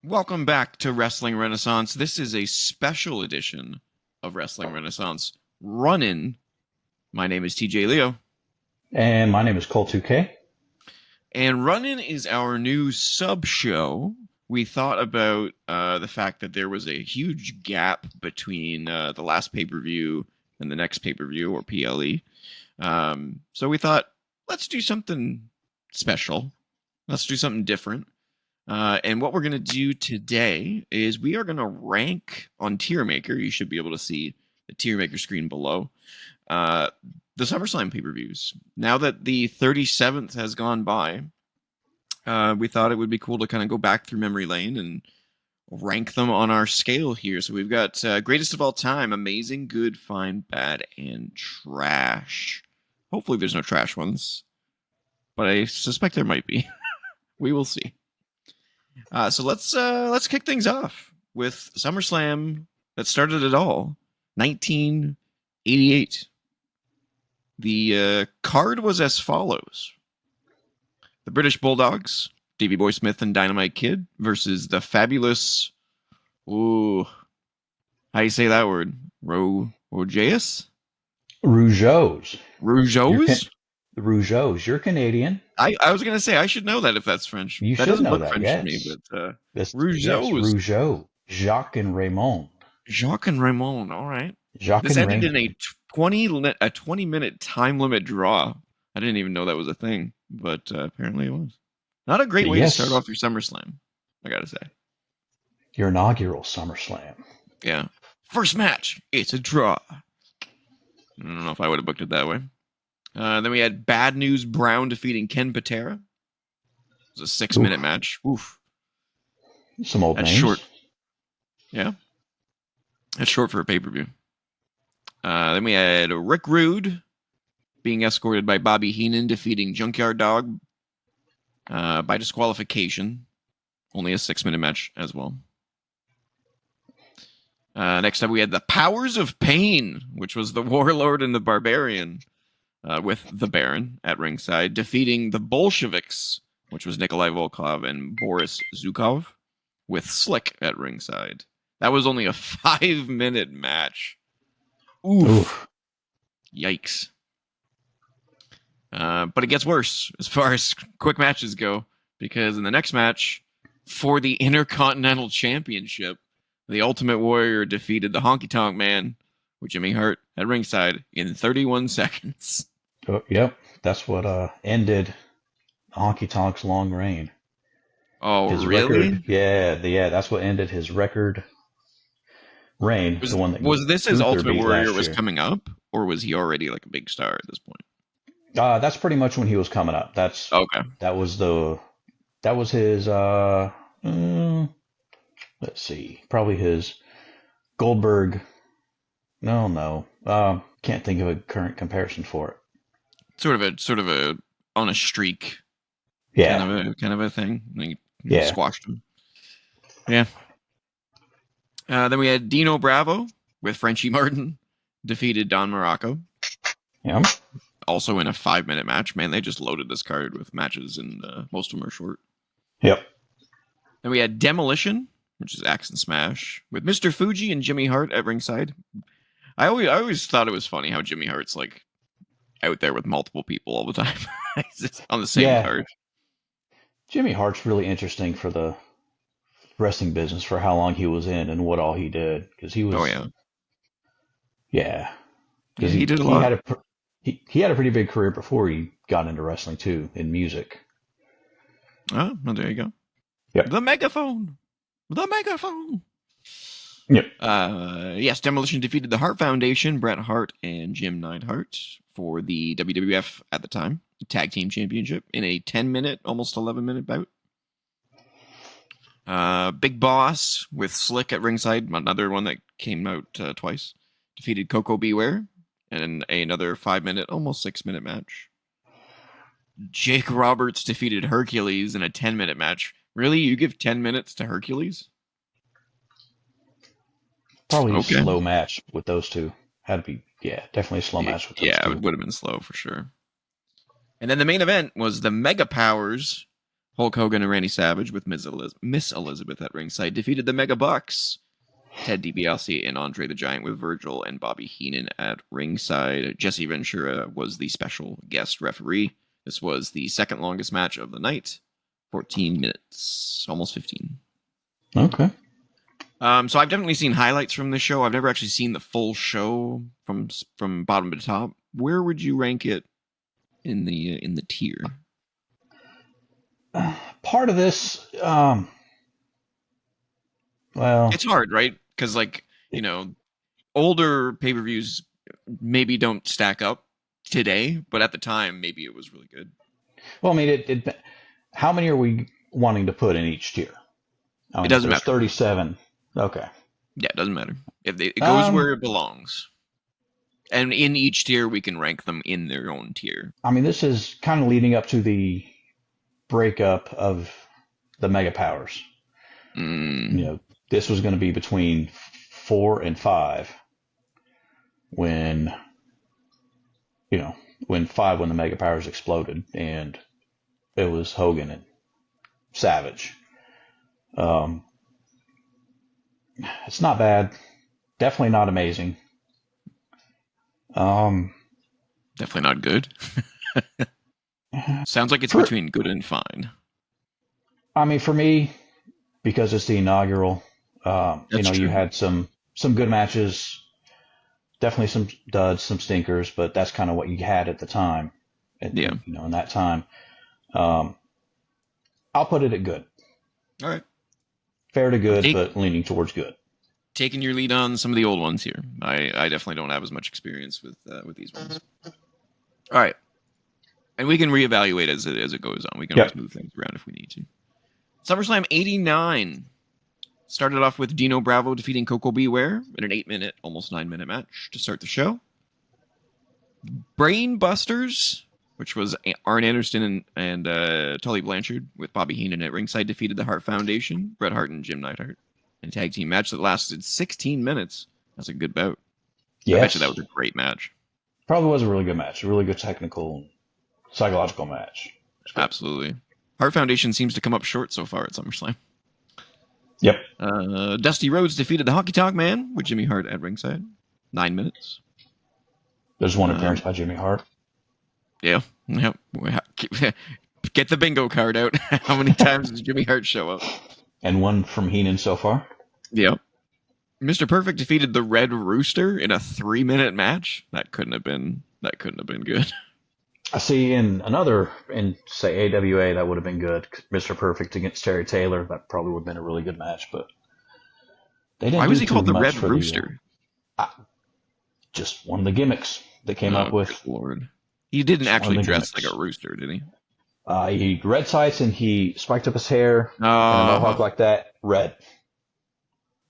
Welcome back to Wrestling Wrenaissance. This is a special edition of Wrestling Wrenaissance Run-In. My name is TJ Leo. And my name is Cull2K. And Run-In is our new sub-show. We thought about the fact that there was a huge gap between the last pay-per-view and the next pay-per-view, or PLE. So we thought, let's do something special. Let's do something different. And what we're going to do today is we are going to rank on Tier Maker. You should be able to see the Tier Maker screen below. The SummerSlam pay-per-views. Now that the 37th has gone by, we thought it would be cool to kind of go back through memory lane and rank them on our scale here. So we've got greatest of all time, amazing, good, fine, bad, and trash. Hopefully there's no trash ones, but I suspect there might be. We will see. So let's kick things off with SummerSlam that started it all, 1988. The card was as follows: the British Bulldogs, Davey Boy Smith and Dynamite Kid, versus the fabulous, how do you say that word? Rougeaus? Rougeaus. Rougeaus? Rougeaus. You're Canadian. I was going to say, I should know that if that's French. You that should doesn't know look that, French yes. to me, but Rougeaus. Yes, Rougeau. Jacques and Raymond. Jacques and Raymond, all right. Jacques This and ended Raymond. in a 20-minute time limit draw. I didn't even know that was a thing, but apparently it was. Not a great way to start off your SummerSlam, I gotta say. Your inaugural SummerSlam. Yeah. First match, it's a draw. I don't know if I would have booked it that way. Then we had Bad News Brown defeating Ken Patera. It was a 6-minute match. Oof. Some old That's names. short. Yeah. That's short for a pay-per-view. Then we had Rick Rude being escorted by Bobby Heenan, defeating Junkyard Dog by disqualification. Only a 6-minute match as well. Next up, we had the Powers of Pain, which was the Warlord and the Barbarian, with the Baron at ringside, defeating the Bolsheviks, which was Nikolai Volkov and Boris Zhukov, with Slick at ringside. That was only a 5-minute match. Oof. Yikes. But it gets worse as far as quick matches go, because in the next match, for the Intercontinental Championship, the Ultimate Warrior defeated the Honky Tonk Man with Jimmy Hart at ringside in 31 seconds. Oh, yep. That's what ended Honky Tonk's long reign. Oh, his really? Record, yeah. That's what ended his record reign. Was this his Ultimate Warrior was coming up, or was he already like a big star at this point? That's pretty much when he was coming up. That's okay. That was his. Let's see, probably his Goldberg. No. Can't think of a current comparison for it. Sort of a on a streak. Yeah. Kind of a thing. He squashed him. Yeah. Then we had Dino Bravo with Frenchie Martin defeated Don Morocco. Yeah. Also in a 5-minute match. Man, they just loaded this card with matches, and most of them are short. Yep. Then we had Demolition, which is Axe and Smash, with Mr. Fuji and Jimmy Hart at ringside. I always thought it was funny how Jimmy Hart's like out there with multiple people all the time on the same card. Jimmy Hart's really interesting for the wrestling business, for how long he was in and what all he did, because he was. Oh yeah. Yeah. Because he did a lot. He had a pretty big career before he got into wrestling too, in music. Oh, well, there you go. Yep. The megaphone. Yep. Yes, Demolition defeated the Hart Foundation, Bret Hart and Jim Neidhart, for the WWF at the time Tag Team Championship in a 10-minute, almost 11-minute bout. Big Boss with Slick at ringside, another one that came out twice, defeated Coco Beware in another 5-minute, almost 6-minute match. Jake Roberts defeated Hercules in a 10-minute match. Really? You give 10 minutes to Hercules? Probably a slow match with those two. Had to be, definitely a slow match with those two. Yeah, it would have been slow for sure. And then the main event was the Mega Powers Hulk Hogan and Randy Savage with Miss Elizabeth at ringside defeated the Mega Bucks. Ted DiBiase and Andre the Giant with Virgil and Bobby Heenan at ringside. Jesse Ventura was the special guest referee. This was the second longest match of the night. 14 minutes, almost 15. Okay. So I've definitely seen highlights from this show. I've never actually seen the full show from bottom to top. Where would you rank it in the tier? Part of this, well, It's hard, right? Because older pay-per-views maybe don't stack up today, but at the time maybe it was really good. well, I mean, how many are we wanting to put in each tier? I mean, It doesn't there's matter. 37. Okay. Yeah, it doesn't matter. It goes where it belongs. And in each tier, we can rank them in their own tier. I mean, this is kind of leading up to the breakup of the Mega Powers. This was going to be between 4 and 5 when the Mega Powers exploded, and it was Hogan and Savage. It's not bad. Definitely not amazing. Definitely not good. Sounds like it's between good and fine. I mean, for me, because it's the inaugural, you had some good matches, definitely some duds, some stinkers, but that's kind of what you had at the time. In that time. I'll put it at good. All right. Fair to good, but leaning towards good. Taking your lead on some of the old ones here. I definitely don't have as much experience with these ones. All right. And we can reevaluate as it goes on. We can always move things around if we need to. SummerSlam 89 started off with Dino Bravo defeating Coco Beware in an 8-minute, almost 9-minute match to start the show. Brain Busters, which was Arn Anderson and Tully Blanchard with Bobby Heenan at ringside, defeated the Hart Foundation, Bret Hart and Jim Neidhart, in a tag team match that lasted 16 minutes. That's a good bout. Yes. I bet you that was a great match. Probably was a really good match. A really good technical, psychological match. Absolutely. Hart Foundation seems to come up short so far at SummerSlam. Yep. Dusty Rhodes defeated the Honky Tonk Man with Jimmy Hart at ringside. 9 minutes. There's one appearance by Jimmy Hart. Yeah. Get the bingo card out. How many times does Jimmy Hart show up? And one from Heenan so far. Yep. Mr. Perfect defeated the Red Rooster in a 3-minute match. That couldn't have been good. I see say AWA, that would have been good. Mr. Perfect against Terry Taylor, that probably would have been a really good match, but they didn't. Why was he called the Red Rooster? Just one of the gimmicks they came up with. Lord. He didn't actually dress like a rooster, did he? He red sights and he spiked up his hair and a mohawk like that. Red.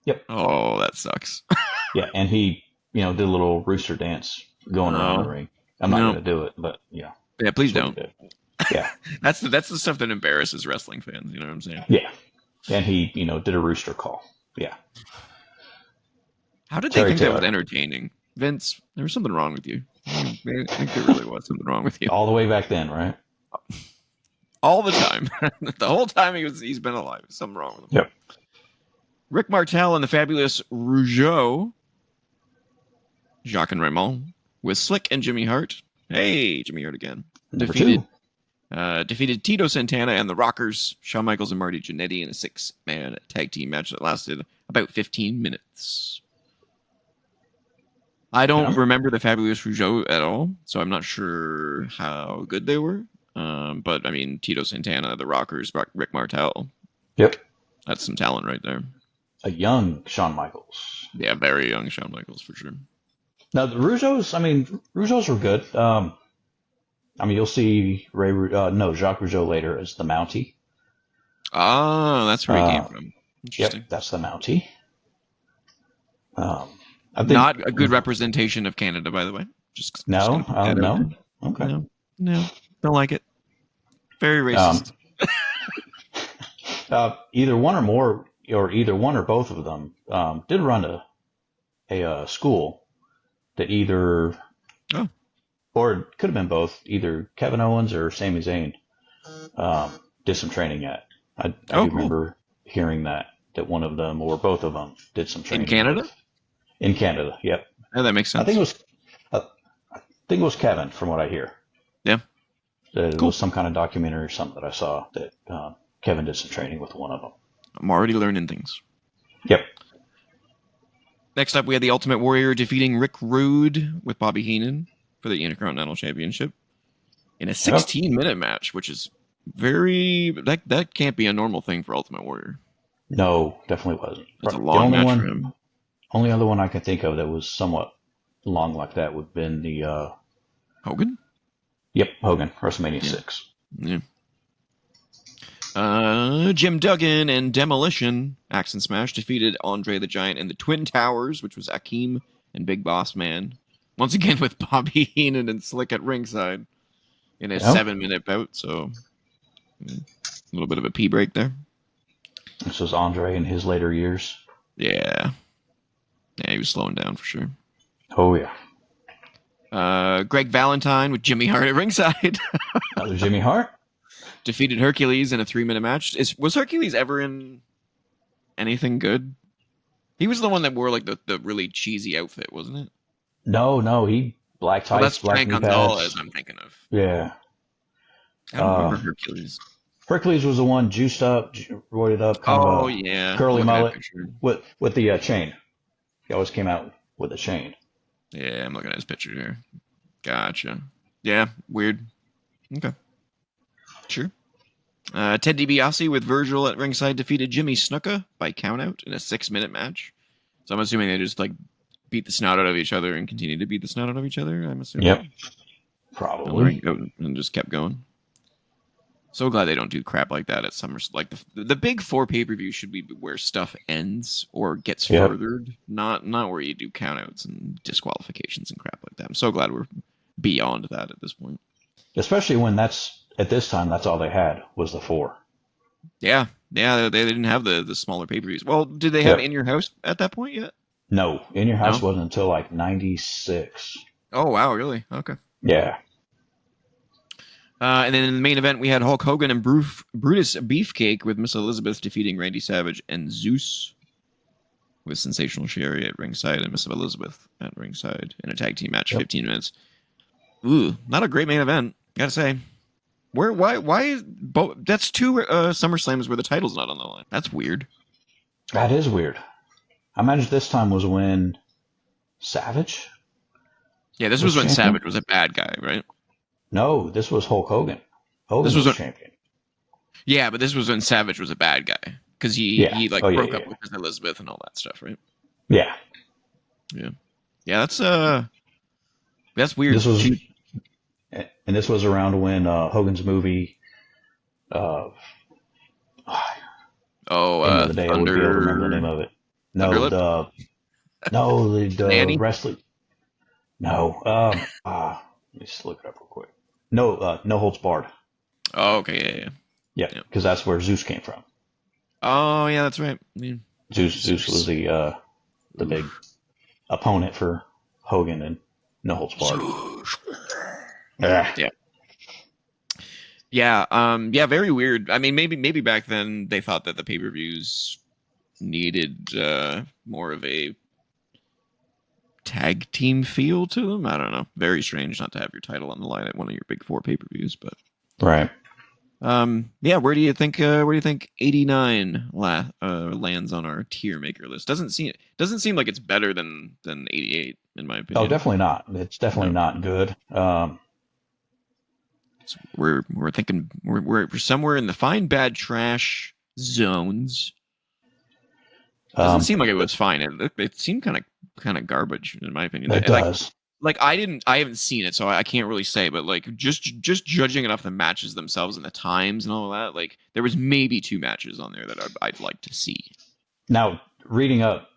Yep. Oh, that sucks. Yeah, and he, did a little rooster dance going around the ring. I'm not going to do it, but yeah. Yeah, please don't. Yeah. That's the stuff that embarrasses wrestling fans. You know what I'm saying? Yeah. And he, did a rooster call. Yeah. How did they think that was entertaining? Vince, there was something wrong with you. I think there really was something wrong with you. All the way back then, right? All the time. The whole time he's been alive. Something wrong with him. Yep. Rick Martel and the fabulous Rougeau, Jacques and Raymond, with Slick and Jimmy Hart. Hey, Jimmy Hart again. Defeated Tito Santana and the Rockers, Shawn Michaels and Marty Jannetty in a 6-man tag team match that lasted about 15 minutes. I don't remember the fabulous Rougeau at all, so I'm not sure how good they were. But, I mean, Tito Santana, the Rockers, Rick Martel. Yep. That's some talent right there. A young Shawn Michaels. Yeah, very young Shawn Michaels, for sure. Now, the Rougeaus were good. You'll see Jacques Rougeau later as the Mountie. Oh, that's where he came from. Yep, that's the Mountie. I think, not a good representation of Canada, by the way. No. Okay. No, don't like it. Very racist. Either one or more, or either one or both of them, did run a school that either, or it could have been both, either Kevin Owens or Sami Zayn, did some training at. I do Oh, cool. remember hearing that one of them or both of them did some training In Canada. In Canada, yep. Oh, that makes sense. I think it was Kevin, from what I hear. Yeah. It Cool. was some kind of documentary or something that I saw that Kevin did some training with one of them. I'm already learning things. Yep. Next up, we had the Ultimate Warrior defeating Rick Rude with Bobby Heenan for the Intercontinental Championship in a 16-minute match, which is that can't be a normal thing for Ultimate Warrior. No, definitely wasn't. It's a long match for him. Only other one I can think of that was somewhat long like that would have been the Hogan? Yep, Hogan, WrestleMania 6. Yeah. Jim Duggan and Demolition, Axe and Smash, defeated Andre the Giant and the Twin Towers, which was Akeem and Big Boss Man. Once again with Bobby Heenan and Slick at ringside in a 7-minute bout, so a little bit of a pee break there. This was Andre in his later years. Yeah. Yeah, he was slowing down for sure. Oh, yeah. Greg Valentine with Jimmy Hart at ringside. Another Jimmy Hart? Defeated Hercules in a 3-minute match. Was Hercules ever in anything good? He was the one that wore like the really cheesy outfit, wasn't it? No, he black tights, that's black Frank knee Gonzalez pads. I'm thinking of. Yeah. I don't remember Hercules. Hercules was the one juiced up, roided up, kind of a curly mullet with the chain. He always came out with a chain. Yeah, I'm looking at his picture here. Gotcha. Yeah, weird. Okay. Sure. Ted DiBiase with Virgil at ringside defeated Jimmy Snuka by countout in a 6-minute match. So I'm assuming they just like beat the snot out of each other and continue to beat the snot out of each other. I'm assuming. Yep. Probably. And just kept going. So glad they don't do crap like that at SummerSlam. Like the big 4 pay-per-view should be where stuff ends or gets furthered, not where you do countouts and disqualifications and crap like that. I'm so glad we're beyond that at this point. Especially when at this time that's all they had was the 4. Yeah, they didn't have the smaller pay-per-views. Well, did they have In Your House at that point yet? No, In Your House wasn't until like 96. Oh wow, really? Okay. Yeah. And then in the main event, we had Hulk Hogan and Brutus Beefcake with Miss Elizabeth defeating Randy Savage and Zeus with Sensational Sherry at ringside and Miss Elizabeth at ringside in a tag team match, 15 minutes. Ooh, not a great main event, gotta say. Why that's 2 SummerSlams where the title's not on the line. That's weird. That is weird. I imagine this time was when Savage? Yeah, this was when Savage was a bad guy, right? No, this was Hulk Hogan. Hogan was champion. Yeah, but this was when Savage was a bad guy because he broke up with Miss Elizabeth and all that stuff, right? Yeah. Yeah, that's weird. This was around when Hogan's movie. End of the day, I would be able to remember the name of it. No, the wrestling. No, let me just look it up real quick. No Holds Barred. Oh, okay, yeah, because that's where Zeus came from. Oh, yeah, that's right. Yeah. Zeus was the big opponent for Hogan and No Holds Barred. Yeah, very weird. I mean, maybe back then they thought that the pay-per-views needed more of a tag team feel to them. I don't know. Very strange not to have your title on the line at one of your big 4 pay-per-views, but right. Where do you think 89 lands on our tier maker list? Doesn't seem like it's better than 88 in my opinion. Oh, definitely not. It's definitely not good. We're thinking we're somewhere in the fine, bad, trash zones. Doesn't seem like it was fine. It seemed kind of garbage in my opinion. It does. Like I haven't seen it, so I can't really say. But like just judging it off the matches themselves and the times and all of that, like there was maybe 2 matches on there that I'd like to see. Now, reading up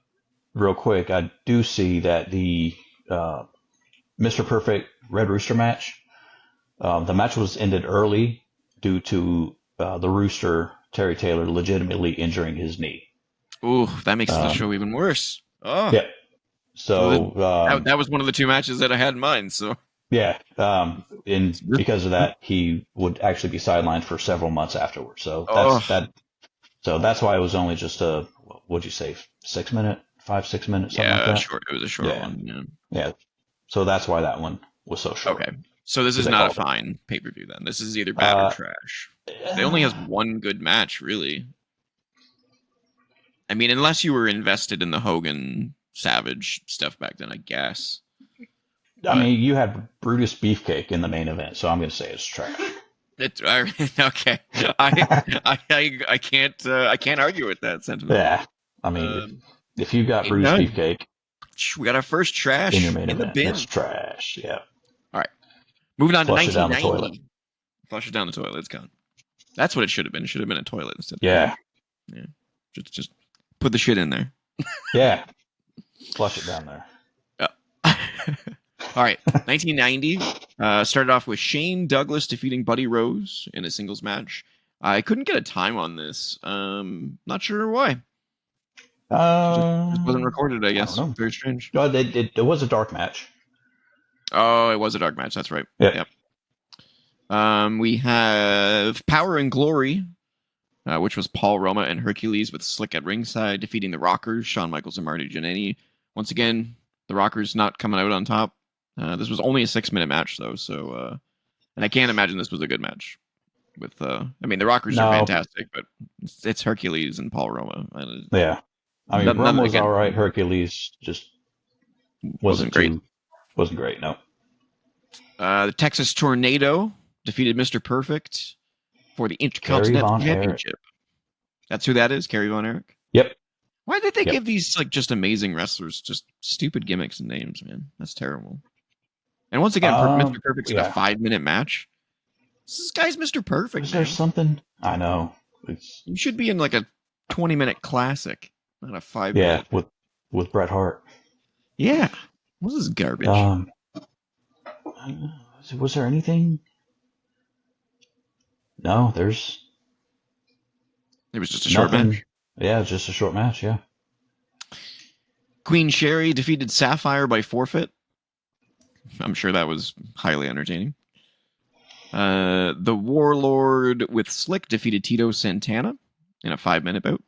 real quick, I do see that the Mr. Perfect Red Rooster match, the match was ended early due to the Rooster Terry Taylor legitimately injuring his knee. Ooh, that makes the show even worse. Oh, yeah. So that was one of the 2 matches that I had in mind. So Yeah. And because of that, he would actually be sidelined for several months afterwards. So Oh, So that's why it was only just a, what'd you say, 6 minute, 5, 6 minutes, something like yeah, that. short. It was a short Yeah. one. Yeah. Yeah. So that's why that one was so short. Okay. So this Because is they not a called it. fine pay-per-view then. This is either bad or trash. It only has one good match, really. I mean, unless you were invested in the Hogan Savage stuff back then, I guess. I But mean, you had Brutus Beefcake in the main event, so I'm going to say it's trash. it's okay. I can't argue with that sentiment. Yeah. I mean, Um, if you got Game Brutus done. Beefcake We got our first in your trash main in the event, it's bin. trash. Yeah. All right, moving on to Flush it down the toilet. 1990. Flush it down the toilet. It's gone. That's what it should have been. It should have been a toilet instead. Yeah. Yeah. Just put the shit in there. Yeah. Flush it down there. All right, 1990 started off with Shane Douglas defeating Buddy Rose in a singles match. I couldn't get a time on this. Not sure why. Just wasn't recorded, I guess. I don't know. Very strange. It was a dark match. Oh, it was a dark match. That's right. Yeah. Yep. We have Power and Glory, which was Paul Roma and Hercules with Slick at ringside defeating the Rockers, Shawn Michaels and Marty Jannetty. Once again, the Rockers not coming out on top. This was only a 6-minute match, though, so and I can't imagine this was a good match. With I mean, the Rockers are fantastic, but it's Hercules and Paul Roma. Yeah, I mean, Roma was all right. Hercules just wasn't great. Wasn't great. No. The Texas Tornado defeated Mr. Perfect for the Intercontinental Championship. That's who that is, Kerry Von Erich. Yep. Why did they give these like just amazing wrestlers just stupid gimmicks and names, man? That's terrible. And once again, Mr. Perfect's in a 5-minute match. This guy's Mr. Perfect. Is there something? I know. You should be in like a 20-minute classic, not a 5-minute. Yeah, with Bret Hart. Yeah. What is garbage? Was there anything? No, It was just a short match. Yeah, just a short match, yeah. Queen Sherry defeated Sapphire by forfeit. I'm sure that was highly entertaining. The Warlord with Slick defeated Tito Santana in a 5-minute bout.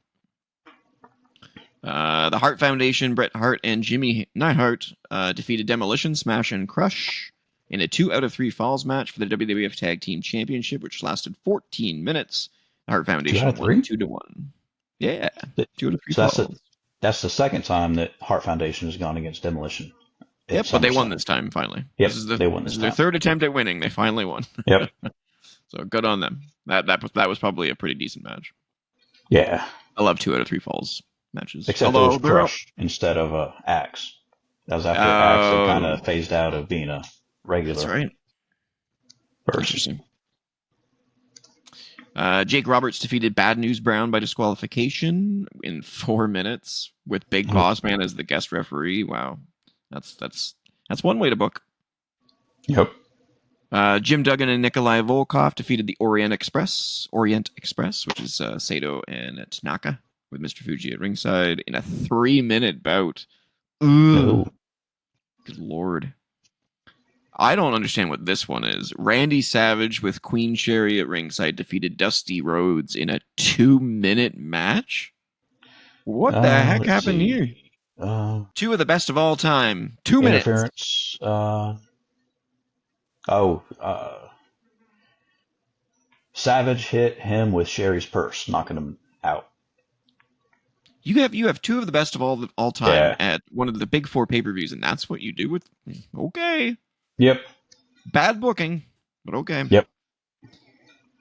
The Hart Foundation, Bret Hart and Jimmy Neidhart defeated Demolition, Smash, and Crush in a 2 out of 3 falls match for the WWF Tag Team Championship, which lasted 14 minutes. The Hart Foundation won 2-1. Yeah, 2 out of 3 falls. That's the second time that Hart Foundation has gone against Demolition. Yep, but they won this time, finally. Yep, they won this time. Their third attempt at winning. They finally won. Yep. So good on them. That was probably a pretty decent match. Yeah. I love 2 out of 3 falls matches. Except it was Crush instead of Axe. That was after Axe had kind of phased out of being a regular. That's right. Interesting. Jake Roberts defeated Bad News Brown by disqualification in 4 minutes with Big Boss Man as the guest referee. Wow. That's one way to book. Yep. Jim Duggan and Nikolai Volkov defeated the Orient Express, which is Sato and Tanaka, with Mr. Fuji at ringside in a 3-minute bout. Ooh. Good Lord. I don't understand what this one is. Randy Savage with Queen Sherry at ringside defeated Dusty Rhodes in a 2-minute match? What the heck happened here? 2 of the best of all time. 2 minutes. Interference. Savage hit him with Sherry's purse, knocking him out. You have 2 of the best of all time at one of the big 4 pay-per-views, and that's what you do with. Okay. Yep. Bad booking, but okay. Yep.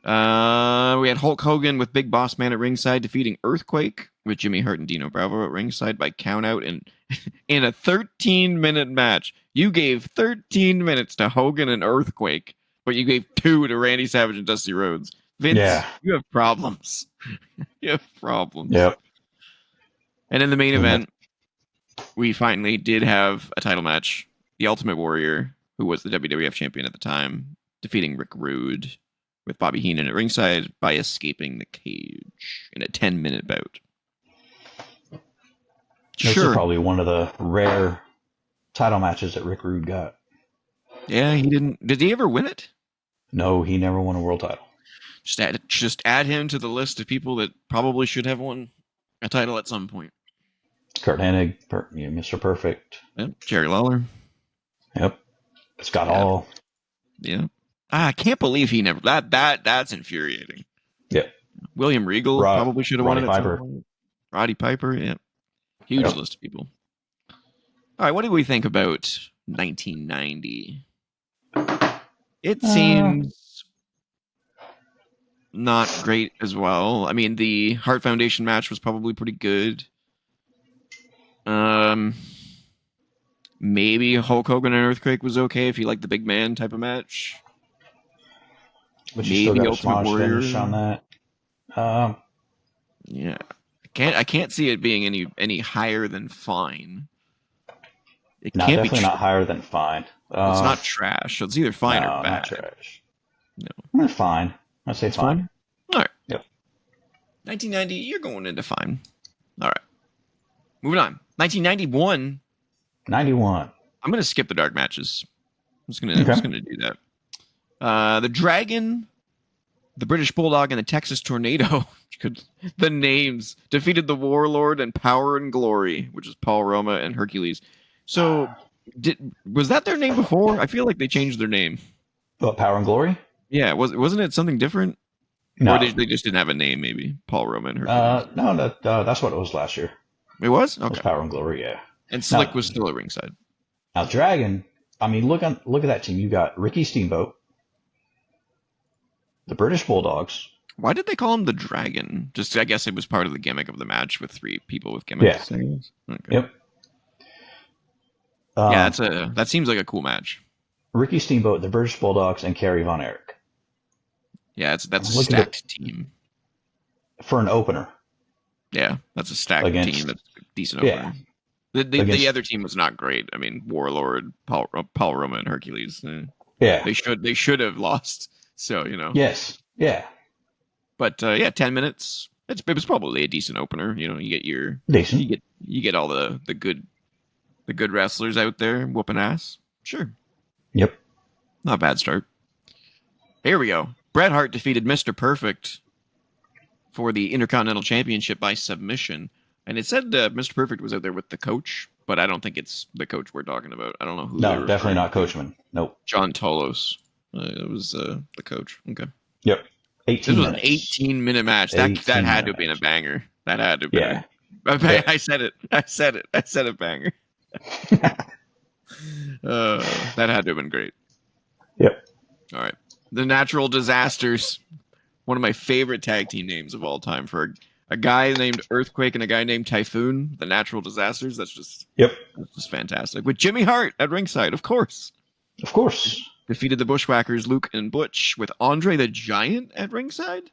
We had Hulk Hogan with Big Boss Man at ringside defeating Earthquake with Jimmy Hart and Dino Bravo at ringside by countout in a 13-minute match. You gave 13 minutes to Hogan and Earthquake, but you gave 2 to Randy Savage and Dusty Rhodes. Vince, you have problems. You have problems. Yep. And in the main event, we finally did have a title match. The Ultimate Warrior, who was the WWF champion at the time, defeating Rick Rude with Bobby Heenan at ringside by escaping the cage in a 10-minute bout. This is probably one of the rare title matches that Rick Rude got. Yeah, he didn't. Did he ever win it? No, he never won a world title. Just add him to the list of people that probably should have won a title at some point. Kurt Hennig, Mr. Perfect. Yep. Jerry Lawler. Yep. Scott Yeah. Hall. Yeah. I can't believe he never. That's infuriating. Yep. William Regal probably should have won it at some point. Roddy Piper. Yeah. Huge list of people. All right. What do we think about 1990? It seems not great as well. I mean, the Hart Foundation match was probably pretty good. Maybe Hulk Hogan and Earthquake was okay if you like the big man type of match. But you still got a Ultimate Warrior finish on that. Yeah, I can't see it being any higher than fine. Definitely not higher than fine. It's not trash. So it's either fine or bad. Not trash. No, it's fine. I'd say fine. All right. Yep. 1990, you're going into fine. All right. Moving on. 1991. 91. I'm going to skip the dark matches. I'm just going to do that. The Dragon, the British Bulldog, and the Texas Tornado. The names defeated the Warlord and Power and Glory, which is Paul Roma and Hercules. So, was that their name before? I feel like they changed their name. What, Power and Glory? Yeah, wasn't it something different? No. Or they just didn't have a name, maybe? Paul Roma and Hercules. No, that's what it was last year. It was? Okay. It was Power and Glory, yeah. And Slick was still at ringside. Now, Dragon, I mean, look at that team. You got Ricky Steamboat, the British Bulldogs. Why did they call him the Dragon? Just, I guess it was part of the gimmick of the match with three people with gimmicks. Yeah. Okay. Yep. Yeah, that seems like a cool match. Ricky Steamboat, the British Bulldogs, and Kerry Von Erich. Yeah, that's a stacked team. For an opener. Yeah, that's a stacked team. That's a decent opener. The other team was not great. I mean, Warlord, Paul Roma, and Hercules. Yeah. They should have lost. So, you know. Yes. Yeah. But 10 minutes. It was probably a decent opener. You know, you get your decent. You get all the good wrestlers out there whooping ass. Sure. Yep. Not a bad start. Here we go. Bret Hart defeated Mr. Perfect for the Intercontinental Championship by submission. And it said Mr. Perfect was out there with the coach, but I don't think it's the coach we're talking about. I don't know who. No, definitely not Coachman. Nope. John Tolos. It was the coach. Okay. Yep. 18 this was an 18-minute match. That had to have been a banger. That had to have been. Yeah. I said it. I said a banger. That had to have been great. Yep. All right. The Natural Disasters. One of my favorite tag team names of all time for a guy named Earthquake and a guy named Typhoon. The Natural Disasters. That's just fantastic. With Jimmy Hart at ringside, of course. Of course. Defeated the Bushwhackers, Luke and Butch, with Andre the Giant at ringside.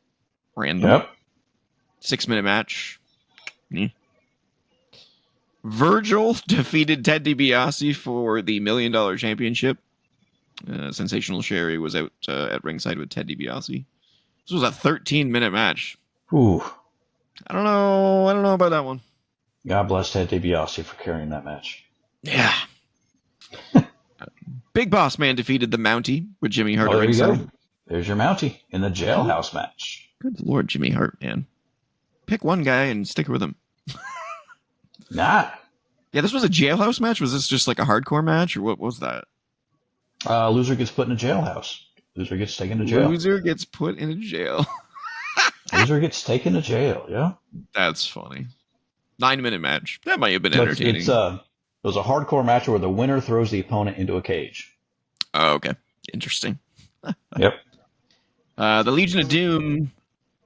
Random. Yep. 6-minute match. Virgil defeated Ted DiBiase for the $1 Million Championship. Sensational Sherry was out at ringside with Ted DiBiase. This was a 13-minute match. Ooh. I don't know about that one. God bless Ted DiBiase for carrying that match. Yeah. Big Boss Man defeated the Mountie with Jimmy Hart at ringside. There you go. There's your Mountie in the jailhouse match. Good Lord, Jimmy Hart, man. Pick one guy and stick with him. Nah. Yeah, this was a jailhouse match? Was this just like a hardcore match, or what was that? Loser gets put in a jailhouse. Loser gets taken to jail. Loser gets put in a jail. Loser gets taken to jail, yeah. That's funny. 9-minute match. That might have been entertaining. It was a hardcore match where the winner throws the opponent into a cage. Oh, okay. Interesting. Yep. The Legion of Doom,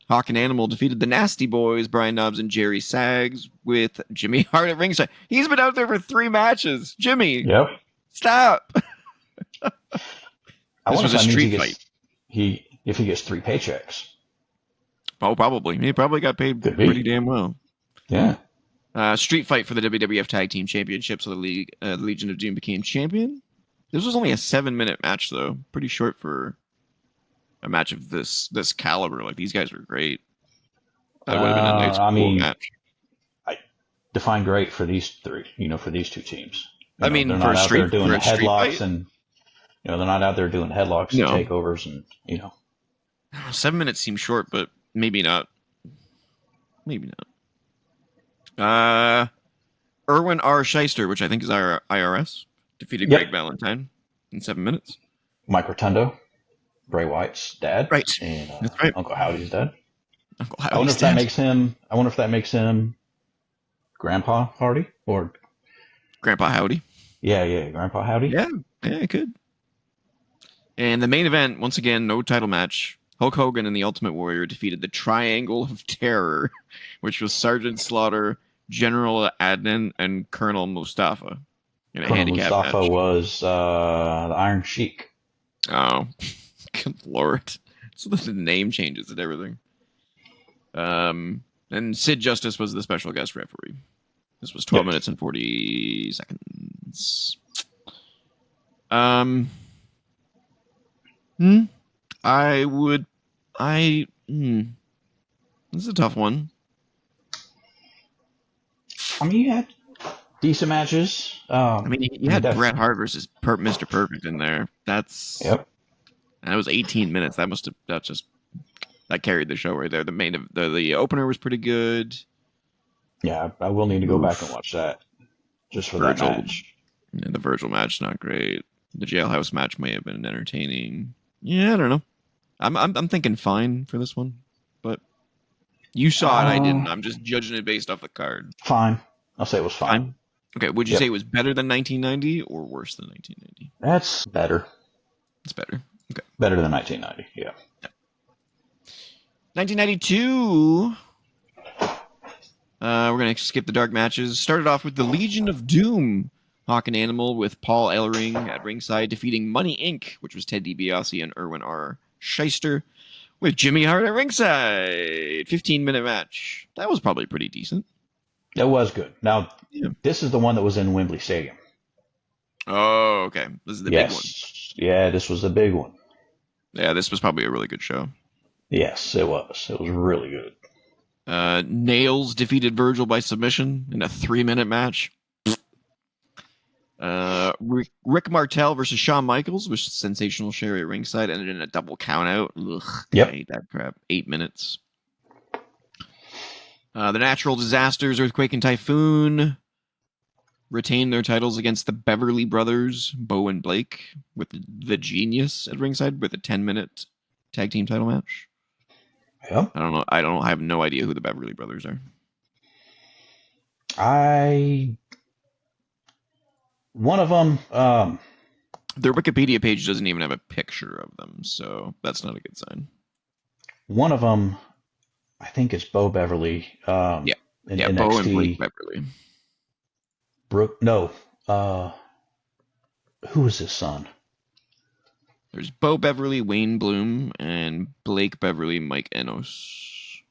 Hawk and Animal defeated the Nasty Boys, Brian Knobbs and Jerry Sags, with Jimmy Hart at ringside. He's been out there for 3 matches. Jimmy. Yep. Stop. This was a street fight. If he gets 3 paychecks. Oh, probably. He probably got paid pretty damn well. Yeah. Street fight for the WWF Tag Team Championship, so the Legion of Doom became champion. This was only a 7-minute match, though. Pretty short for a match of this caliber. Like, these guys were great. That would have been a nice, cool match. I define great for these 3. For these 2 teams. They're not for out there doing for the headlocks and They're not out there doing headlocks and No. takeovers and 7 minutes seems short, but maybe not. Maybe not. Erwin R. Shyster, which I think is our IRS, defeated Yep. Greg Valentine in 7 minutes. Mike Rotundo, Bray Wyatt's dad, Right. and That's right. Uncle Howdy's dad. Uncle I wonder Howdy's if that dad. makes him. I wonder if that makes him Grandpa Hardy or Grandpa Howdy. yeah, Grandpa Howdy. Yeah, it could. And the main event, once again, no title match. Hulk Hogan and the Ultimate Warrior defeated the Triangle of Terror, which was Sergeant Slaughter, General Adnan, and Colonel Mustafa in a Colonel handicap Mustafa match. was the Iron Sheik. Oh, good lord! So the name changes and everything. And Sid Justice was the special guest referee. This was 12 minutes and 40 seconds. This is a tough one. I mean, you had decent matches. You had Bret Hart versus Mr. Perfect in there. And it was 18 minutes. That carried the show right there. The opener was pretty good. Yeah, I will need to go back and watch that just for that match. Yeah, the Virgil match not great. The Jailhouse match may have been entertaining. Yeah, I don't know. I'm thinking fine for this one, but you saw it, I didn't. I'm just judging it based off the card. Fine. I'll say it was fine. Okay, would you say it was better than 1990 or worse than 1990? That's better. It's better. Okay. Better than 1990, yeah. 1992. We're going to skip the dark matches. Started off with the Legion of Doom. Hawk and Animal with Paul Ellering at ringside defeating Money Inc., which was Ted DiBiase and Erwin R. Shyster, with Jimmy Hart at ringside. 15-minute match. That was probably pretty decent. That was good. Now, This is the one that was in Wembley Stadium. Oh, okay. This is the big one. Yeah, this was the big one. Yeah, this was probably a really good show. Yes, it was. It was really good. Nails defeated Virgil by submission in a 3-minute match. Rick Martel versus Shawn Michaels, which Sensational Sherry at ringside, ended in a double countout. I hate that crap. 8 minutes. The Natural Disasters, Earthquake and Typhoon, retained their titles against the Beverly Brothers, Bo and Blake, with the Genius at ringside with a 10-minute tag team title match. Yep. I have no idea who the Beverly Brothers are. One of them. Their Wikipedia page doesn't even have a picture of them, so that's not a good sign. One of them, I think, is Bo Beverly. In NXT. Bo and Blake Beverly. Who is his son? There's Bo Beverly, Wayne Bloom, and Blake Beverly, Mike Enos.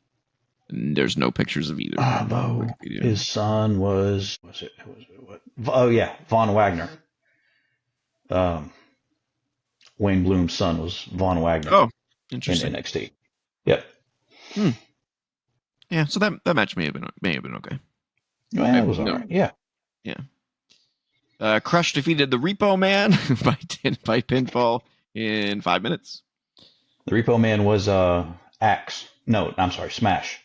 And there's no pictures of either. Bo. His son was it? What? Oh yeah, Von Wagner. Wayne Bloom's son was Von Wagner. Oh, interesting. In NXT. Yep. Yeah, so that match may have been okay. Well, it was alright. Yeah. Crush defeated the Repo Man by pinfall in 5 minutes. The Repo Man was Axe. No, I'm sorry, Smash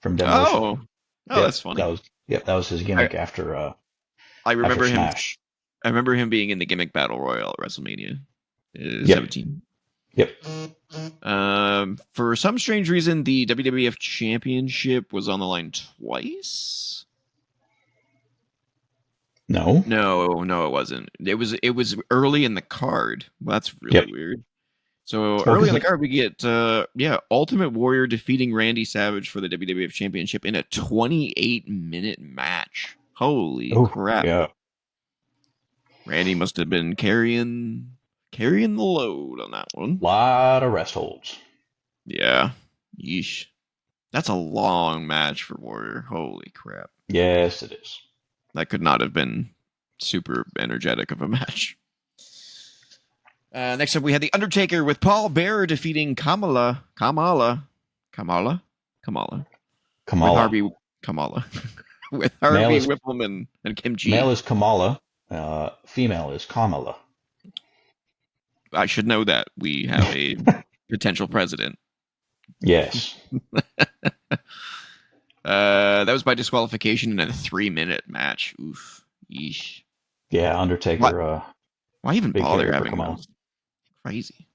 from Demolition. That's funny. That was his gimmick after. I remember him. Smash. I remember him being in the gimmick battle royal at WrestleMania 17. Yep. For some strange reason, the WWF Championship was on the line twice. No, it wasn't. It was early in the card. Well, that's really weird. So early in the card, we get Ultimate Warrior defeating Randy Savage for the WWF Championship in a 28-minute match. Holy crap! Yeah. Randy must have been carrying the load on that one. Lot of rest holds. Yeah. Yeesh. That's a long match for Warrior. Holy crap. Yes, it is. That could not have been super energetic of a match. Next up, we had The Undertaker with Paul Bearer defeating Kamala. With Harvey Whippleman and Kim G. Male is Kamala. Female is Kamala. I should know that. We have a potential president. Yes. That was by disqualification in a 3-minute match. Oof. Yeesh. Yeah, Undertaker. Why even big bother hair Ripper, having come on. those? Crazy.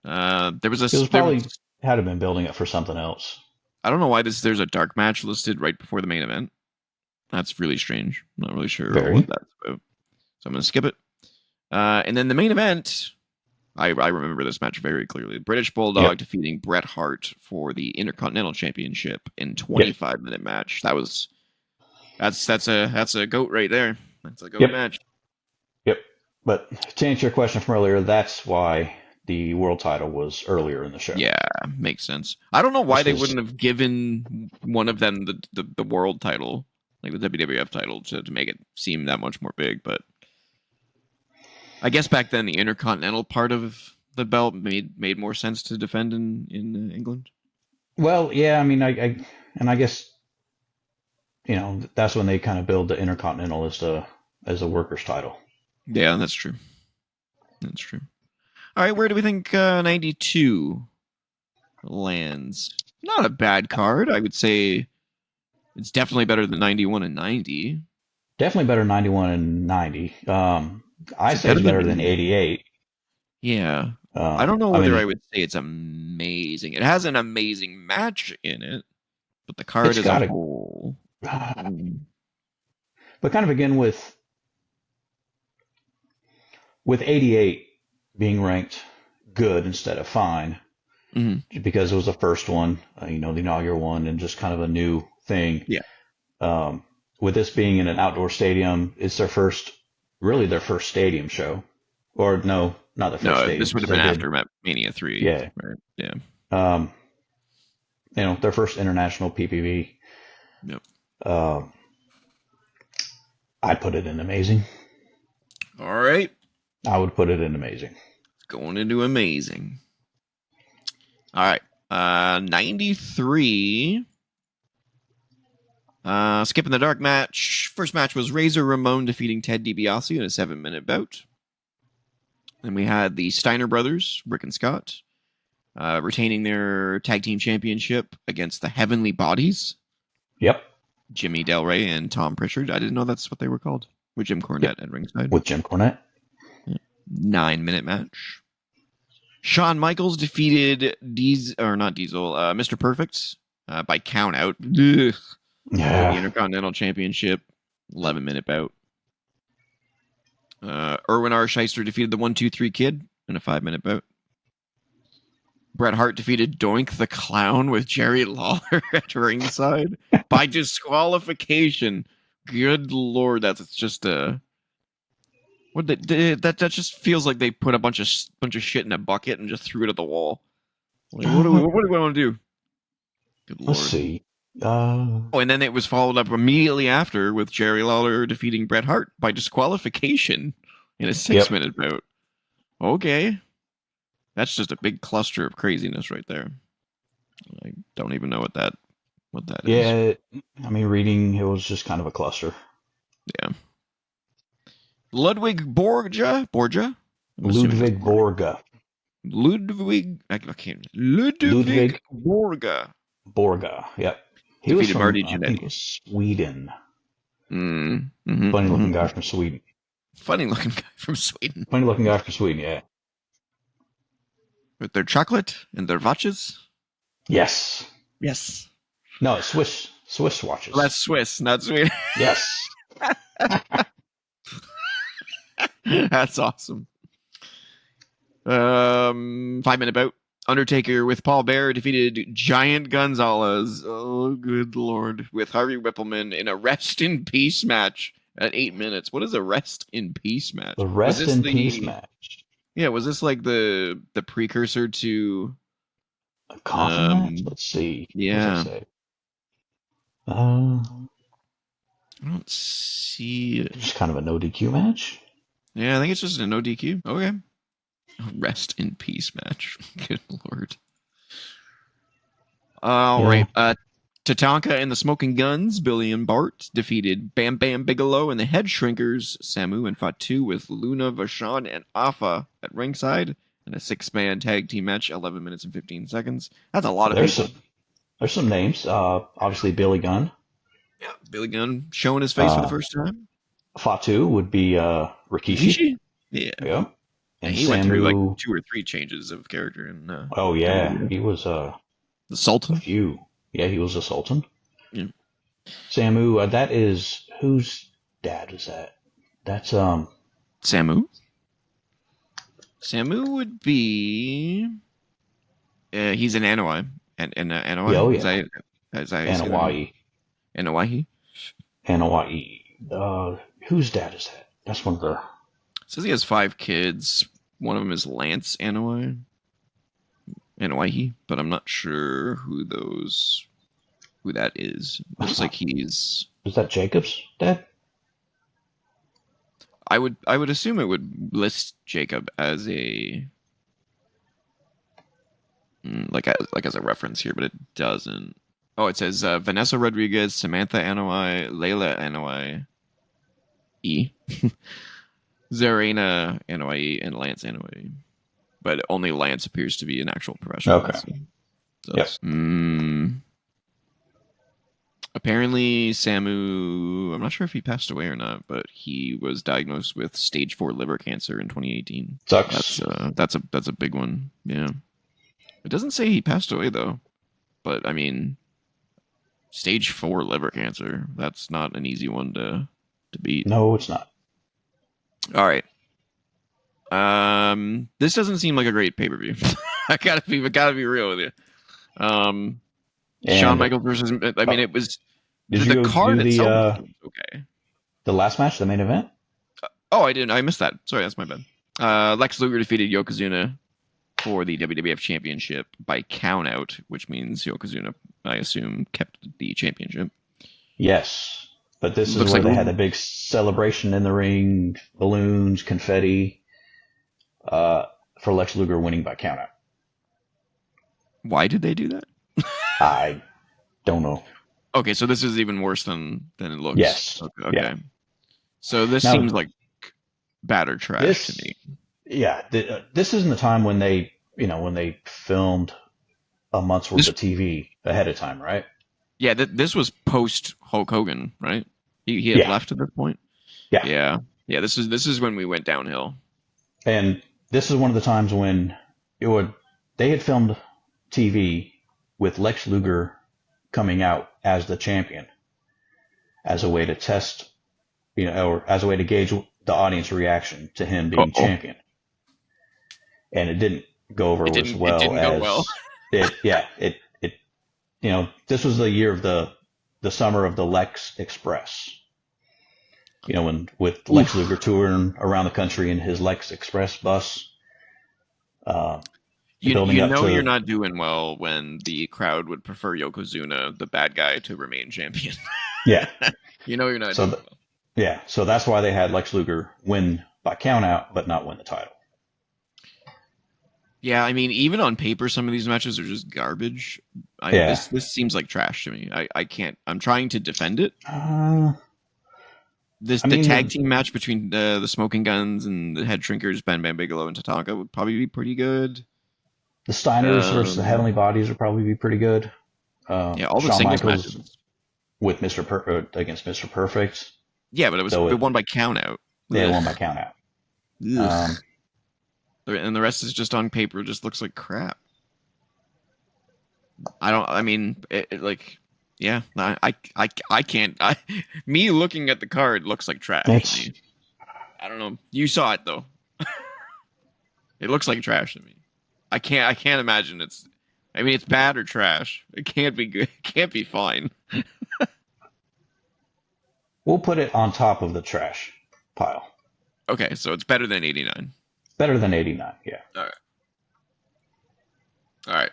There was It was there probably was, had to been building up for something else. I don't know why there's a dark match listed right before the main event. That's really strange. I'm not really sure what Very. that's about. So I'm gonna skip it. And then the main event, I remember this match very clearly. British Bulldog Yep. defeating Bret Hart for the Intercontinental Championship in 25-minute match. That's a goat right there. That's a goat Yep. match. Yep. But to answer your question from earlier, that's why the world title was earlier in the show. Yeah, makes sense. I don't know why Just they 'cause- wouldn't have given one of them the world title, like the WWF title, to make it seem that much more big. But I guess back then the Intercontinental part of the belt made more sense to defend in England. Well, yeah, I mean, I guess, that's when they kind of build the Intercontinental as a workers' title. Yeah, that's true. That's true. All right, where do we think 92 lands? Not a bad card. I would say it's definitely better than 91 and 90. Definitely better than 91 and 90. I Is it say it's better better than- than 88. Yeah. I don't know I whether mean, I would say it's amazing. It has an amazing match in it, but the card it's as got a a, whole. but kind of again with 88 being ranked good instead of fine, because it was the first one, the inaugural one, and just kind of a new thing. Yeah. With this being in an outdoor stadium, it's really their first stadium show. Or no, not the first stadium. This would have been after Mania 3. Yeah. Right. Yeah. Their first international PPV. Yep. I'd put it in amazing. All right. I would put it in amazing. It's going into amazing. All right. 93. Skipping the dark match. First match was Razor Ramon defeating Ted DiBiase in a 7-minute bout. Then we had the Steiner brothers, Rick and Scott, retaining their tag team championship against the Heavenly Bodies. Yep. Jimmy Del Rey and Tom Pritchard. I didn't know that's what they were called. With Jim Cornette at ringside. With Jim Cornette. 9-minute match. Shawn Michaels defeated Mr. Perfect by count out. For the Intercontinental Championship. 11-minute bout. Erwin R. Shyster defeated the 1-2-3 Kid in a 5-minute bout. Bret Hart defeated Doink the Clown with Jerry Lawler at ringside by disqualification. Good lord, that's just a... that just feels like they put a bunch of shit in a bucket and just threw it at the wall. Like, what do we want to do? Good lord. Let's see. And then it was followed up immediately after with Jerry Lawler defeating Bret Hart by disqualification in a 6-minute bout. Okay. That's just a big cluster of craziness right there. I don't even know what that is. Yeah, I mean, reading, it was just kind of a cluster. Yeah. Ludwig Borgia? Ludwig Borga. Ludwig Borga. Borga, yep. He was from, I think it was Sweden. Funny looking guy from Sweden. Funny looking guy from Sweden. Funny looking guy from Sweden, yeah. With their chocolate and their watches? Yes. Yes. No, Swiss watches. Well, that's Swiss, not Sweden. Yes. That's awesome. 5-minute bout. Undertaker with Paul Bearer defeated Giant Gonzalez. Oh, good lord. With Harvey Whippleman in a rest in peace match at 8 minutes. What is a rest in peace match? The rest in peace match. Yeah, was this like the precursor to a coffin match? Let's see. Yeah. I don't see it. Just kind of a no DQ match? Yeah, I think it's just a no DQ. Okay. Rest in peace match. Good lord. All right. Tatanka and the Smoking Guns, Billy and Bart, defeated Bam Bam Bigelow and the Head Shrinkers, Samu and Fatu, with Luna, Vashon, and Afa at ringside, in a 6-man tag team match, 11 minutes and 15 seconds. That's a lot of people. There's some names. Obviously, Billy Gunn. Yeah, Billy Gunn showing his face for the first time. Fatu would be Rikishi. Yeah. Yep. And he Samu, went through like 2 or 3 changes of character. Oh, yeah. He was the Sultan. A few. Yeah, he was a Sultan. Yeah. Samu, that is... Whose dad is that? That's... Samu? Samu would be... he's an Anoa'i. Anoa'i? Oh, yeah. Anoa'i. Anoa'i? Anoa'i. Whose dad is that? That's one of the... It says he has 5 kids. One of them is Lance Anoa'i. Anoa'i, but I'm not sure who that is. Looks like he's... Is that Jacob's dad? I would assume it would list Jacob as a like as a reference here, but it doesn't. Oh, it says Vanessa Rodriguez, Samantha Anoa'i, Layla Anoa'i, Zarena Anoa'i, and Lance Anoa'i. But only Lance appears to be an actual professional. Okay. So yes. Apparently, Samu, I'm not sure if he passed away or not, but he was diagnosed with stage 4 liver cancer in 2018. Sucks. That's a big one. Yeah. It doesn't say he passed away though, but I mean, stage 4 liver cancer, that's not an easy one to beat. No, it's not. All right. This doesn't seem like a great pay-per-view. I gotta be real with you. Shawn Michaels versus... I mean, it was... Did you card do itself was okay. The last match, the main event? Oh, I didn't. I missed that. Sorry, that's my bad. Lex Luger defeated Yokozuna for the WWF Championship by countout, which means Yokozuna, I assume, kept the championship. Yes. But this is where they had a big celebration in the ring, balloons, confetti, for Lex Luger winning by countout. Why did they do that? I don't know. Okay, so this is even worse than it looks. Yes. Okay. Yeah. So this seems like batter trash to me. Yeah. This isn't the time when they filmed a month's worth of TV ahead of time, right? Yeah, this was post Hulk Hogan, right? He had left at this point. Yeah. This is when we went downhill. And this is one of the times when they had filmed TV with Lex Luger coming out as the champion, as a way to test, or as a way to gauge the audience reaction to him being champion. And it didn't go over as well as this was the year of the summer of the Lex Express. With Lex Luger touring around the country in his Lex Express bus. You're not doing well when the crowd would prefer Yokozuna, the bad guy, to remain champion. Yeah. You're not doing well. Yeah, so that's why they had Lex Luger win by countout, but not win the title. Yeah, I mean, even on paper, some of these matches are just garbage. This seems like trash to me. I can't. I'm trying to defend it. The tag team match between the Smoking Guns and the Head Shrinkers, Bam Bam Bigelow and Tatanka, would probably be pretty good. The Steiners versus the Heavenly Bodies would probably be pretty good. All the singles matches with against Mr. Perfect. Yeah, but it won by countout. Yeah, it won by countout. And the rest is just on paper. Just looks like crap. I can't. Me looking at the card looks like trash. I don't know. You saw it though. It looks like trash to me. I can't imagine it's bad or trash. It can't be good. It can't be fine. We'll put it on top of the trash pile. Okay, so it's better than 89. Better than 89, yeah. All right.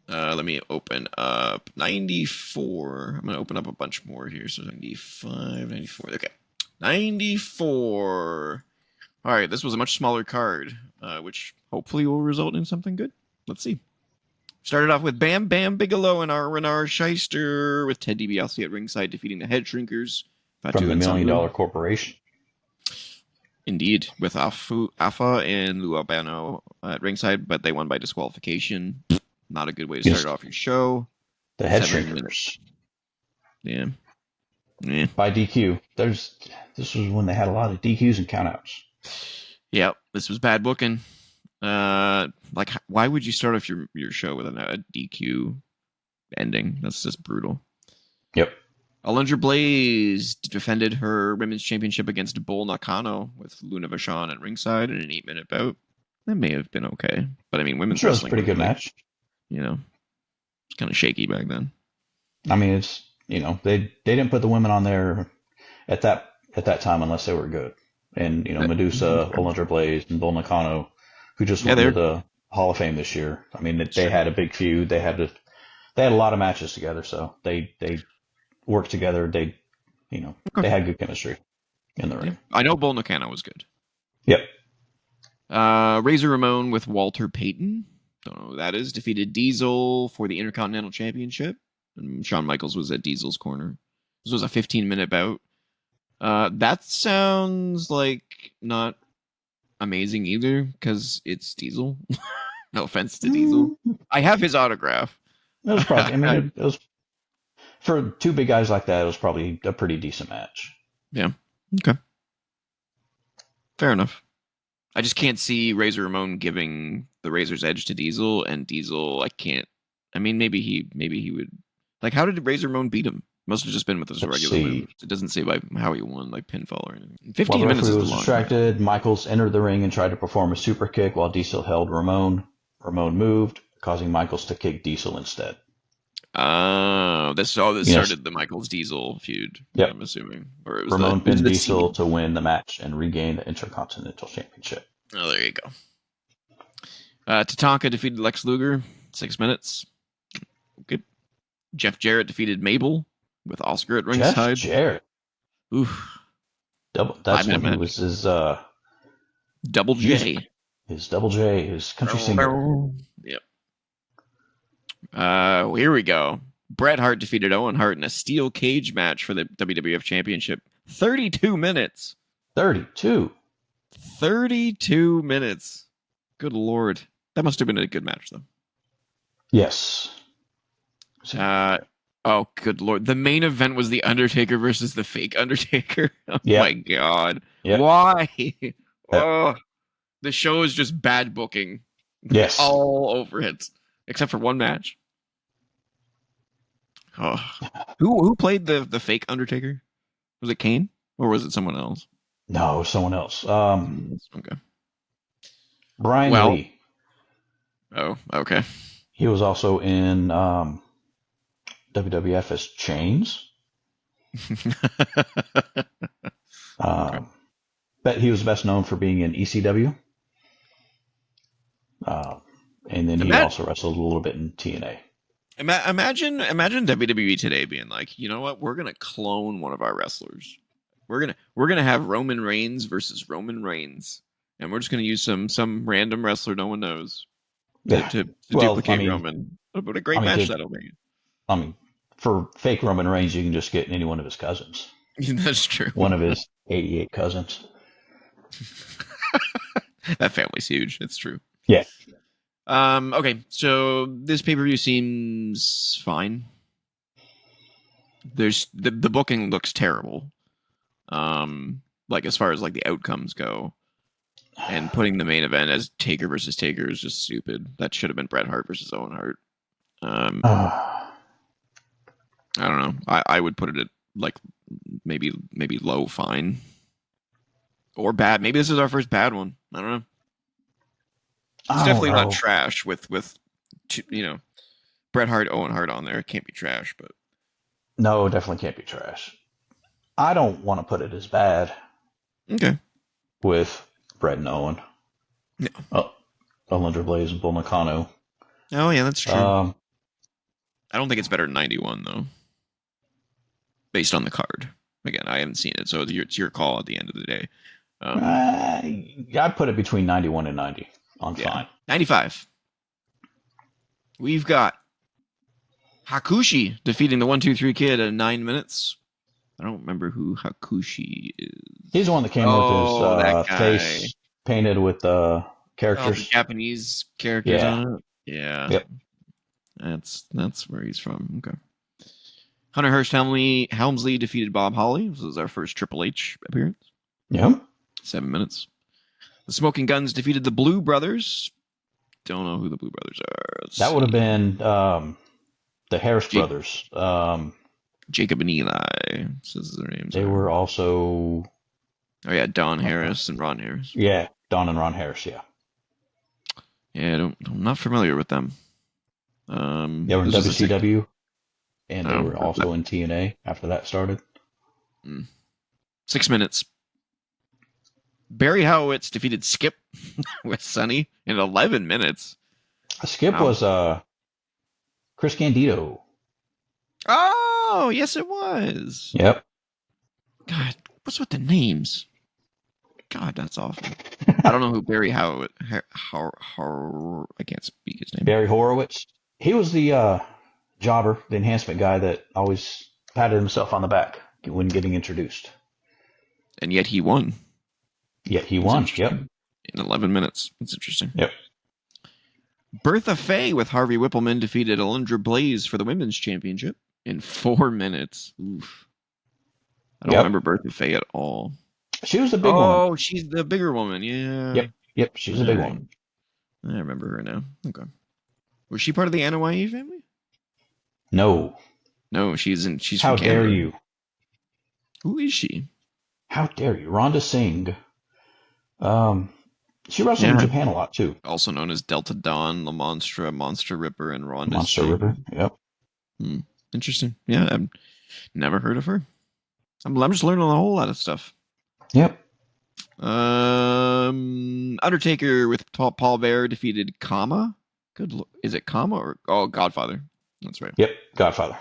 Let me open up 94. I'm going to open up a bunch more here. So 95, 94. Okay. 94. All right, this was a much smaller card, which hopefully will result in something good. Let's see. Started off with Bam Bam Bigelow and our Renard Shyster, with Ted DiBiase at ringside defeating the Head Shrinkers. From Fatu the and $1 Million Sabu. Corporation. Indeed, with Afa and Lou Albano at ringside, but they won by disqualification. Not a good way to start off your show. The Head 7 Shrinkers. minutes. Yeah. By DQ. This was when they had a lot of DQs and countouts. Yep, this was bad booking. Like, why would you start off your show with a DQ ending? That's just brutal. Yep. Alundra Blaze defended her women's championship against Bull Nakano with Luna Vachon at ringside in an 8-minute bout. That may have been okay, but I mean, women's wrestling was a pretty good match. You know, it's kind of shaky back then. I mean, it's they didn't put the women on there at that time unless they were good. And Medusa, Alundra Blaze, and Bull Nakano, who just went to the Hall of Fame this year. I mean, they had a big feud. They had a lot of matches together, so they worked together. They had good chemistry in the ring. I know Bull Nakano was good. Yep. Razor Ramon with Walter Payton, don't know who that is, defeated Diesel for the Intercontinental Championship. And Shawn Michaels was at Diesel's corner. This was a 15-minute bout. That sounds like not amazing either, because it's Diesel. No offense to Diesel. I have his autograph. It was probably, it was, for two big guys like that, it was probably a pretty decent match. Yeah. Okay. Fair enough. I just can't see Razor Ramon giving the Razor's edge to Diesel, and Diesel, maybe he would. Like, how did Razor Ramon beat him? Must have just been with his regular moves. It doesn't say by how he won, like pinfall or anything. 15 minutes is the long distracted. Michaels entered the ring and tried to perform a super kick while Diesel held Ramon. Ramon moved, causing Michaels to kick Diesel instead. This started the Michaels Diesel feud. Yep. I'm assuming, or it was Ramon pinned Diesel to win the match and regain the Intercontinental Championship. Oh, there you go. Tatanka defeated Lex Luger, 6 minutes. Good. Jeff Jarrett defeated Mabel with Oscar at ringside. Jeff Jarrett. Oof. That's when he was his Double J. His Double J, his country singer. Yep. Here we go. Bret Hart defeated Owen Hart in a steel cage match for the WWF Championship. 32 minutes. 32 minutes. Good Lord. That must have been a good match, though. Yes. Oh, good Lord. The main event was The Undertaker versus the fake Undertaker. Oh, my God. Yep. Why? Yep. Oh, the show is just bad booking. Yes. All over it. Except for one match. Oh. Who played the fake Undertaker? Was it Kane? Or was it someone else? No, it was someone else. Okay. Brian Lee. Oh, okay. He was also in WWF as Chains. But he was best known for being in ECW. And then he also wrestled a little bit in TNA. Imagine WWE today being like, you know what? We're gonna clone one of our wrestlers. We're gonna have Roman Reigns versus Roman Reigns, and we're just gonna use some random wrestler no one knows to duplicate Roman. What a great match that'll be. I mean, for fake Roman Reigns, you can just get any one of his cousins. That's true. One of his 88 cousins. That family's huge. It's true. Yeah. Okay, so this pay-per-view seems fine. There's the booking looks terrible. Like as far as like the outcomes go, and putting the main event as Taker versus Taker is just stupid. That should have been Bret Hart versus Owen Hart. I don't know. I would put it at like maybe low fine or bad. Maybe this is our first bad one. I don't know. It's definitely not trash with Bret Hart, Owen Hart on there. It can't be trash, but no, it definitely can't be trash. I don't want to put it as bad. Okay. With Bret and Owen. No. Alundra Blaze and Bull Nakano. Oh yeah, that's true. I don't think it's better than 91 though. Based on the card. Again, I haven't seen it, so it's your call at the end of the day. I'd put it between 91 and 90 on fine. 95. We've got Hakushi defeating the 1-2-3 Kid in 9 minutes. I don't remember who Hakushi is. He's the one that came with that his guy. face painted with characters. The Japanese characters on it. Yeah. Yep. That's where he's from. Okay. Hunter Hearst Helmsley defeated Bob Holly. This was our first Triple H appearance. Yep. 7 minutes. The Smoking Guns defeated the Blue Brothers. Don't know who the Blue Brothers are. That would have been the Harris brothers. Jacob and Eli says their names. They were also. Oh yeah, Don Harris and Ron Harris. Yeah, Don and Ron Harris. Yeah. Yeah, I'm not familiar with them. They were in WCW, and they were also in TNA after that started. 6 minutes. Barry Howitz defeated Skip with Sonny in 11 minutes. Skip was Chris Candido. Oh, yes, it was. Yep. God, what's with the names? God, that's awful. I don't know who Barry Howitz. I can't speak his name. Barry Horowitz. He was the jobber, the enhancement guy that always patted himself on the back when getting introduced. And yet he won. Yet he won. Yep. In 11 minutes. That's interesting. Yep. Bertha Faye with Harvey Whippleman defeated Alundra Blaze for the women's championship in 4 minutes. Oof. I don't remember Bertha Faye at all. She was the big one. Oh, she's the bigger woman. Yeah. Yep. She's a big one. I remember her now. Okay. Was she part of the Anoa'i family? No. No, she's How from Canada. dare you? Who is she? How dare you? Rhonda Singh. She wrestled in Japan a lot too. Also known as Delta Dawn, La Monstra, Monster Ripper, and Rhonda Monster Singh. Ripper. Yep. Interesting. Yeah, I've never heard of her. I'm just learning a whole lot of stuff. Yep. Undertaker with Paul Bearer defeated Kama. Is it Kama or Godfather? That's right. Yep. Godfather.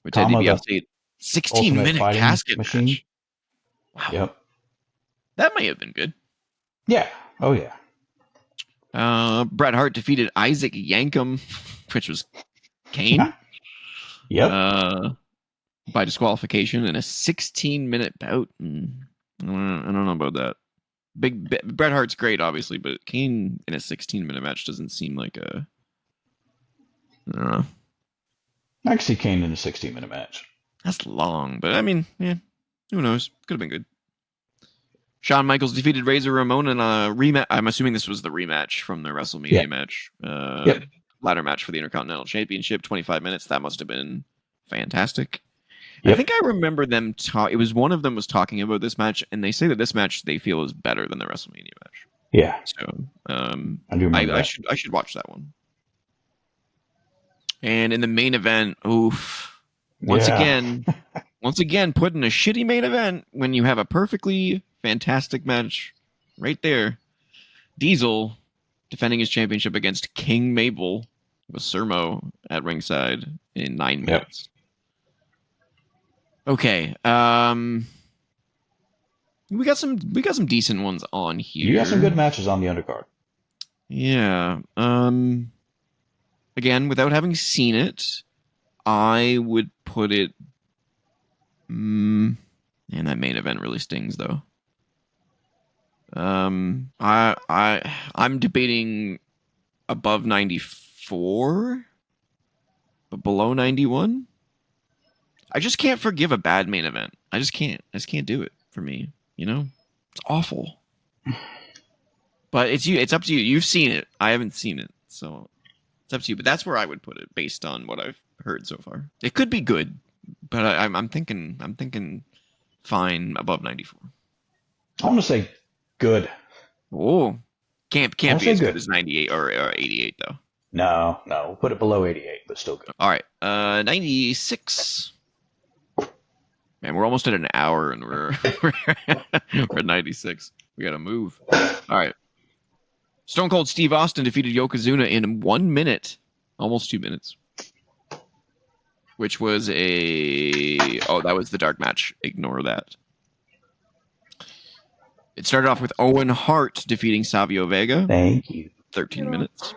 Which had to be updated. 16-minute casket machine. match. Wow. Yep. That may have been good. Yeah. Oh yeah. Bret Hart defeated Isaac Yankem, which was Kane. Yep. By disqualification in a 16-minute bout. I don't know about that. Bret Hart's great, obviously, but Kane in a 16-minute match doesn't seem like a. I don't know. I can see Kane in a 16-minute match. That's long, but I mean, yeah, who knows? Could have been good. Shawn Michaels defeated Razor Ramon in a rematch. I'm assuming this was the rematch from the WrestleMania match. Ladder match for the Intercontinental Championship, 25 minutes. That must have been fantastic. Yep. I think I remember them it was one of them was talking about this match, and they say that this match they feel is better than the WrestleMania match. Yeah. So I do remember I should watch that one. And in the main event, once again, putting a shitty main event when you have a perfectly fantastic match right there. Diesel defending his championship against King Mabel with Sermo at ringside in 9 minutes. Okay. We got some decent ones on here. You got some good matches on the undercard. Yeah. Again, without having seen it, I would put it. And that main event really stings, though. I'm debating above 94, but below 91. I just can't forgive a bad main event. I just can't do it for me. You know, it's awful. But it's up to you. You've seen it. I haven't seen it, so it's up to you. But that's where I would put it based on what I've heard so far. It could be good, but I'm thinking fine above 94. I want to say good. Oh, can't be as good as 98 or 88 though. No, we'll put it below 88, but still good. All right, 96. Man, we're almost at an hour and we're at 96. We gotta move. All right. Stone Cold Steve Austin defeated Yokozuna in 1 minute, almost 2 minutes. Which was that was the dark match. Ignore that. It started off with Owen Hart defeating Savio Vega. Thank you. 13 minutes.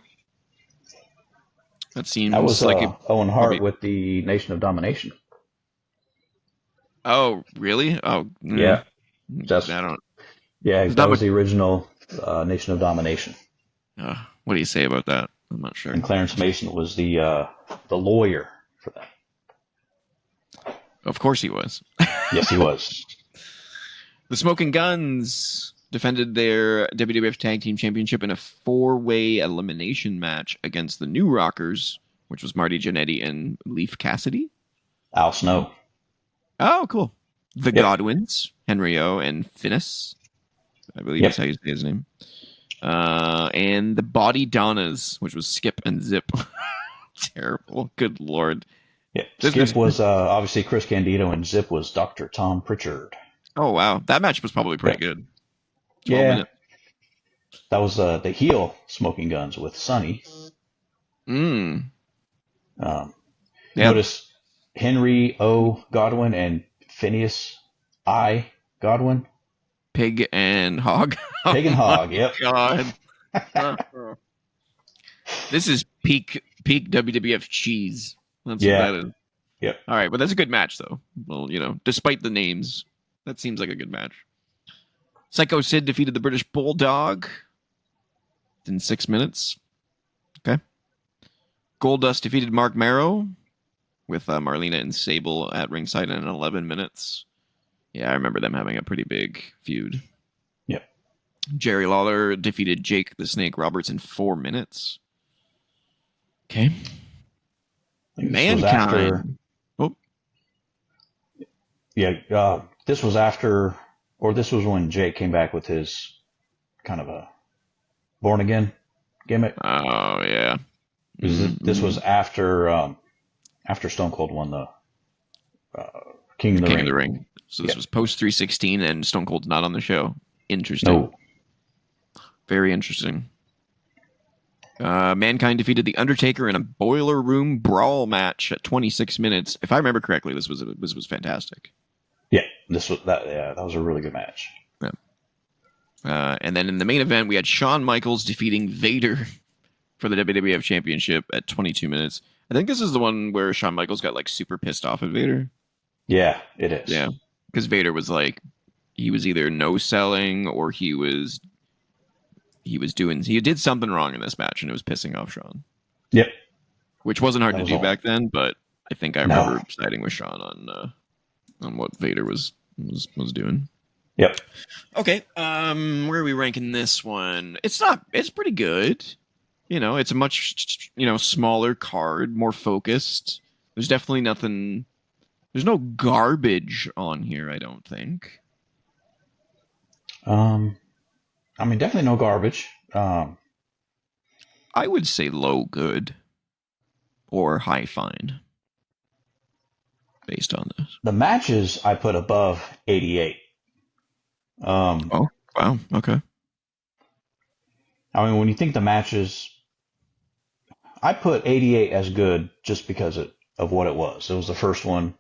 That That was seems like it Owen Hart probably. with the Nation of Domination. Oh, really? Oh, Yeah, I that's don't. yeah. There's That not was much. the original Nation of Domination. What do you say about that? I'm not sure. And Clarence Mason was the lawyer for that. Of course he was. Yes, he was. The Smoking Guns defended their WWF Tag Team Championship in a 4-way elimination match against the New Rockers, which was Marty Jannetty and Leif Cassidy. Al Snow. Oh, cool. The Yep. Godwins, Henry O and Finnis, I believe Yep. is how you say his name. And the Body Donnas, which was Skip and Zip. Terrible. Good Lord. Yeah. This Skip was. was obviously Chris Candido, and Zip was Dr. Tom Pritchard. Oh, wow. That match was probably pretty Yeah. good. 12 Yeah. minutes. That was the heel Smoking Guns with Sonny. Yeah. Notice Henry O. Godwin and Phineas I. Godwin. Pig and Hog. Pig and Oh my Hog. Yep. God. This is peak WWF cheese. That's what Yeah. that is. Yep. All right, but that's a good match, though. Well, despite the names, that seems like a good match. Psycho Sid defeated the British Bulldog in 6 minutes. Okay. Goldust defeated Mark Marrow with Marlena and Sable at ringside in 11 minutes. Yeah, I remember them having a pretty big feud. Yep. Jerry Lawler defeated Jake the Snake Roberts in 4 minutes. Okay. Mankind. This was after, or this was when Jake came back with his kind of a born again gimmick. Oh yeah. This was after Stone Cold won the King of the Ring. So this was post 316, and Stone Cold's not on the show. Interesting. No. Very interesting. Mankind defeated The Undertaker in a boiler room brawl match at 26 minutes. If I remember correctly, this was fantastic. Yeah, that was a really good match. Yeah. And then in the main event, we had Shawn Michaels defeating Vader for the WWF Championship at 22 minutes. I think this is the one where Shawn Michaels got like super pissed off at Vader. Yeah, it is. Yeah, because Vader was like, he was either no selling or he did something wrong in this match, and it was pissing off Shawn. Yep. Which wasn't hard to do back then, but I think I remember siding with Shawn on what Vader was doing. Yep. Okay. Where are we ranking this one? It's pretty good. It's a much smaller card, more focused. There's definitely nothing. There's no garbage on here, I don't think. Definitely no garbage. I would say low good or high fine based on this. The matches I put above 88. Oh, wow. Okay. When you think the matches, I put 88 as good just because of what it was. It was the first one.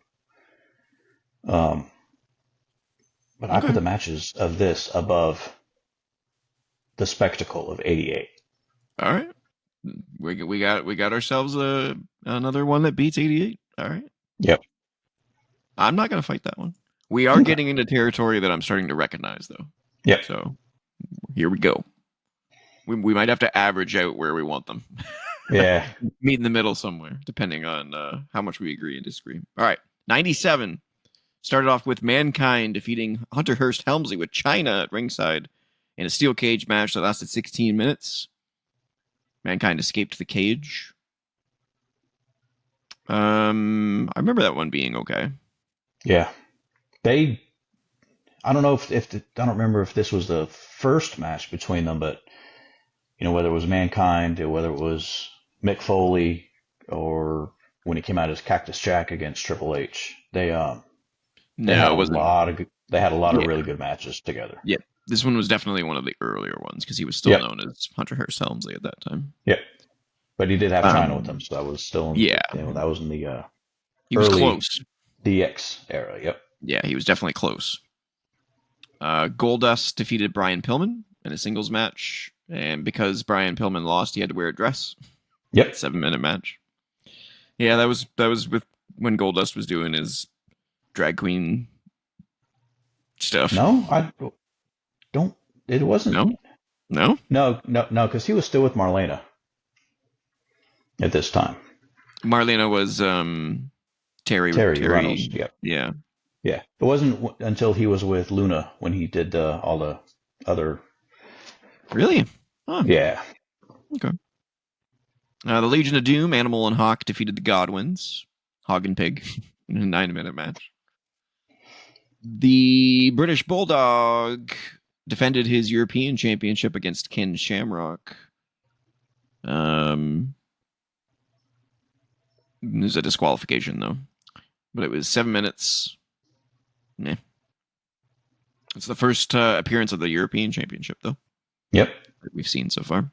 But I put the matches of this above the spectacle of 88. All right. We got ourselves another one that beats 88. All right. Yep. I'm not going to fight that one. We are getting into territory that I'm starting to recognize, though. Yep. So here we go. We might have to average out where we want them. Yeah. Meet in the middle somewhere, depending on how much we agree and disagree. All right. 97 started off with Mankind defeating Hunter Hearst Helmsley with Chyna at ringside in a steel cage match that lasted 16 minutes. Mankind escaped the cage. I remember that one being okay. Yeah. I don't know I don't remember if this was the first match between them, but whether it was Mankind or whether it was Mick Foley or when he came out as Cactus Jack against Triple H, they had a lot of really good matches together. Yeah. This one was definitely one of the earlier ones because he was still known as Hunter Hearst Helmsley at that time. Yep. But he did have Chyna with him, so that was still that was in the he was close. DX era. Yep. Yeah, he was definitely close. Goldust defeated Brian Pillman in a singles match, and because Brian Pillman lost, he had to wear a dress. Yep. 7-minute match. Yeah, that was with when Goldust was doing his drag queen stuff. No, I don't. It wasn't. No, no. No, because he was still with Marlena at this time. Marlena was Terry. Terry Runnels. Yep. Yeah. Yeah. It wasn't until he was with Luna when he did all the other. Really? Huh. Yeah. Okay. The Legion of Doom, Animal and Hawk defeated the Godwins, Hog and Pig, in a 9-minute match. The British Bulldog defended his European Championship against Ken Shamrock. It was a disqualification, though. But it was 7 minutes. Nah. It's the first appearance of the European Championship, though. Yep. That we've seen so far.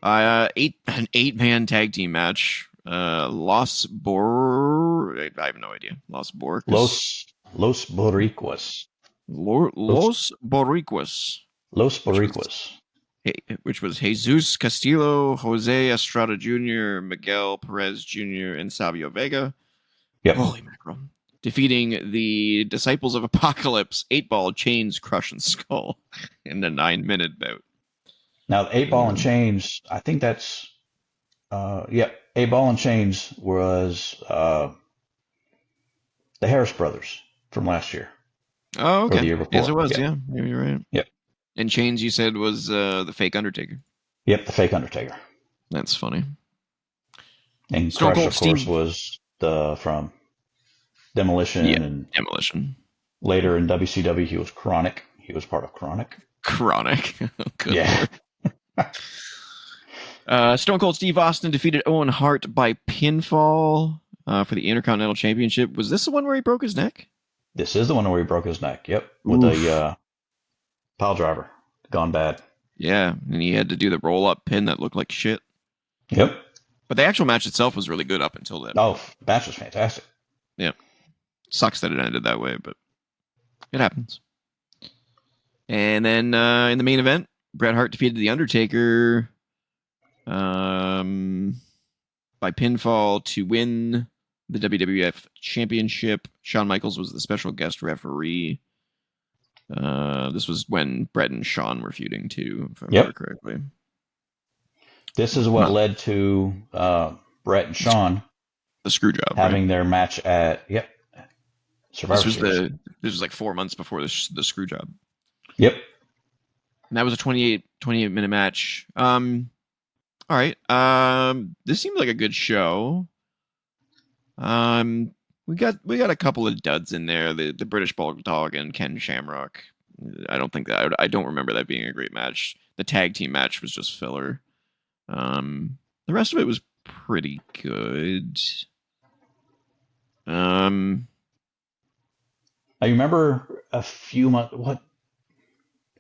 An 8-man tag team match. I have no idea. Los Boricuas. Los Boricuas. Los Boricuas. Los Boricuas. Which was Jesus Castillo, Jose Estrada Jr., Miguel Perez Jr., and Savio Vega. Yep. Holy mackerel. Defeating the Disciples of Apocalypse, 8-Ball, Chains, Crush, and Skull in a 9-minute bout. Now, the 8-Ball and Chains, I think that's, 8-Ball and Chains was the Harris brothers from last year. Oh, okay. Or the year before. Yes, it was, yeah. You're right. Yep. And Chains, you said, was the fake Undertaker. Yep, the fake Undertaker. That's funny. And Stone Crush, Cold of course, Steve was from Demolition. Yeah, and Demolition. Later in WCW, he was Chronic. He was part of Chronic. Chronic. Good yeah. Stone Cold Steve Austin defeated Owen Hart by pinfall for the Intercontinental Championship. Was this the one where he broke his neck? This is the one where he broke his neck. Yep, with a pile driver gone bad. Yeah, and he had to do the roll-up pin that looked like shit. Yep. But the actual match itself was really good up until then. Oh, match was fantastic. Yeah. Sucks that it ended that way, but it happens. And then in the main event, Bret Hart defeated The Undertaker by pinfall to win the WWF Championship. Shawn Michaels was the special guest referee. This was when Bret and Shawn were feuding too, if I remember correctly. This is what led to Bret and Shawn the screw job having their match at Survivor Series. This was like 4 months before the screw job. Yep. And that was a 28-minute match. All right. This seemed like a good show. We got a couple of duds in there. The British Bulldog and Ken Shamrock. I don't remember that being a great match. The tag team match was just filler. The rest of it was pretty good. I remember a few months. What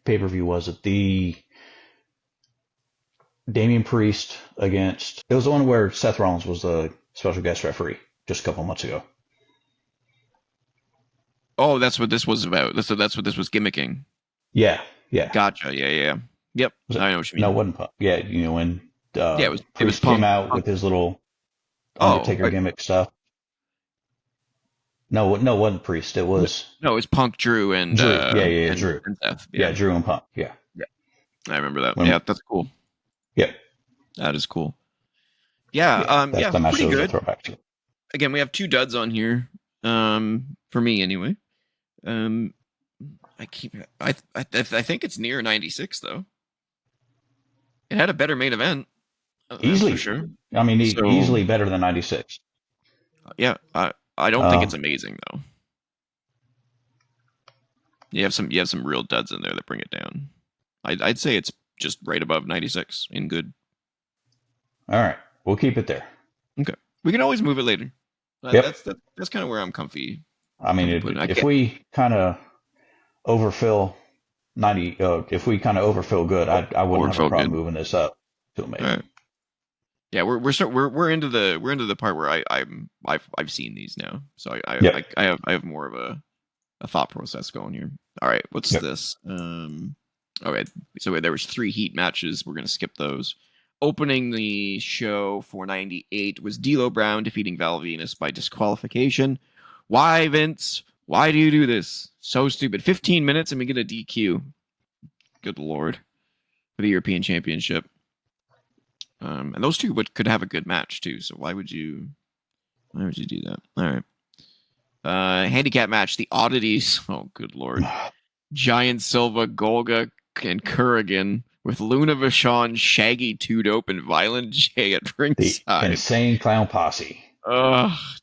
pay-per-view was it? The Damian Priest against. It was the one where Seth Rollins was the special guest referee just a couple months ago. Oh, that's what this was about. That's what this was gimmicking. Yeah. Gotcha. Yeah. Yep. I know what you mean. No, it wasn't Punk. Yeah, when Priest Punk. came out with his little Undertaker gimmick stuff. No, it wasn't Priest. It was Punk, Drew, and Drew. And Drew. And Seth. Yeah, Drew and Punk. Yeah. I remember that. Yeah, that's cool. Yep. That is cool. Yeah. That's the match pretty good. Throwback to. Again, we have 2 duds on here. For me anyway. I think it's near 96 though. It had a better main event. Easily, for sure. I mean, easily better than 96. Yeah, I don't think it's amazing though. You have some real duds in there that bring it down. I'd say it's just right above 96 in good. All right, we'll keep it there. Okay, we can always move it later. That's kind of where I'm comfy. I mean, if we kind of overfill 90, if we kind of overfill good, I wouldn't have a problem moving this up to maybe. Right. Yeah, we're into the part where I've seen these now, so I have more of a thought process going here. All right, what's this? Okay, so there was 3 heat matches. We're gonna skip those. Opening the show for 98 was D'Lo Brown defeating Val Venus by disqualification. Why, Vince? Why do you do this? So stupid. 15 minutes and we get a DQ. Good Lord. For the European Championship. And those two could have a good match too, so why would you do that? All right. Handicap match, the Oddities. Oh, good Lord. Giant Silva, Golga, and Kurrigan with Luna Vachon, Shaggy, Two Dope, and Violent J at ringside. The Insane Clown Posse.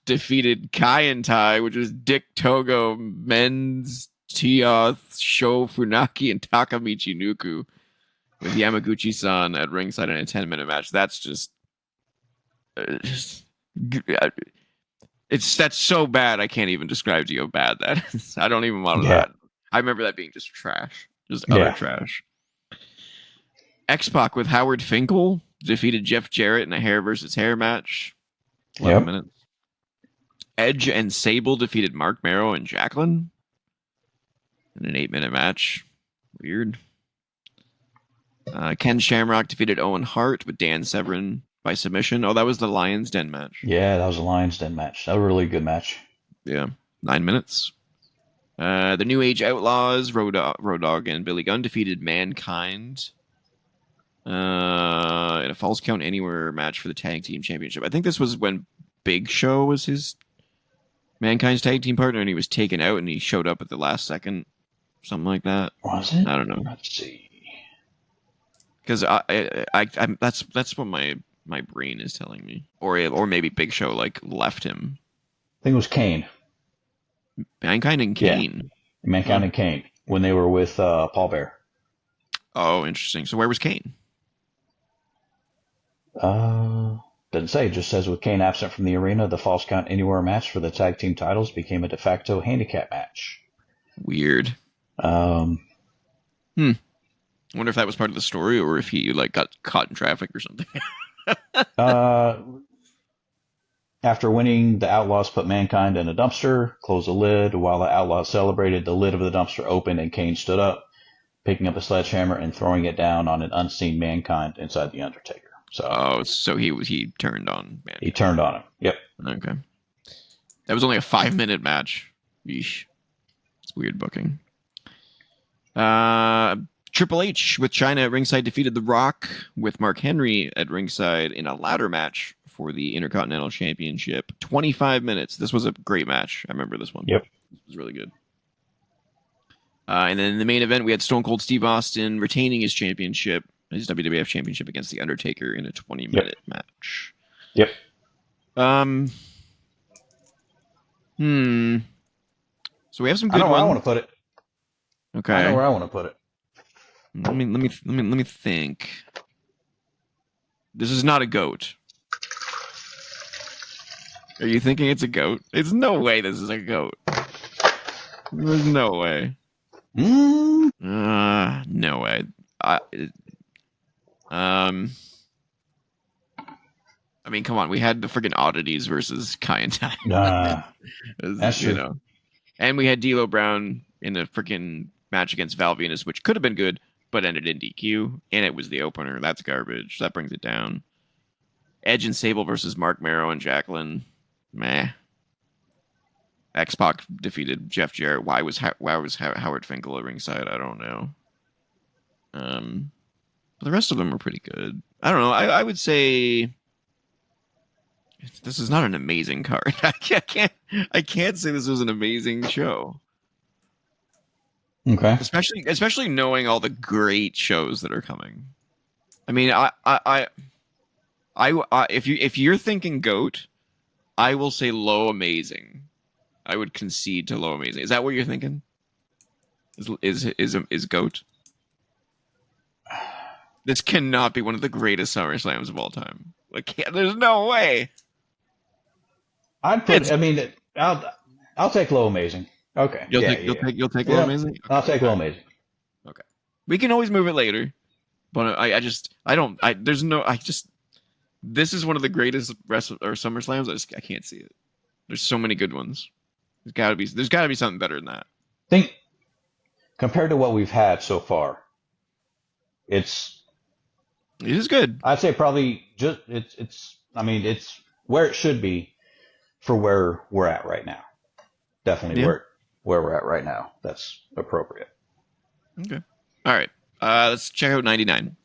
Defeated Kai and Tai, which was Dick Togo, Men's, Tioth, Sho Funaki, and Takamichi Nuku with Yamaguchi-san at ringside in a 10-minute match. That's just... that's so bad I can't even describe to you how bad that is. I don't even want that. I remember that being just trash. Just utter trash. X-Pac with Howard Finkel defeated Jeff Jarrett in a hair versus hair match. 11 minutes. Edge and Sable defeated Mark Merrow and Jacqueline in an 8-minute match. Weird. Ken Shamrock defeated Owen Hart with Dan Severn by submission. Oh, that was the Lions Den match. Yeah, that was a Lions Den match. That was a really good match. Yeah, 9 minutes. The New Age Outlaws, Road Dogg and Billy Gunn defeated Mankind in a Falls Count Anywhere match for the Tag Team Championship. I think this was when Big Show was his Mankind's tag team partner, and he was taken out, and he showed up at the last second, something like that. Was it? I don't know. Let's see. Because that's what my brain is telling me, or maybe Big Show left him. I think it was Kane. Mankind and Kane. Yeah. Mankind and Kane when they were with Paul Bear. Oh, interesting. So where was Kane? Doesn't say. It just says with Kane absent from the arena, the Falls Count Anywhere match for the tag team titles became a de facto handicap match. Weird. I wonder if that was part of the story, or if he got caught in traffic or something. After winning, the Outlaws put Mankind in a dumpster, closed the lid. While the Outlaws celebrated, the lid of the dumpster opened and Kane stood up, picking up a sledgehammer and throwing it down on an unseen Mankind inside the Undertaker. So he turned on Mankind. He turned on him. Yep. Okay. That was only a 5-minute match. Yeesh. It's weird booking. Triple H with China at ringside defeated The Rock with Mark Henry at ringside in a ladder match for the Intercontinental Championship. 25 minutes. This was a great match. I remember this one. Yep. It was really good. And then in the main event, we had Stone Cold Steve Austin retaining his championship, his WWF championship against The Undertaker in a 20-minute match. Yep. So we have some good ones. I know where I want to put it. Okay. I know where I want to put it. Let me think. This is not a goat. Are you thinking it's a goat? It's no way this is a goat. There's no way. No way. I mean, come on. We had the freaking Oddities versus Kai and Tai. That's true. And we had D'Lo Brown in the freaking match against Val Venus, which could have been good, but ended in DQ. And it was the opener. That's garbage. That brings it down. Edge and Sable versus Mark Merrow and Jacqueline. Meh. X-Pac defeated Jeff Jarrett. Why was Howard Finkel at ringside? I don't know. But the rest of them are pretty good. I don't know. I would say this is not an amazing card. I can't say this was an amazing show. Okay. Especially knowing all the great shows that are coming. I mean, if you're thinking GOAT, I will say low amazing. I would concede to low amazing. Is that what you're thinking? Is GOAT? This cannot be one of the greatest SummerSlams of all time. There's no way. I'll take low amazing. Okay. You'll take low amazing. Okay. I'll take low amazing. Okay. We can always move it later, but this is one of the greatest SummerSlams. I can't see it. There's so many good ones. There's got to be something better than that. Think compared to what we've had so far, it's It is good. I'd say probably just it's. I mean, it's where it should be for where we're at right now. Definitely Yeah. where we're at right now. That's appropriate. Okay. All right. Let's check out 99.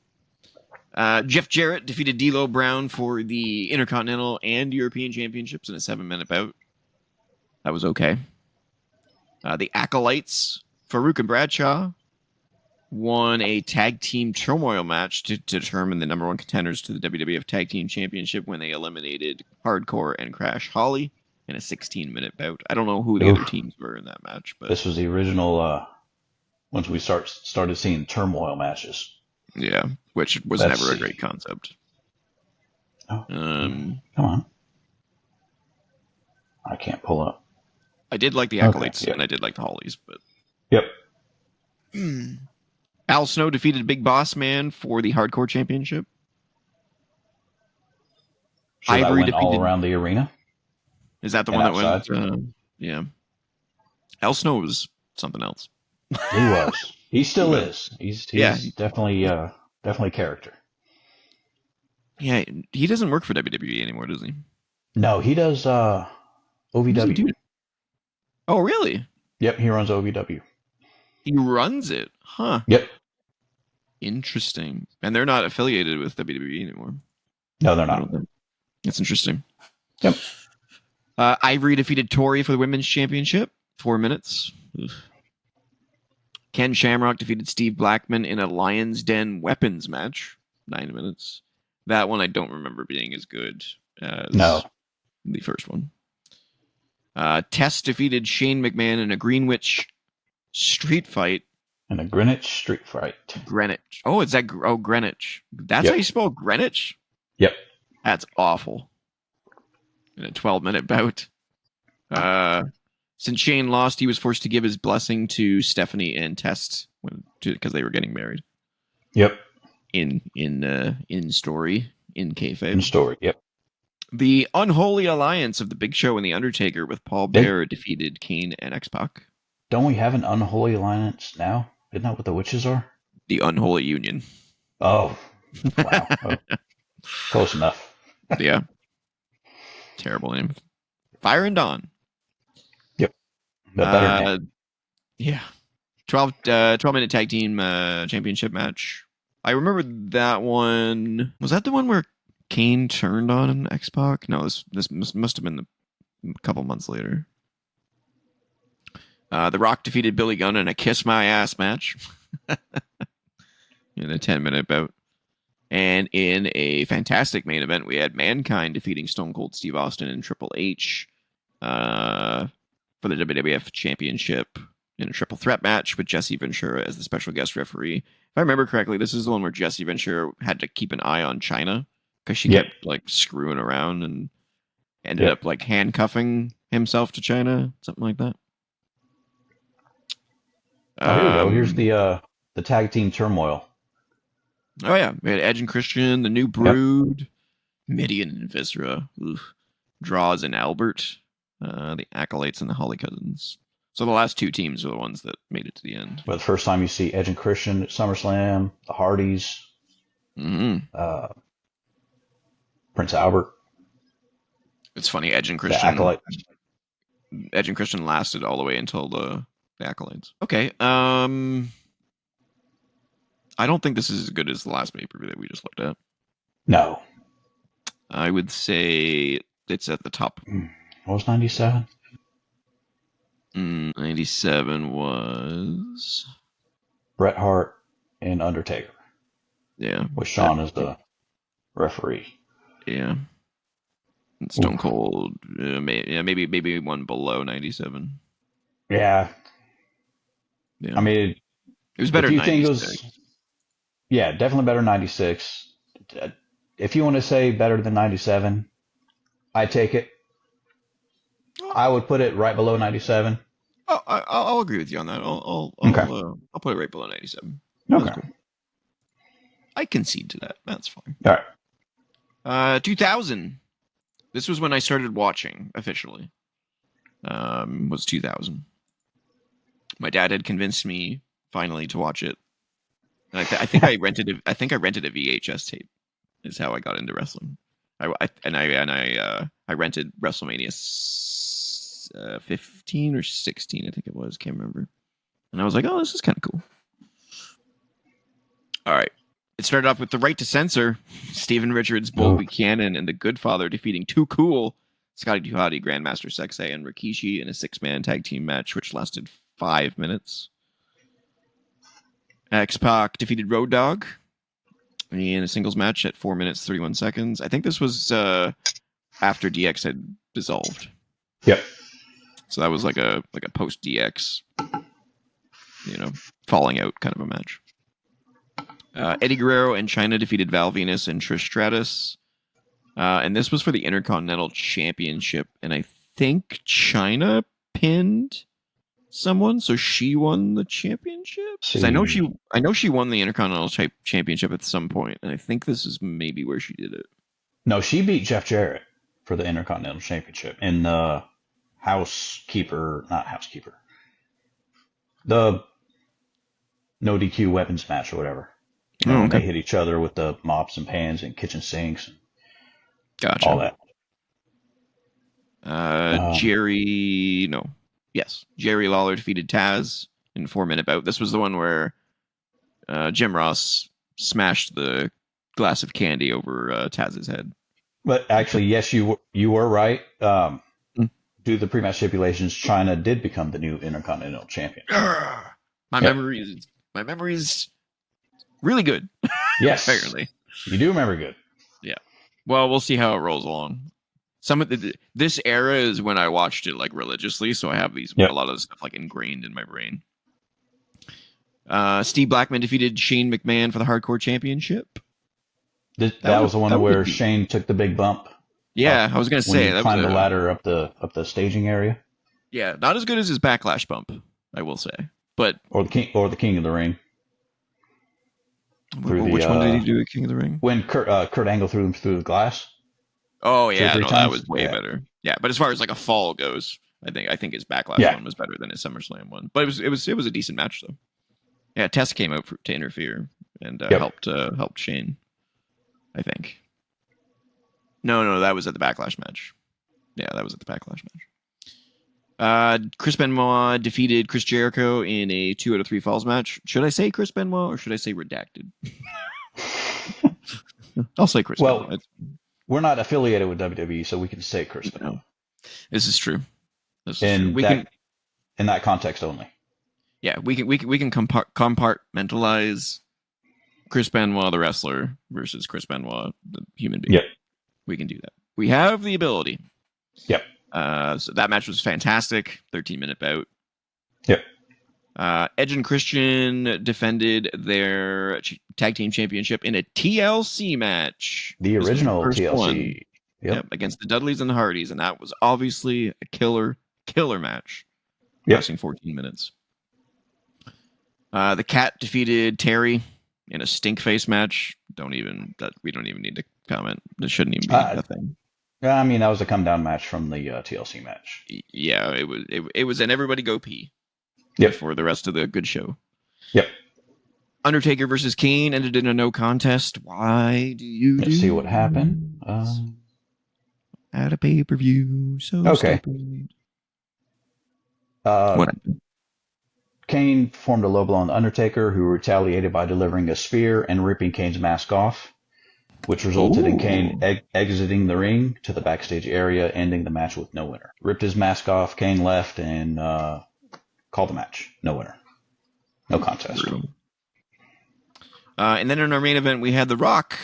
Jeff Jarrett defeated D'Lo Brown for the Intercontinental and European Championships in a 7-minute bout. That was okay. The Acolytes, Farouk and Bradshaw, won a tag team turmoil match to determine the number one contenders to the WWF Tag Team Championship when they eliminated Hardcore and Crash Holly in a 16-minute bout. I don't know who the other teams were in that match, but this was the original. Once we started seeing turmoil matches. Yeah, which was never a great concept. Oh, come on. I can't pull up. I did like the Acolytes, and I did like the Hollies, but... Yep. Al Snow defeated Big Boss Man for the Hardcore Championship. So Ivory that went all around the arena? Is that the one outside? That went... yeah. Al Snow was something else. He was. He still is. He's definitely a character. Yeah, he doesn't work for WWE anymore, does he? No, he does OVW. Oh, really? Yep, he runs OVW. He runs it, huh? Yep. Interesting. And they're not affiliated with WWE anymore. No, they're not. That's interesting. Yep. Ivory defeated Tori for the Women's Championship. 4 minutes. Ugh. Ken Shamrock defeated Steve Blackman in a Lion's Den weapons match. 9 minutes. That one I don't remember being as good as the first one. Tess defeated Shane McMahon in a Greenwich street fight. In a Greenwich street fight. Greenwich. Oh, is that... Oh, Greenwich. That's how you spell Greenwich? Yep. That's awful. In a 12-minute bout. Since Shane lost, he was forced to give his blessing to Stephanie and Test because they were getting married. Yep. In story, in kayfabe. In story, yep. The Unholy Alliance of the Big Show and the Undertaker with Paul Bearer defeated Kane and X-Pac. Don't we have an Unholy Alliance now? Isn't that what the witches are? The Unholy Union. Oh, wow. Close enough. Yeah. Terrible name. Fire and Dawn. Better yeah. 12-minute tag team championship match. I remember that one. Was that the one where Kane turned on X-Pac? No, this must have been a couple months later. The Rock defeated Billy Gunn in a Kiss My Ass match. In a 10-minute bout. And in a fantastic main event, we had Mankind defeating Stone Cold Steve Austin and Triple H. For the WWF Championship in a triple threat match with Jesse Ventura as the special guest referee. If I remember correctly, this is the one where Jesse Ventura had to keep an eye on Chyna because she kept like screwing around and ended up like handcuffing himself to Chyna, something like that. Here we go. Here's the tag team turmoil. Oh yeah, we had Edge and Christian, the New Brood, Midian and Viscera, Draws and Albert. The Acolytes and the Holly Cousins. So the last two teams are the ones that made it to the end. But the first time you see Edge and Christian at SummerSlam, the Hardys, Prince Albert. It's funny, Edge and Christian. The Acolytes. Edge and Christian lasted all the way until the Acolytes. Okay. I don't think this is as good as the last pay-per-view that we just looked at. No. I would say it's at the top. What was 97? 97 was Bret Hart and Undertaker. Yeah. With Shawn as the referee. Yeah. And Stone Cold, maybe one below 97. Yeah. I mean, it was better than 96. Definitely better than 96. If you want to say better than 97, I take it. I would put it right below 97. Oh, I'll agree with you on that. I'll put it right below 97. Okay. Cool. I concede to that. That's fine. All right. 2000. This was when I started watching officially. Was 2000. My dad had convinced me finally to watch it. And I think I rented a VHS tape is how I got into wrestling. I rented WrestleMania 15 or 16, I think it was. Can't remember. And I was like, oh, this is kind of cool. All right. It started off with the right to censor. Steven Richards, Bull Buchanan, and the Good Father defeating Too Cool, Scotty Duhati, Grandmaster Sexay, and Rikishi in a 6-man tag team match, which lasted 5 minutes. X-Pac defeated Road Dogg in a singles match at 4 minutes 31 seconds. I think this was after DX had dissolved. Yep. So that was like a post DX, falling out kind of a match. Eddie Guerrero and Chyna defeated Val Venus and Trish Stratus. And this was for the Intercontinental Championship. And I think Chyna pinned someone, so she won the championship. Because I know she won the Intercontinental Championship at some point, and I think this is maybe where she did it. No, she beat Jeff Jarrett for the Intercontinental Championship in the the no DQ weapons match or whatever. They hit each other with the mops and pans and kitchen sinks and all that. Jerry Lawler defeated Taz in a 4-minute bout. This was the one where Jim Ross smashed the glass of candy over Taz's head. But actually, yes, you were right. Due to the pre-match stipulations, Chyna did become the new Intercontinental Champion. My memory is really good. Yes, apparently you do remember good. Yeah. Well, we'll see how it rolls along. Some of this era is when I watched it like religiously, so I have a lot of stuff like ingrained in my brain. Steve Blackman defeated Shane McMahon for the Hardcore Championship. That was the one where Shane took the big bump. Yeah, I was gonna say that climbed the ladder up the staging area. Yeah, not as good as his Backlash bump, I will say, but or the King of the Ring. Which one did he do at King of the Ring? When Kurt Angle threw him through the glass. Oh yeah, that was way better. Yeah, but as far as like a fall goes, I think his Backlash one was better than his SummerSlam one. But it was a decent match though. Yeah, Tess came out to interfere and helped Shane. I think. No, that was at the Backlash match. Yeah, that was at the Backlash match. Chris Benoit defeated Chris Jericho in a 2 out of 3 falls match. Should I say Chris Benoit or should I say redacted? I'll say Chris Benoit. We're not affiliated with WWE, so we can say Chris Benoit. This is true. In that context only. Yeah, we can compartmentalize Chris Benoit, the wrestler, versus Chris Benoit, the human being. Yep. We can do that. We have the ability. Yep. So that match was fantastic. 13-minute bout. Yep. Edge and Christian defended their tag team championship in a TLC match. The original TLC. Yep. Against the Dudleys and the Hardys, and that was obviously a killer match. Yep. Lasting 14 minutes. The Cat defeated Terry in a stink face match. We don't even need to comment. This shouldn't even be a thing. I mean, that was a come down match from the TLC match. Yeah, it was an everybody go pee. Yep. For the rest of the good show. Yep. Undertaker versus Kane ended in a no contest. Why do you? Let's see what happened. At a pay-per-view. So okay. What happened? Kane performed a low blow on the Undertaker, who retaliated by delivering a spear and ripping Kane's mask off, which resulted in Kane exiting the ring to the backstage area, ending the match with no winner. Ripped his mask off, Kane left, and called the match. No winner. No contest. And then in our main event, we had The Rock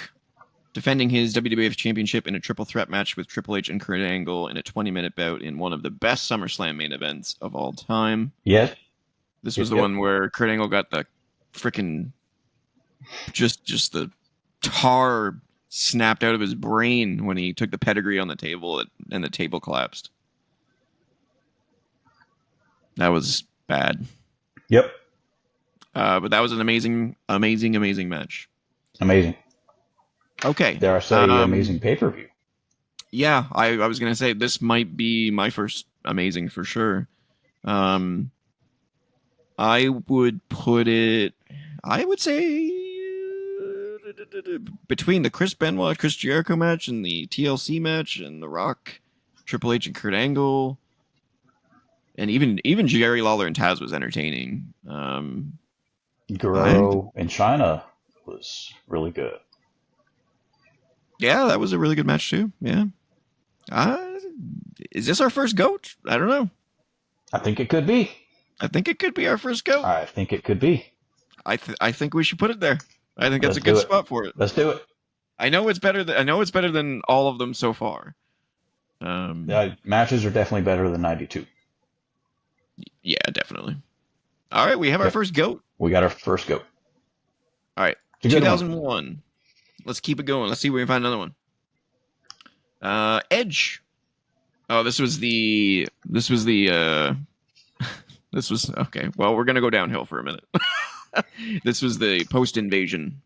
defending his WWF Championship in a triple threat match with Triple H and Kurt Angle in a 20-minute bout in one of the best SummerSlam main events of all time. Yes. This was the one where Kurt Angle got the freaking just the tar snapped out of his brain when he took the pedigree on the table and the table collapsed. That was bad. Yep. But that was an amazing match. Amazing. Okay. Dare I say amazing pay-per-view. Yeah, I was going to say this might be my first amazing for sure. I would say between the Chris Benoit, Chris Jericho match and the TLC match and The Rock, Triple H and Kurt Angle, and even Jerry Lawler and Taz was entertaining. Guerrero in China was really good. Yeah, that was a really good match too. Yeah. Is this our first GOAT? I don't know. I think it could be. I think it could be our first GOAT. I think it could be. I think we should put it there. I think that's a good spot for it. Let's do it. I know it's better than all of them so far. Matches are definitely better than 92. Yeah, definitely. All right, we have our first GOAT. We got our first GOAT. All right, 2001. Let's keep it going. Let's see if we can find another one. Edge. Oh, this was okay. Well, we're gonna go downhill for a minute. This was the post-invasion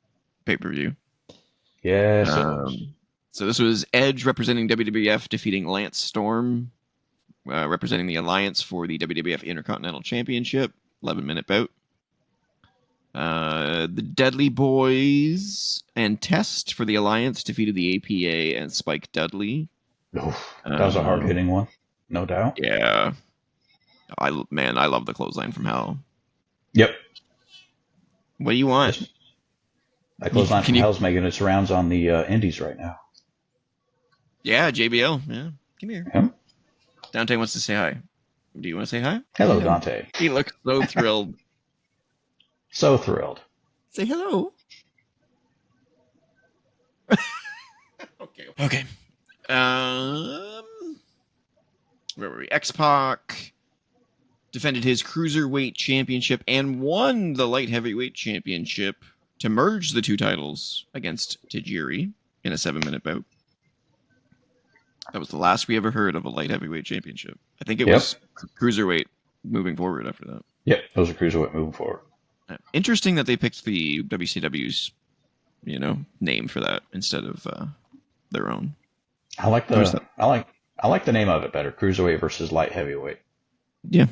pay-per-view. Yes. So this was Edge representing WWF defeating Lance Storm, representing the Alliance for the WWF Intercontinental Championship. 11-minute bout. The Dudley Boys and Test for the Alliance defeated the APA and Spike Dudley. That was a hard-hitting one, no doubt. Yeah. I love the clothesline from Hell. Yep. What do you want? That clothesline from Hell's making its rounds on the indies right now. Yeah, JBL. Yeah. Come here. Him? Dante wants to say hi. Do you want to say hi? Hello, Dante. He looks so thrilled. So thrilled. Say hello. Okay. Where were we? X-Pac defended his Cruiserweight Championship and won the Light Heavyweight Championship to merge the two titles against Tajiri in a 7-minute bout. That was the last we ever heard of a Light Heavyweight Championship. I think it was Cruiserweight moving forward after that. Yep, it was a Cruiserweight moving forward. Interesting that they picked the WCW's, name for that instead of their own. I like the name of it better. Cruiserweight versus Light Heavyweight. Yeah.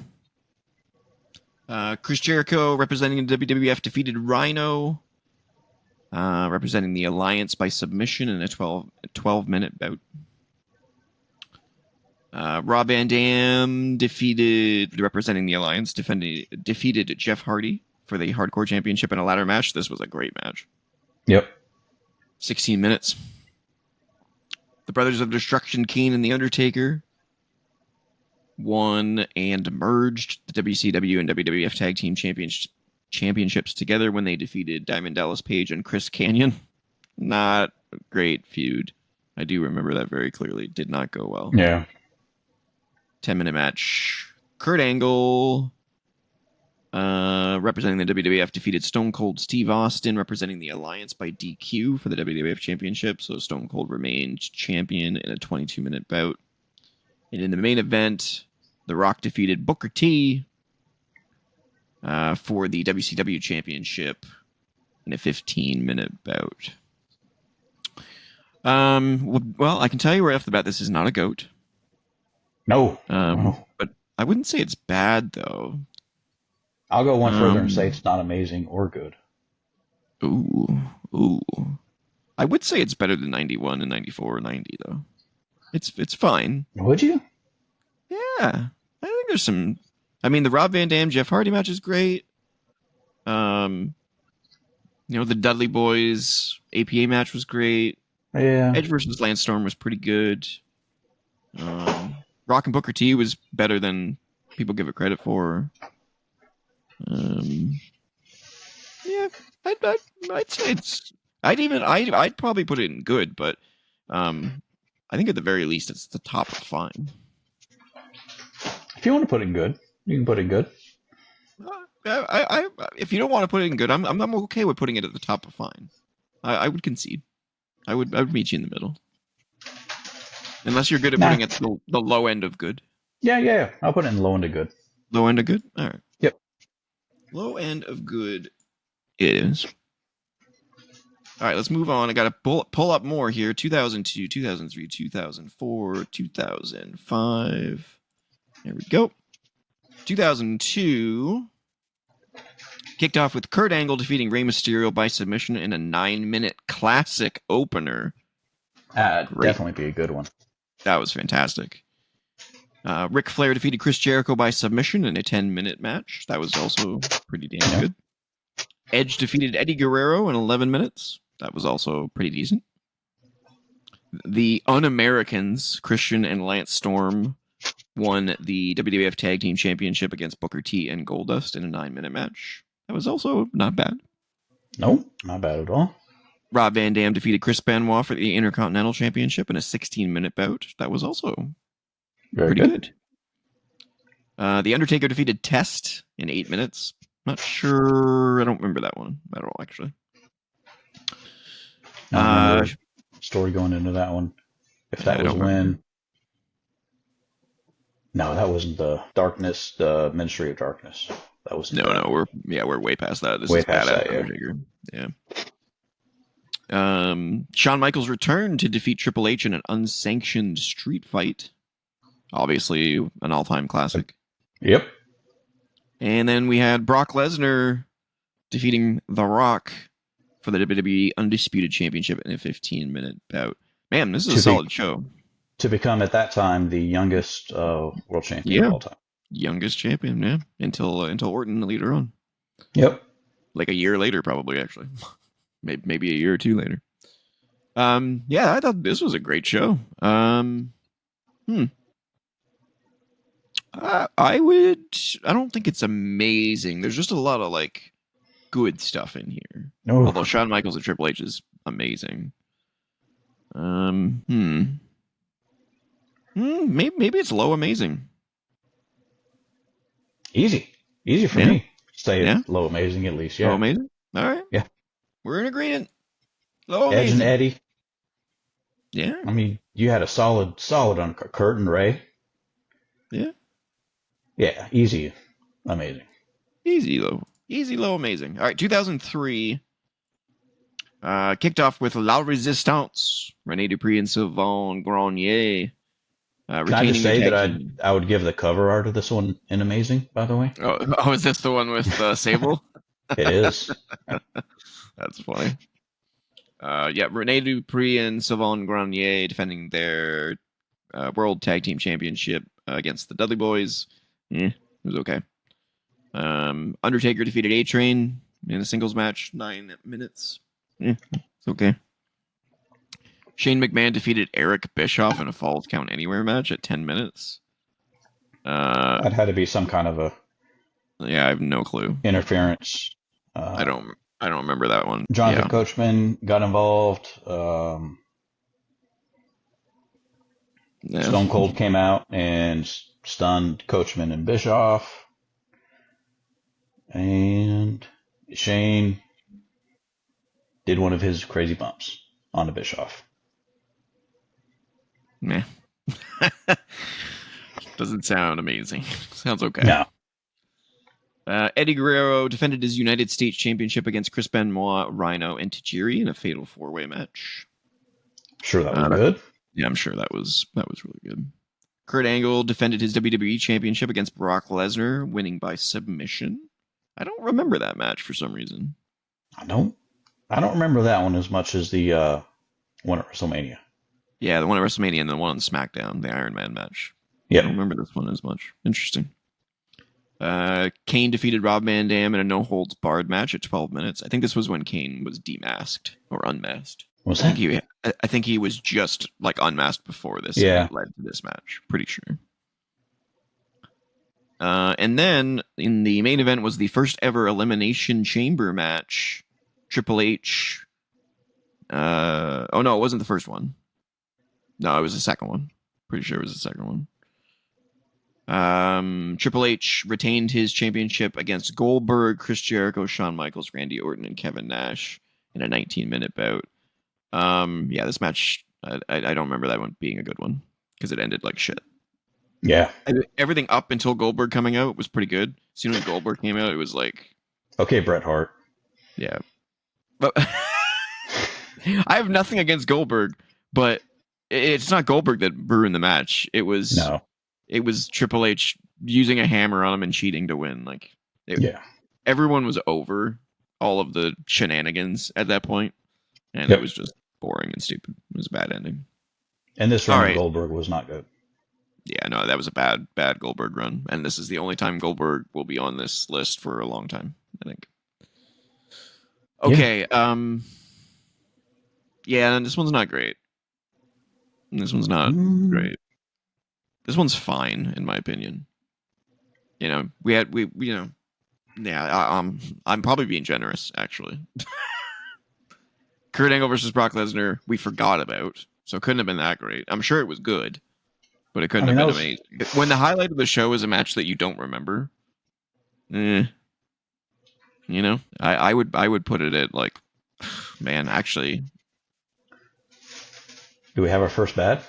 Chris Jericho representing the WWF defeated Rhino, representing the Alliance by submission in a 12-minute bout. Rob Van Dam representing the Alliance, defeated Jeff Hardy for the Hardcore Championship in a ladder match. This was a great match. Yep. 16 minutes. The Brothers of Destruction, Kane and The Undertaker, won and merged the WCW and WWF Tag Team Championships together when they defeated Diamond Dallas Page and Chris Kanyon. Not a great feud. I do remember that very clearly. Did not go well. Yeah. 10-minute match. Kurt Angle, representing the WWF, defeated Stone Cold Steve Austin, representing the Alliance by DQ for the WWF Championship. So Stone Cold remained champion in a 22-minute bout. And in the main event, The Rock defeated Booker T for the WCW Championship in a 15-minute bout. Well, I can tell you right off the bat, this is not a GOAT. No. But I wouldn't say it's bad, though. I'll go one further and say it's not amazing or good. Ooh. I would say it's better than 91 and 94 or 90, though. It's fine. Would you? Yeah. I think there's some... I mean, the Rob Van Dam, Jeff Hardy match is great. The Dudley Boys APA match was great. Yeah. Edge versus Lance Storm was pretty good. Rock and Booker T was better than people give it credit for. Yeah, I'd say it's. I'd probably put it in good, but I think at the very least it's the top of fine. If you want to put it in good, you can put it in good. If you don't want to put it in good, I'm okay with putting it at the top of fine. I would concede. I would meet you in the middle. Unless you're good at putting it at the low end of good. Yeah. I'll put it in low end of good. Low end of good? All right. Yep. Low end of good it is. All right, let's move on. I got to pull up more here. 2002, 2003, 2004, 2005. There we go. 2002. Kicked off with Kurt Angle defeating Rey Mysterio by submission in a 9-minute classic opener. Definitely be a good one. That was fantastic. Ric Flair defeated Chris Jericho by submission in a 10-minute match. That was also pretty damn good. Edge defeated Eddie Guerrero in 11 minutes. That was also pretty decent. The Un-Americans, Christian and Lance Storm, won the WWF Tag Team Championship against Booker T and Goldust in a 9-minute match. That was also not bad. Nope, not bad at all. Rob Van Dam defeated Chris Benoit for the Intercontinental Championship in a 16-minute bout. That was also Very pretty good. The Undertaker defeated Test in 8 minutes. Not sure. I don't remember that one at all, actually. I don't remember the story going into that one. If that was when... No, that wasn't the Darkness, the Ministry of Darkness. That was we're way past that. This way is past badass that, Undertaker. Yeah. Shawn Michaels returned to defeat Triple H in an unsanctioned street fight. Obviously, an all-time classic. Yep. And then we had Brock Lesnar defeating The Rock for the WWE Undisputed Championship in a 15-minute bout. Man, this is a solid show. To become, at that time, the youngest world champion of all time. Youngest champion, yeah. Until Orton later on. Yep. Like a year later, probably, actually. Maybe a year or two later. I thought this was a great show. I don't think it's amazing. There's just a lot of like good stuff in here. Oh. Although Shawn Michaels and Triple H is amazing. Maybe it's low amazing. Easy for me. Stay at low amazing at least. Yeah. Low amazing. All right. Yeah. We're in agreement. Low Edge amazing. and Eddie. Yeah. I mean, you had a solid on Kurt and Ray. Yeah. Yeah. Easy. Amazing. Easy low amazing. All right. 2003. Kicked off with La Resistance, Rene Dupree and Sylvain Grenier. Can I just say that I would give the cover art of this one an amazing, by the way? Oh, is this the one with Sable? It is. That's funny. Rene Dupree and Sylvain Grenier defending their World Tag Team Championship against the Dudley Boys. It was okay. Undertaker defeated A-Train in a singles match, 9 minutes. It's okay. Shane McMahon defeated Eric Bischoff in a Falls Count Anywhere match at 10 minutes. That had to be some kind of a... Yeah, I have no clue. Interference. I don't remember that one. Jonathan Coachman got involved. Stone Cold came out and stunned Coachman and Bischoff. And Shane did one of his crazy bumps on the Bischoff. Meh. Doesn't sound amazing. Sounds okay. No. Eddie Guerrero defended his United States Championship against Chris Benoit, Rhino, and Tajiri in a fatal 4-way match. Sure, that was good. Yeah, I'm sure that was really good. Kurt Angle defended his WWE Championship against Brock Lesnar, winning by submission. I don't remember that match for some reason. I don't remember that one as much as the one at WrestleMania. Yeah, the one at WrestleMania and the one on SmackDown, the Iron Man match. Yeah. I don't remember this one as much. Interesting. Kane defeated Rob Van Dam in a no-holds-barred match at 12 minutes. I think this was when Kane was demasked or unmasked. I think he was just like unmasked before this. Yeah. And it led to this match. Pretty sure. And then in the main event was the first ever Elimination Chamber match. Triple H. Oh no, it wasn't the first one. No, it was the second one. Pretty sure it was the second one. Triple H retained his championship against Goldberg, Chris Jericho, Shawn Michaels, Randy Orton, and Kevin Nash in a 19-minute bout. This match, I don't remember that one being a good one because it ended like shit. Yeah. Everything up until Goldberg coming out was pretty good. As soon as Goldberg came out, it was like... Okay, Bret Hart. Yeah. But I have nothing against Goldberg, but it's not Goldberg that ruined the match. It was... No. It was Triple H using a hammer on him and cheating to win. Yeah. everyone was over all of the shenanigans at that point, and it Yep. was just boring and stupid. It was a bad ending. And this All run of right. Goldberg was not good. Yeah, no, that was a bad Goldberg run, and this is the only time Goldberg will be on this list for a long time, I think. Okay, yeah, and this one's not great. This one's not great. This one's fine, in my opinion. You know, I'm probably being generous, actually. Kurt Angle versus Brock Lesnar, we forgot about, so it couldn't have been that great. I'm sure it was good, but it couldn't have been amazing. When the highlight of the show is a match that you don't remember, you know, I would put it at like, man, actually. Do we have our first bad?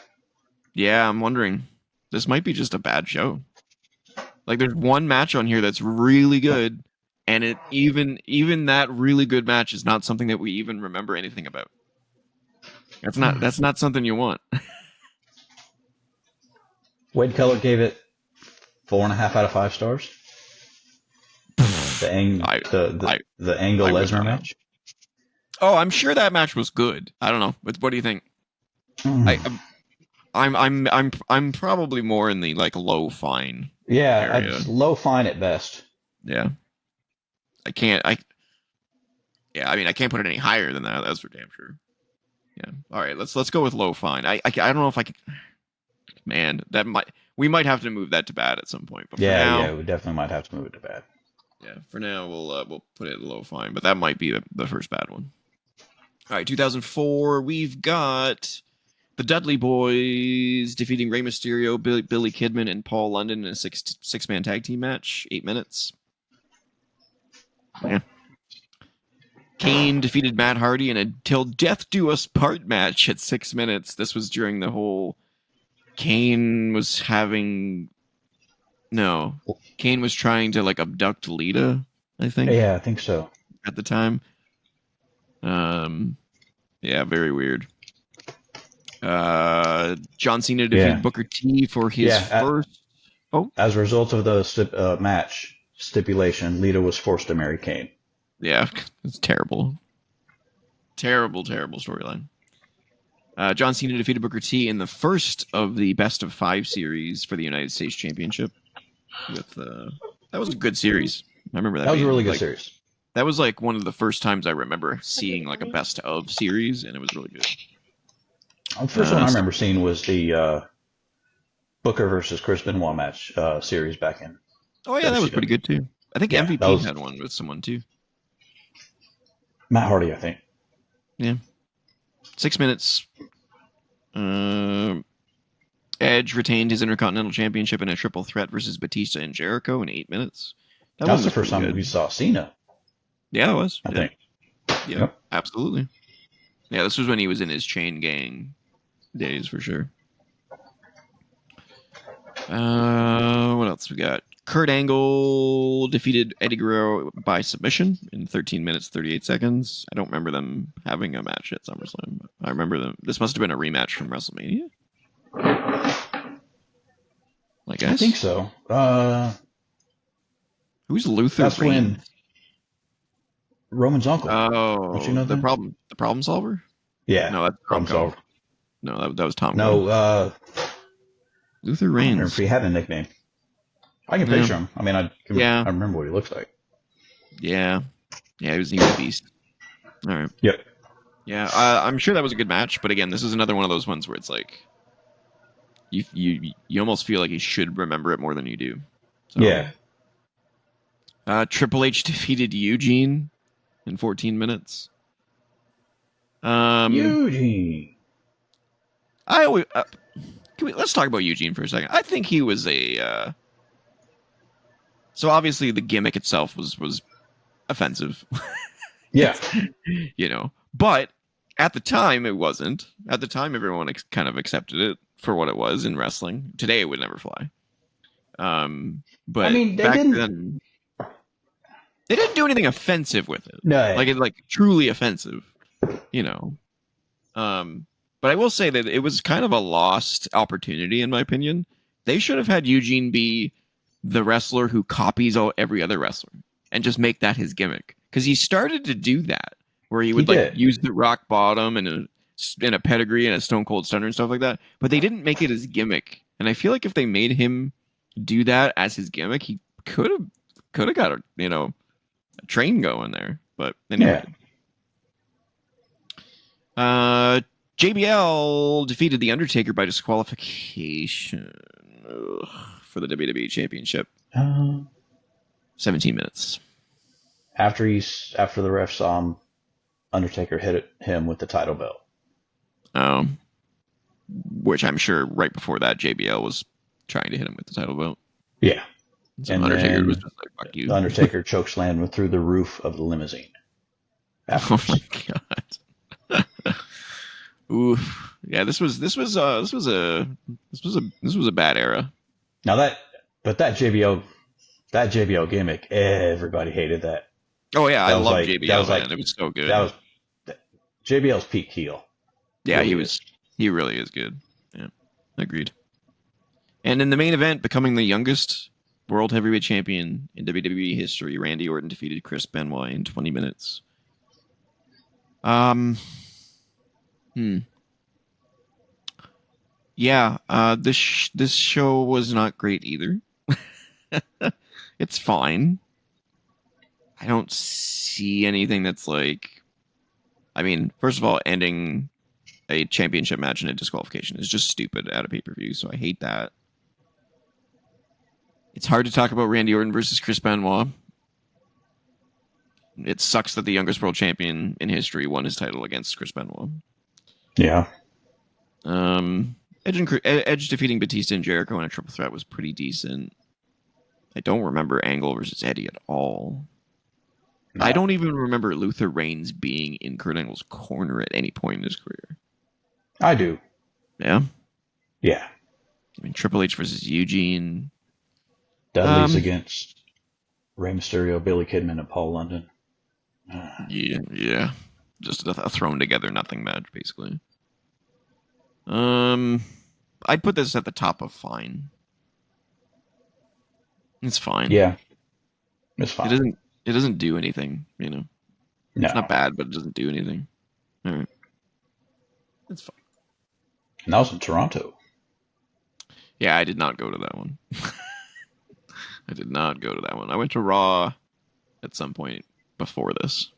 Yeah, I'm wondering. This might be just a bad show. Like, there's one match on here that's really good, and it even that really good match is not something that we even remember anything about. That's not something you want. Wade Keller gave it 4.5 out of 5 stars. The Angle Lesnar match. Oh, I'm sure that match was good. I don't know. What do you think? I'm probably more in the like low fine. Yeah, low fine at best. Yeah. I mean, I can't put it any higher than that. That's for damn sure. Yeah. All right, let's go with low fine. I don't know if I can. Man, we might have to move that to bad at some point. But yeah, we definitely might have to move it to bad. Yeah, for now we'll put it low fine, but that might be the first bad one. All right, 2004, we've got the Dudley Boys defeating Rey Mysterio, Billy Kidman, and Paul London in a six-man tag team match, 8 minutes. Yeah. Kane defeated Matt Hardy in a Till Death Do Us Part match at 6 minutes. This was during the whole Kane was trying to like abduct Lita, I think. Yeah, I think so. At the time. Yeah, very weird. John Cena defeated Booker T for his first. As a result of the match stipulation, Lita was forced to marry Kane. Yeah, it's terrible. Terrible storyline. John Cena defeated Booker T in the first of the Best of 5 series for the United States Championship. That was a good series. I remember that. That was a really good series. That was like one of the first times I remember seeing like a best of series, and it was really good. The first one I remember seeing was the Booker versus Chris Benoit match series back in. Oh yeah, that was pretty good too. I think MVP had one with someone too. Matt Hardy, I think. Yeah. 6 minutes. Edge retained his Intercontinental Championship in a triple threat versus Batista and Jericho in 8 minutes. That was the first time we saw Cena. Yeah, it was. I think. Yeah, absolutely. Yeah, this was when he was in his Chain Gang days for sure. What else we got? Kurt Angle defeated Eddie Guerrero by submission in 13 minutes, 38 seconds. I don't remember them having a match at SummerSlam. But I remember them. This must have been a rematch from WrestleMania. I guess. I think so. Who's Luther? That's when Roman's uncle. Oh, don't you know the problem solver? Yeah. No, that's problem solver. No, that was Tom. No, Luther Reigns. I don't remember if he had a nickname. I can picture him. I mean, I remember what he looks like. Yeah, he was a beast. All right. Yep. Yeah, I'm sure that was a good match, but again, this is another one of those ones where it's like you almost feel like you should remember it more than you do. So, yeah. Triple H defeated Eugene in 14 minutes. Eugene. Let's talk about Eugene for a second. I think he was a. So obviously the gimmick itself was offensive. Yeah. But at the time it wasn't. At the time everyone kind of accepted it for what it was in wrestling. Today it would never fly. But I mean, then they didn't do anything offensive with it. No. Like truly offensive, But I will say that it was kind of a lost opportunity, in my opinion. They should have had Eugene be the wrestler who copies out every other wrestler and just make that his gimmick. Because he started to do that, where he would did. use the rock bottom and a pedigree and a Stone Cold Stunner and stuff like that. But they didn't make it his gimmick. And I feel like if they made him do that as his gimmick, he could have got a train going there. But they never did. JBL defeated The Undertaker by disqualification for the WWE Championship. 17 minutes. After the ref saw him, Undertaker hit him with the title belt. Which I'm sure right before that JBL was trying to hit him with the title belt. Yeah. So and Undertaker was just like, fuck you. The Undertaker chokeslammed through the roof of the limousine. Afterwards. Oh my god. Oof. Yeah, this was a bad era. Now that JBL gimmick, everybody hated that. Oh yeah, I love JBL. Man. It was so good. That was JBL's peak heel. Yeah, really he really is good. Yeah, agreed. And in the main event, becoming the youngest World Heavyweight Champion in WWE history, Randy Orton defeated Chris Benoit in 20 minutes. Yeah, this show was not great either. It's fine. I don't see anything that's like... I mean, first of all, ending a championship match in a disqualification is just stupid at a pay-per-view, so I hate that. It's hard to talk about Randy Orton versus Chris Benoit. It sucks that the youngest world champion in history won his title against Chris Benoit. Yeah. Edge defeating Batista and Jericho in a triple threat was pretty decent. I don't remember Angle versus Eddie at all. No. I don't even remember Luther Reigns being in Kurt Angle's corner at any point in his career. I do. Yeah? Yeah. I mean, Triple H versus Eugene. Dudley's against Rey Mysterio, Billy Kidman, and Paul London. Yeah. Just a thrown together nothing match, basically. I'd put this at the top of fine. It's fine. Yeah. It's fine. It doesn't do anything, No. It's not bad, but it doesn't do anything. All right. It's fine. And that was in Toronto. Yeah, I did not go to that one. I went to Raw at some point before this.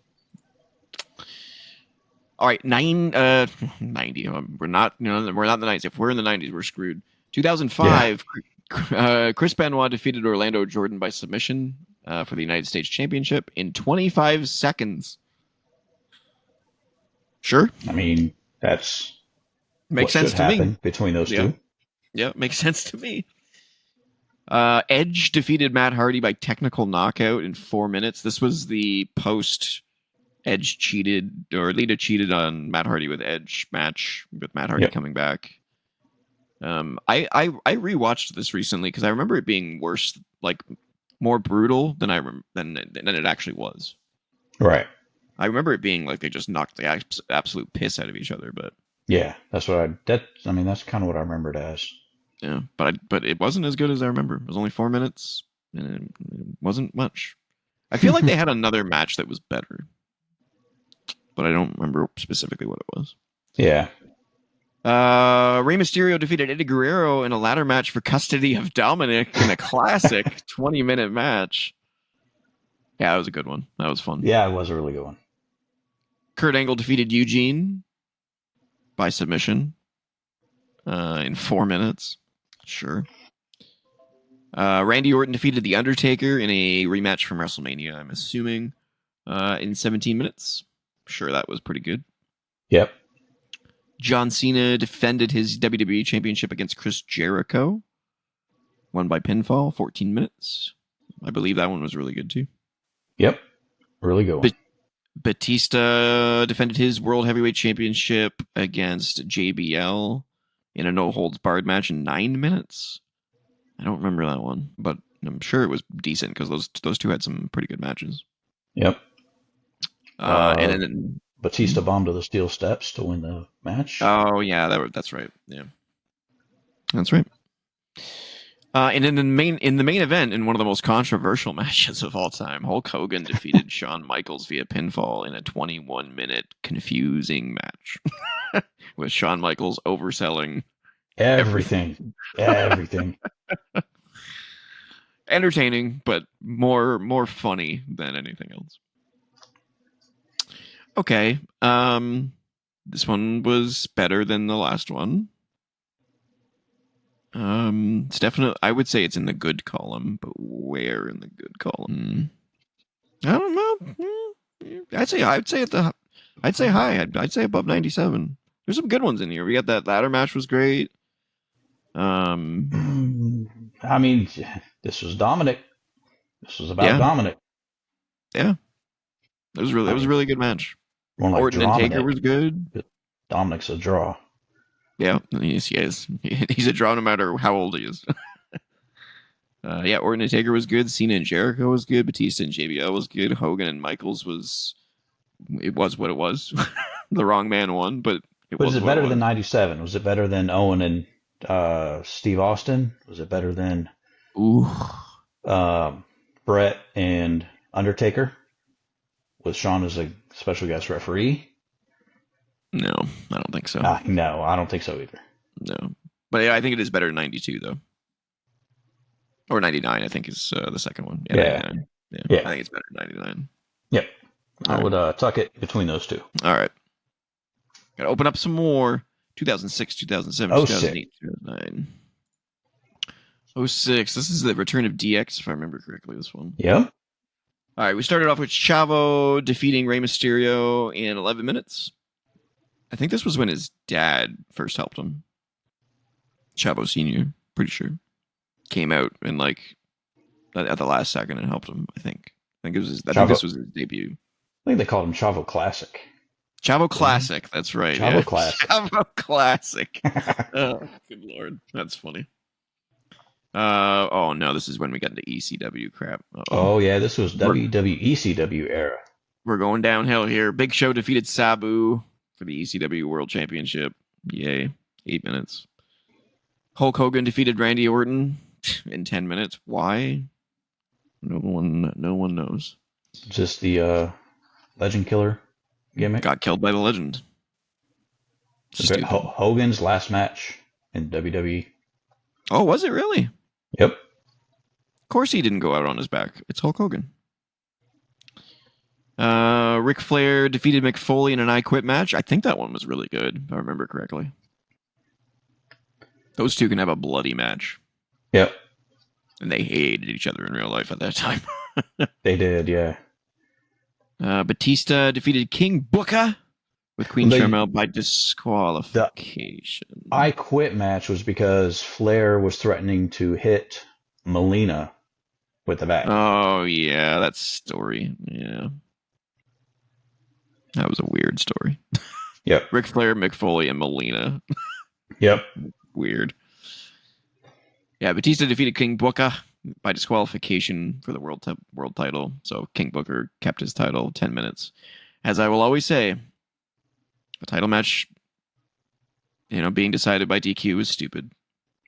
All right, 90. We're not in the 90s. If we're in the 90s, we're screwed. 2005, Chris Benoit defeated Orlando Jordan by submission for the United States Championship in 25 seconds. Sure. I mean, that's makes sense to me between those two. Yeah, makes sense to me. Edge defeated Matt Hardy by technical knockout in 4 minutes. This was the post Edge cheated, or Lita cheated on Matt Hardy with Edge match, with Matt Hardy coming back. I rewatched this recently because I remember it being worse, like more brutal than than it actually was. Right. I remember it being like they just knocked the absolute piss out of each other, but yeah, that's kind of what I remembered as. Yeah, but it wasn't as good as I remember. It was only 4 minutes, and it wasn't much. I feel like they had another match that was better, but I don't remember specifically what it was. Yeah. Rey Mysterio defeated Eddie Guerrero in a ladder match for custody of Dominic in a classic 20-minute match. Yeah, that was a good one. That was fun. Yeah, it was a really good one. Kurt Angle defeated Eugene by submission in 4 minutes. Sure. Randy Orton defeated The Undertaker in a rematch from WrestleMania, I'm assuming, in 17 minutes. Sure, that was pretty good. Yep. John Cena defended his WWE Championship against Chris Jericho. Won by pinfall, 14 minutes. I believe that one was really good, too. Yep. Really good one. Batista defended his World Heavyweight Championship against JBL in a no-holds-barred match in 9 minutes. I don't remember that one, but I'm sure it was decent because those two had some pretty good matches. Yep. And then Batista bombed to the steel steps to win the match. Oh, yeah, that's right. Yeah. That's right. And in the main event, in one of the most controversial matches of all time, Hulk Hogan defeated Shawn Michaels via pinfall in a 21-minute confusing match, with Shawn Michaels overselling everything. Everything. Entertaining, but more funny than anything else. Okay, this one was better than the last one. It's definitely, I would say it's in the good column, but where in the good column? I don't know. I'd say high. I'd say above 97. There's some good ones in here. We got that ladder match was great. I mean, this was Dominic. This was about Dominic. Yeah. It was a really good match. More like Orton and Taker was good. Dominic's a draw. Yeah, he is. He's a draw no matter how old he is. Orton and Taker was good. Cena and Jericho was good. Batista and JBL was good. Hogan and Michaels was what it was. The wrong man won, but was it better than 97? Was it better than Owen and Steve Austin? Was it better than Brett and Undertaker with Shawn as a special guest referee? No, I don't think so. No, I don't think so either. No, but yeah, I think it is better than 92 though, or 99. I think is the second one. Yeah. I think it's better than 99. Yep, I would tuck it between those two. All right, gotta open up some more. 2006, 2007, 2008, 2009. 06. This is the return of DX, if I remember correctly. This one. Yep. All right, we started off with Chavo defeating Rey Mysterio in 11 minutes. I think this was when his dad first helped him. Chavo Sr., pretty sure. Came out and at the last second and helped him, I think. I think this was his debut. I think they called him Chavo Classic. Chavo Classic, that's right. Chavo Classic. Chavo Classic. Oh, good Lord. That's funny. Oh no, this is when we got into ECW crap. Oh yeah, this was WWECW era. We're going downhill here. Big Show defeated Sabu for the ECW World Championship. Yay. 8 minutes. Hulk Hogan defeated Randy Orton in 10 minutes. Why? No one knows. Just the Legend Killer gimmick. Got killed by the Legend. Hogan's last match in WWE. Oh, was it really? Yep. Of course he didn't go out on his back. It's Hulk Hogan. Ric Flair defeated Mick Foley in an I Quit match. I think that one was really good, if I remember correctly. Those two can have a bloody match. Yep. And they hated each other in real life at that time. They did, yeah. Batista defeated King Booker with Queen Sharmell by disqualification. The I Quit match was because Flair was threatening to hit Melina with the bat. Oh, yeah, that story. Yeah. That was a weird story. Yep. Ric Flair, Mick Foley, and Melina. Yep. Weird. Yeah, Batista defeated King Booker by disqualification for the world title. So King Booker kept his title 10 minutes. As I will always say, a title match, being decided by DQ is stupid.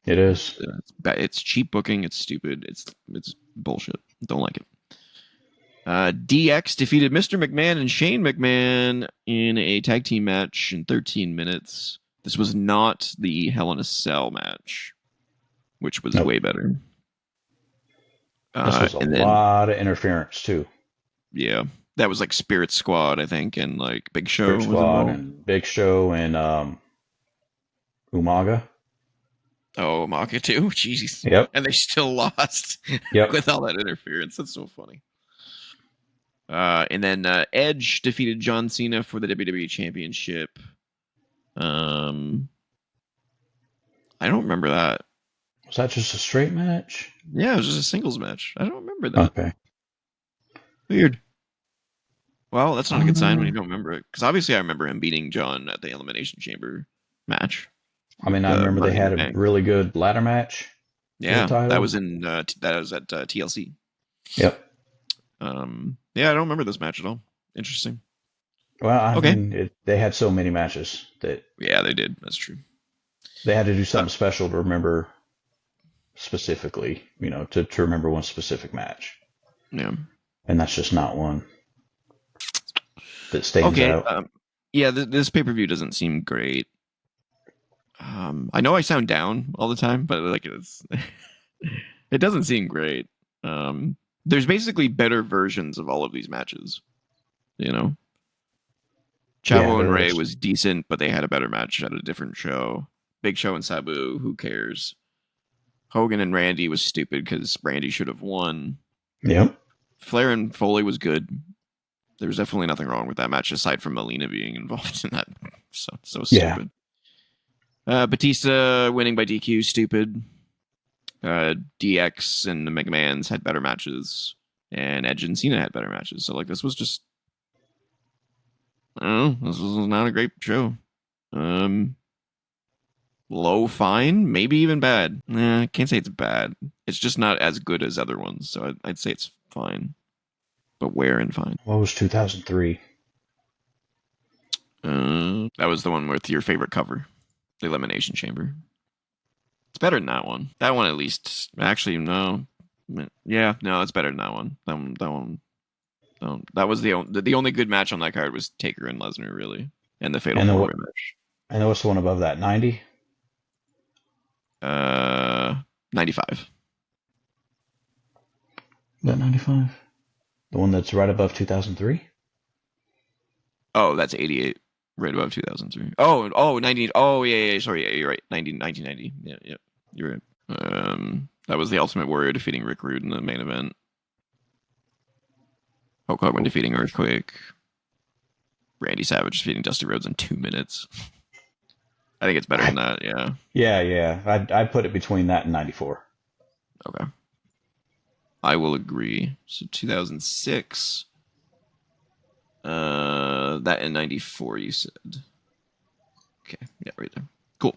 It is. It's cheap booking. It's stupid. It's bullshit. Don't like it. DX defeated Mr. McMahon and Shane McMahon in a tag team match in 13 minutes. This was not the Hell in a Cell match, which was way better. This was a lot of interference, too. Yeah. That was like Spirit Squad, I think, and like Big Show. Spirit Squad and Big Show and Umaga. Oh, Umaga too? Jeez. Yep. And they still lost with all that interference. That's so funny. And then Edge defeated John Cena for the WWE Championship. I don't remember that. Was that just a straight match? Yeah, it was just a singles match. I don't remember that. Okay. Weird. Well, that's not a good sign when you don't remember it. Because obviously I remember him beating John at the Elimination Chamber match. I mean, I remember they had a really good ladder match. Yeah, that was at TLC. Yep. Yeah, I don't remember this match at all. Interesting. Well, I mean, they had so many matches that... Yeah, they did. That's true. They had to do something special to remember specifically, to remember one specific match. Yeah. And that's just not one that stands Okay. out. Yeah, this pay-per-view doesn't seem great. I know I sound down all the time, but like it doesn't seem great. There's basically better versions of all of these matches. You know, Yeah, Chavo and there Ray is. was decent, but they had a better match at a different show. Big Show and Sabu, who cares? Hogan and Randy was stupid because Randy should have won. Yep. Flair and Foley was good. There was definitely nothing wrong with that match aside from Melina being involved in that. So Yeah. stupid. Batista winning by DQ, stupid. DX and the McMahons had better matches, and Edge and Cena had better matches. So like this was just, I don't know, this was not a great show. Low, fine, maybe even bad. I can't say it's bad. It's just not as good as other ones, so I'd say it's fine. But where in fine? What was 2003? That was the one with your favorite cover, the Elimination Chamber. It's better than that one. That one at least. Actually, no. Yeah, no, it's better than that one. That was the only good match on that card was Taker and Lesnar, really, and the Fatal And then Four what? Way match. And then what's the one above that? 90? 95. Is that 95? The one that's right above 2003? Oh, that's 88. Right above 2003. Oh, 90. Oh, yeah. Sorry, yeah, you're right. 1990. Yeah. You're right. That was the Ultimate Warrior defeating Rick Rude in the main event. Hulk Hogan defeating Earthquake. Randy Savage defeating Dusty Rhodes in 2 minutes. I think it's better than that, yeah. Yeah. I'd put it between that and 94. Okay. I will agree. So 2006. That in 94, you said. Okay, yeah, right there. Cool.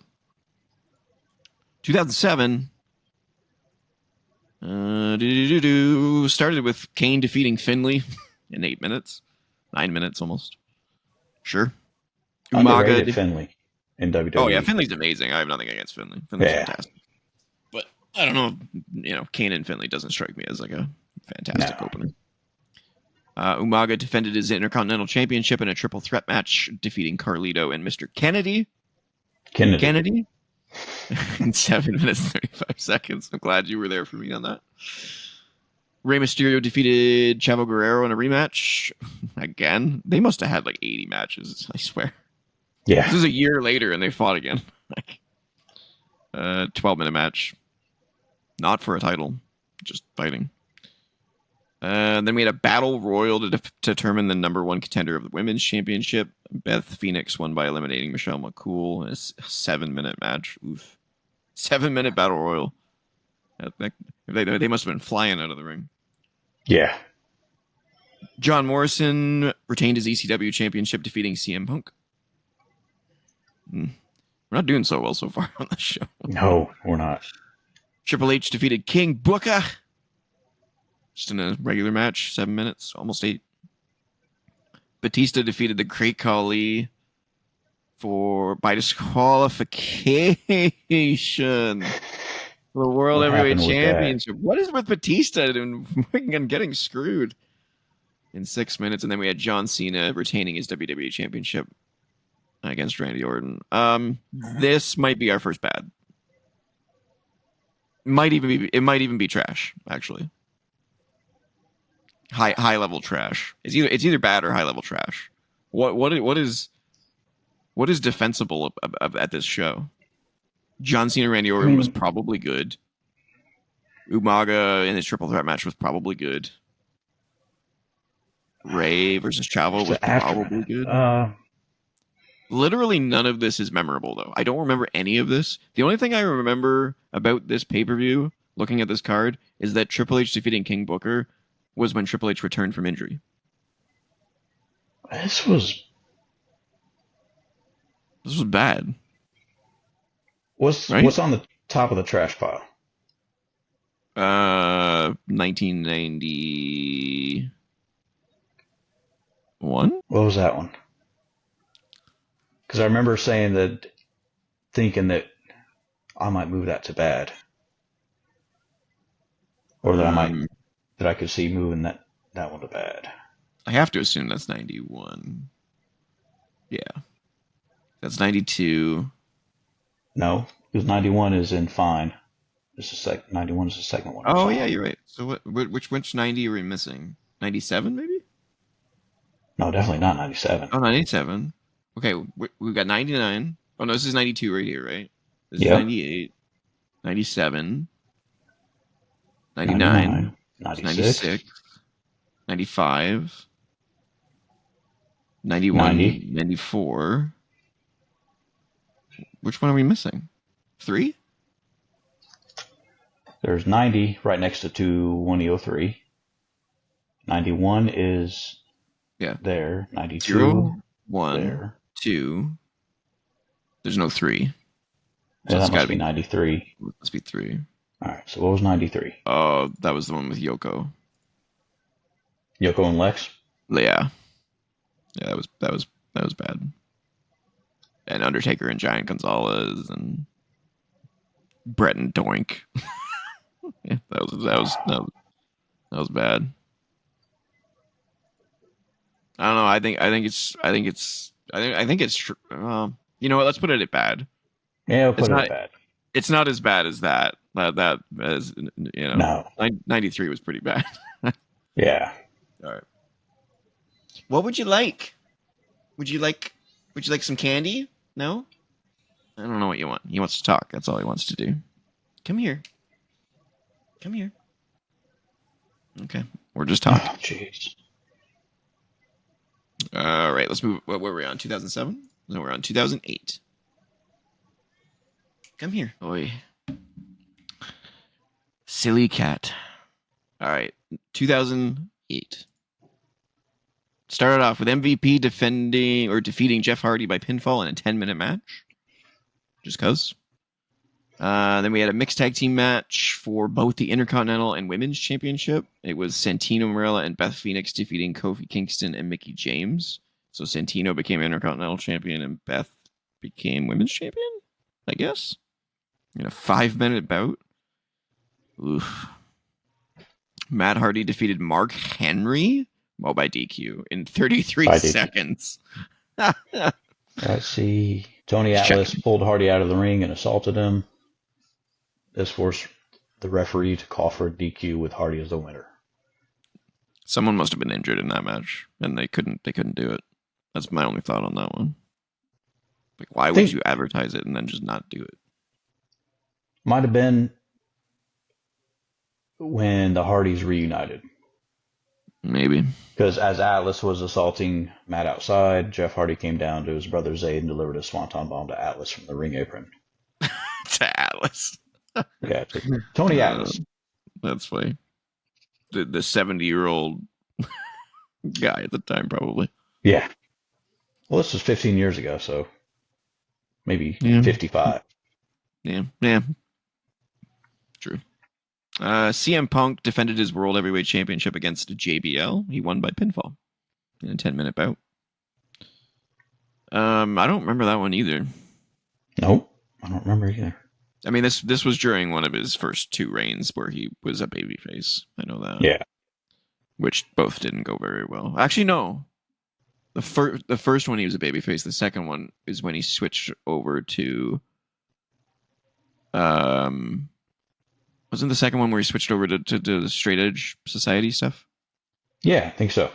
2007. Started with Kane defeating Finlay in 8 minutes. 9 minutes almost. Sure. Underrated Finlay in WWE. Oh, yeah, Finlay's amazing. I have nothing against Finlay. Finlay's fantastic. But I don't know, Kane and Finlay doesn't strike me as like a fantastic opener. Umaga defended his Intercontinental Championship in a triple threat match, defeating Carlito and Mr. Kennedy. In 7 minutes 35 seconds. I'm glad you were there for me on that. Rey Mysterio defeated Chavo Guerrero in a rematch. Again, they must have had like 80 matches, I swear. Yeah. This is a year later and they fought again. 12-minute match. Not for a title, just fighting. Then we had a battle royal to determine the number one contender of the women's championship. Beth Phoenix won by eliminating Michelle McCool in a 7-minute match. Oof. 7-minute battle royal. They must have been flying out of the ring. Yeah. John Morrison retained his ECW championship, defeating CM Punk. We're not doing so well so far on this show. No, we're not. Triple H defeated King Booker. Just in a regular match, 7 minutes, almost 8. Batista defeated the Great Khali by disqualification. The World Heavyweight Championship. What is with Batista and getting screwed in 6 minutes? And then we had John Cena retaining his WWE Championship against Randy Orton. This might be our first bad. It might even be trash, actually. High level trash. It's either bad or high level trash. What is defensible at this show? John Cena Randy Orton was probably good. Umaga in his triple threat match was probably good. Ray versus Chavo was probably good. Literally none of this is memorable, though. I don't remember any of this. The only thing I remember about this pay-per-view, looking at this card, is that Triple H defeating King Booker was when Triple H returned from injury. This was bad. What's on the top of the trash pile? 1991. What was that one? Because I remember thinking that I might move that to bad. or Um, that I could see moving that one to bad. I have to assume that's 91. Yeah, that's 92. No, because 91 is in fine. 91 is the second one in Oh yeah, fine. you're right. So which 90 are we missing? 97 maybe? No, definitely not 97. Oh, 97. Okay, we've got 99. Oh no, this is 92 right here, right? This is Yep. 98, 97, 99, 99, it's 96, 96, 95, 91, 90. 94. Which one are we missing? 3? There's 90 right next to 2103. 91 is Yeah. there. 0, 92 1, there. 2. There's no 3. So Yeah, it's that got to must be be 93. must be 3. All right. So what was 93? Oh, that was the one with Yoko. Yoko and Lex. Yeah. Yeah, that was bad. And Undertaker and Giant Gonzalez and Brett and Doink. Yeah, that was bad. I don't know. I think it's true. You know what? Let's put it at bad. Yeah, we'll It's put it at not. bad. It's not as bad as that. That as you know, No. 93 was pretty bad. Yeah. All right. What would you like? Would you like? Would you like some candy? No. I don't know what you want. He wants to talk. That's all he wants to do. Come here. Come here. Okay. We're just talking. Oh, jeez. All right. Let's move. What were we on? 2007? No, we're on 2008. Come here. Oi. Silly cat. All right. 2008. Started off with MVP defeating Jeff Hardy by pinfall in a 10-minute match. Just cause. Then we had a mixed tag team match for both the Intercontinental and Women's Championship. It was Santino Marella and Beth Phoenix defeating Kofi Kingston and Mickie James. So Santino became Intercontinental Champion and Beth became Women's Champion, I guess. In a 5-minute bout. Oof. Matt Hardy defeated Mark Henry by DQ in 33 By DQ. seconds. Let's see. Tony Atlas pulled Hardy out of the ring and assaulted him. This forced the referee to call for a DQ with Hardy as the winner. Someone must have been injured in that match, and they couldn't do it. That's my only thought on that one. Like, why would you advertise it and then just not do it? Might have been when the Hardys reunited. Maybe. Because as Atlas was assaulting Matt outside, Jeff Hardy came down to his brother Zayd and delivered a swanton bomb to Atlas from the ring apron. To Atlas. Yeah, to Tony Atlas. That's funny. The 70-year-old guy at the time, probably. Yeah. Well, this was 15 years ago, so maybe 55. Yeah. True. CM Punk defended his World Heavyweight Championship against JBL. He won by pinfall in a 10-minute bout. I don't remember that one either. Nope, I don't remember either. I mean, this was during one of his first 2 reigns where he was a babyface. I know that. Yeah. Which both didn't go very well. Actually, no. The first one he was a babyface. The second one is when he switched over to. Wasn't the second one where he switched over to the straight edge society stuff? Yeah, I think so.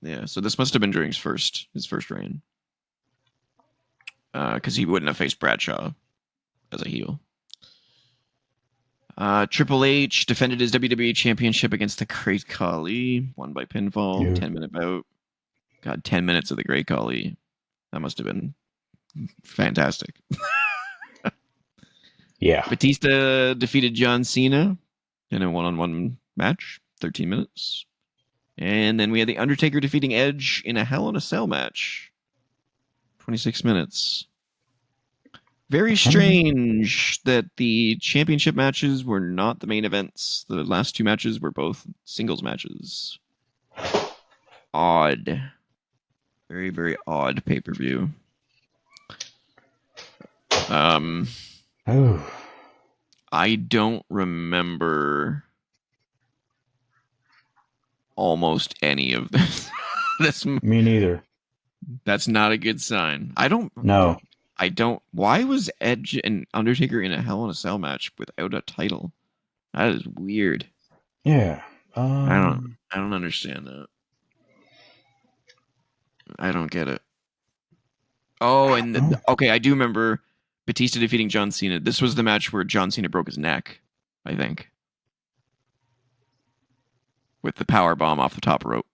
Yeah, so this must have been during his first reign. Because he wouldn't have faced Bradshaw as a heel. Triple H defended his WWE Championship against the Great Khali, won by pinfall, 10-minute bout. God, 10 minutes of the Great Khali. That must have been fantastic. Yeah. Batista defeated John Cena in a one-on-one match, 13 minutes. And then we had The Undertaker defeating Edge in a Hell in a Cell match, 26 minutes. Very strange that the championship matches were not the main events. The last 2 matches were both singles matches. Odd. Very, very odd pay-per-view. I don't remember almost any of this. Me neither. That's not a good sign. No. Why was Edge and Undertaker in a Hell in a Cell match without a title? That is weird. Yeah. I don't understand that. I don't get it. Oh, and okay, I do remember Batista defeating John Cena. This was the match where John Cena broke his neck, I think, with the power bomb off the top rope.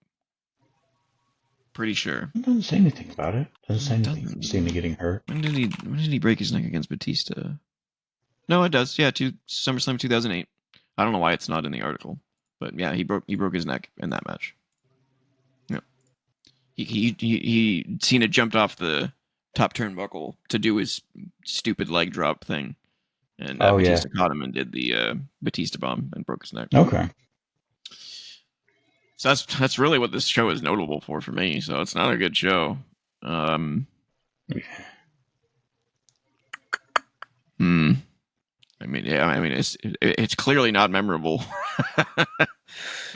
Pretty sure. It doesn't say anything about it. Doesn't say It anything doesn't. about Cena getting hurt. When did he break his neck against Batista? No, it does. Yeah, SummerSlam 2008. I don't know why it's not in the article, but yeah, he broke his neck in that match. Yeah, he Cena jumped off the top turnbuckle to do his stupid leg drop thing, and Batista caught him and did the Batista bomb and broke his neck. Okay. So that's really what this show is notable for me. So it's not a good show. It's clearly not memorable.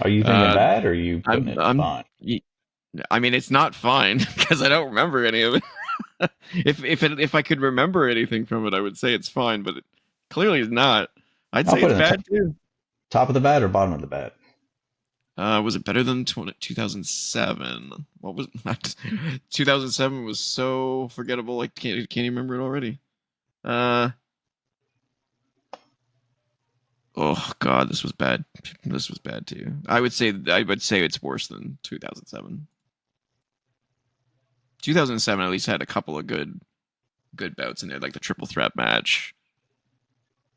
Are you thinking bad, or are you putting it fine? I mean, it's not fine because I don't remember any of it. If I could remember anything from it, I would say it's fine, but it clearly is not. I'd say it's bad too. Top of the bad or bottom of the bad? Was it better than 2007? What was 2007 was so forgettable. I can't even remember it already. Oh God, this was bad. This was bad too. I would say it's worse than 2007. 2007 at least had a couple of good bouts in there, like the triple threat match.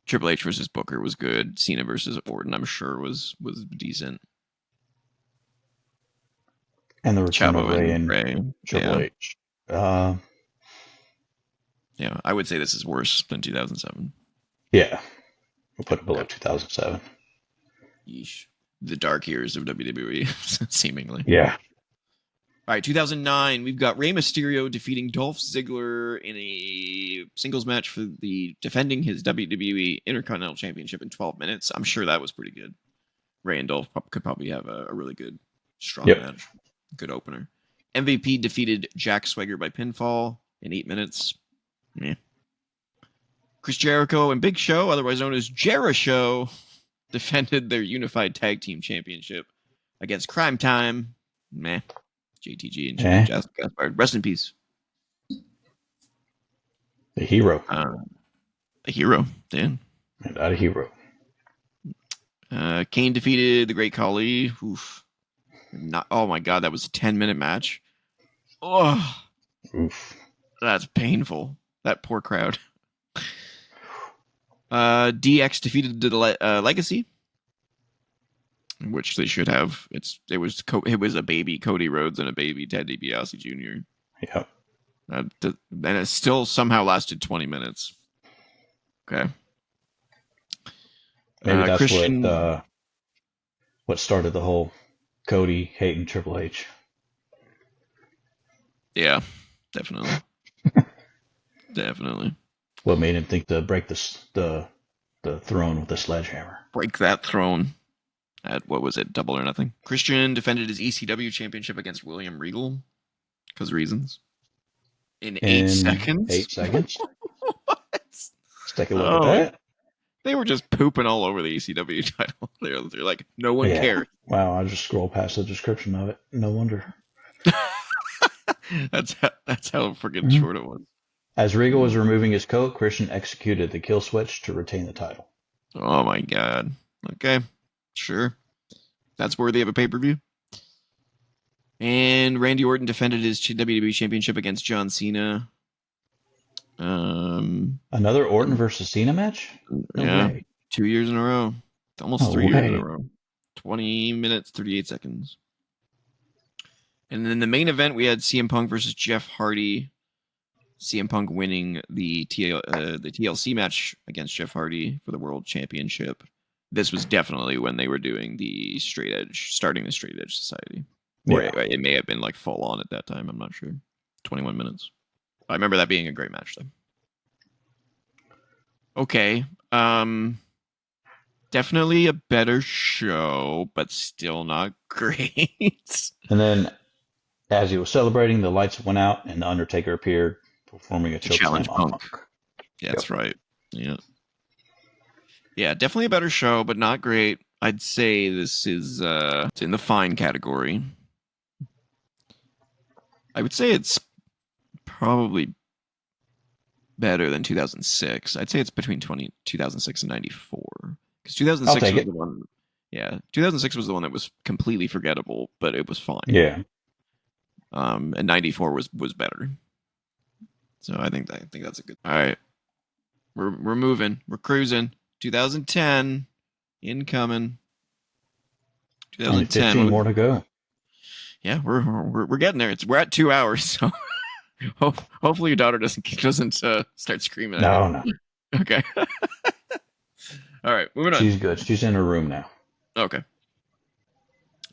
Triple H versus Booker was good. Cena versus Orton, I'm sure was decent. And the return of Ray and Triple H. Yeah, I would say this is worse than 2007. Yeah, we'll put it below 2007. Yeesh. The dark years of WWE, seemingly. Yeah. All right, 2009, we've got Rey Mysterio defeating Dolph Ziggler in a singles match for defending his WWE Intercontinental Championship in 12 minutes. I'm sure that was pretty good. Rey and Dolph could probably have a really good, strong match. Good opener. MVP defeated Jack Swagger by pinfall in 8 minutes. Yeah. Chris Jericho and Big Show, otherwise known as Jeri-Show, defended their unified tag team championship against Crime Time. Meh. JTG and Justin Gaspard. Rest in peace. The hero. The hero, Dan. Not a hero. Kane defeated the Great Khali. Oof. Oh my God, that was a 10-minute match. Oh, oof. That's painful. That poor crowd. DX defeated the Legacy, which they should have. It was a baby Cody Rhodes and a baby Ted DiBiase Jr. Yep. And it still somehow lasted 20 minutes. Okay. Maybe that's Christian... what started the whole Cody hating Triple H. Yeah, definitely. Definitely. What made him think to break the throne with a sledgehammer? Break that throne. At, what was it, Double or Nothing? Christian defended his ECW championship against William Regal. Because reasons. In 8 seconds? 8 seconds? What? Let's take a look at that. They were just pooping all over the ECW title. They're like, no one cares. Wow, I just scrolled past the description of it. No wonder. That's how freaking short it was. As Regal was removing his coat, Christian executed the kill switch to retain the title. Oh my God. Okay. Sure. That's worthy of a pay-per-view. And Randy Orton defended his WWE Championship against John Cena. Another Orton versus Cena match? No way. 2 years in a row. Almost 3 years in a row. 20 minutes, 38 seconds. And then the main event, we had CM Punk versus Jeff Hardy. CM Punk winning the TLC match against Jeff Hardy for the World Championship. This was definitely when they were doing the starting the Straight Edge Society. Or it may have been like full on at that time. I'm not sure. 21 minutes. I remember that being a great match, though. Okay. Definitely a better show, but still not great. And then, as he was celebrating, the lights went out and the Undertaker appeared, performing a To chokeslam challenge on Punk. Punk. That's right. Yeah. Yeah, definitely a better show, but not great. I'd say this is it's in the fine category. I would say it's probably better than 2006. I'd say it's between 2006 and 94. Because I'll 2006 take was it. the one. Yeah, 2006 was the one that was completely forgettable, but it was fine. Yeah. And 94 was better. So I think that's a good. All right, we're moving. We're cruising. 2010 incoming. Only 2010. 15 more to go. Yeah, we're getting there. We're at 2 hours, so hopefully your daughter doesn't start screaming at No, you. no. Okay. All right, moving on. She's good. She's in her room now. Okay.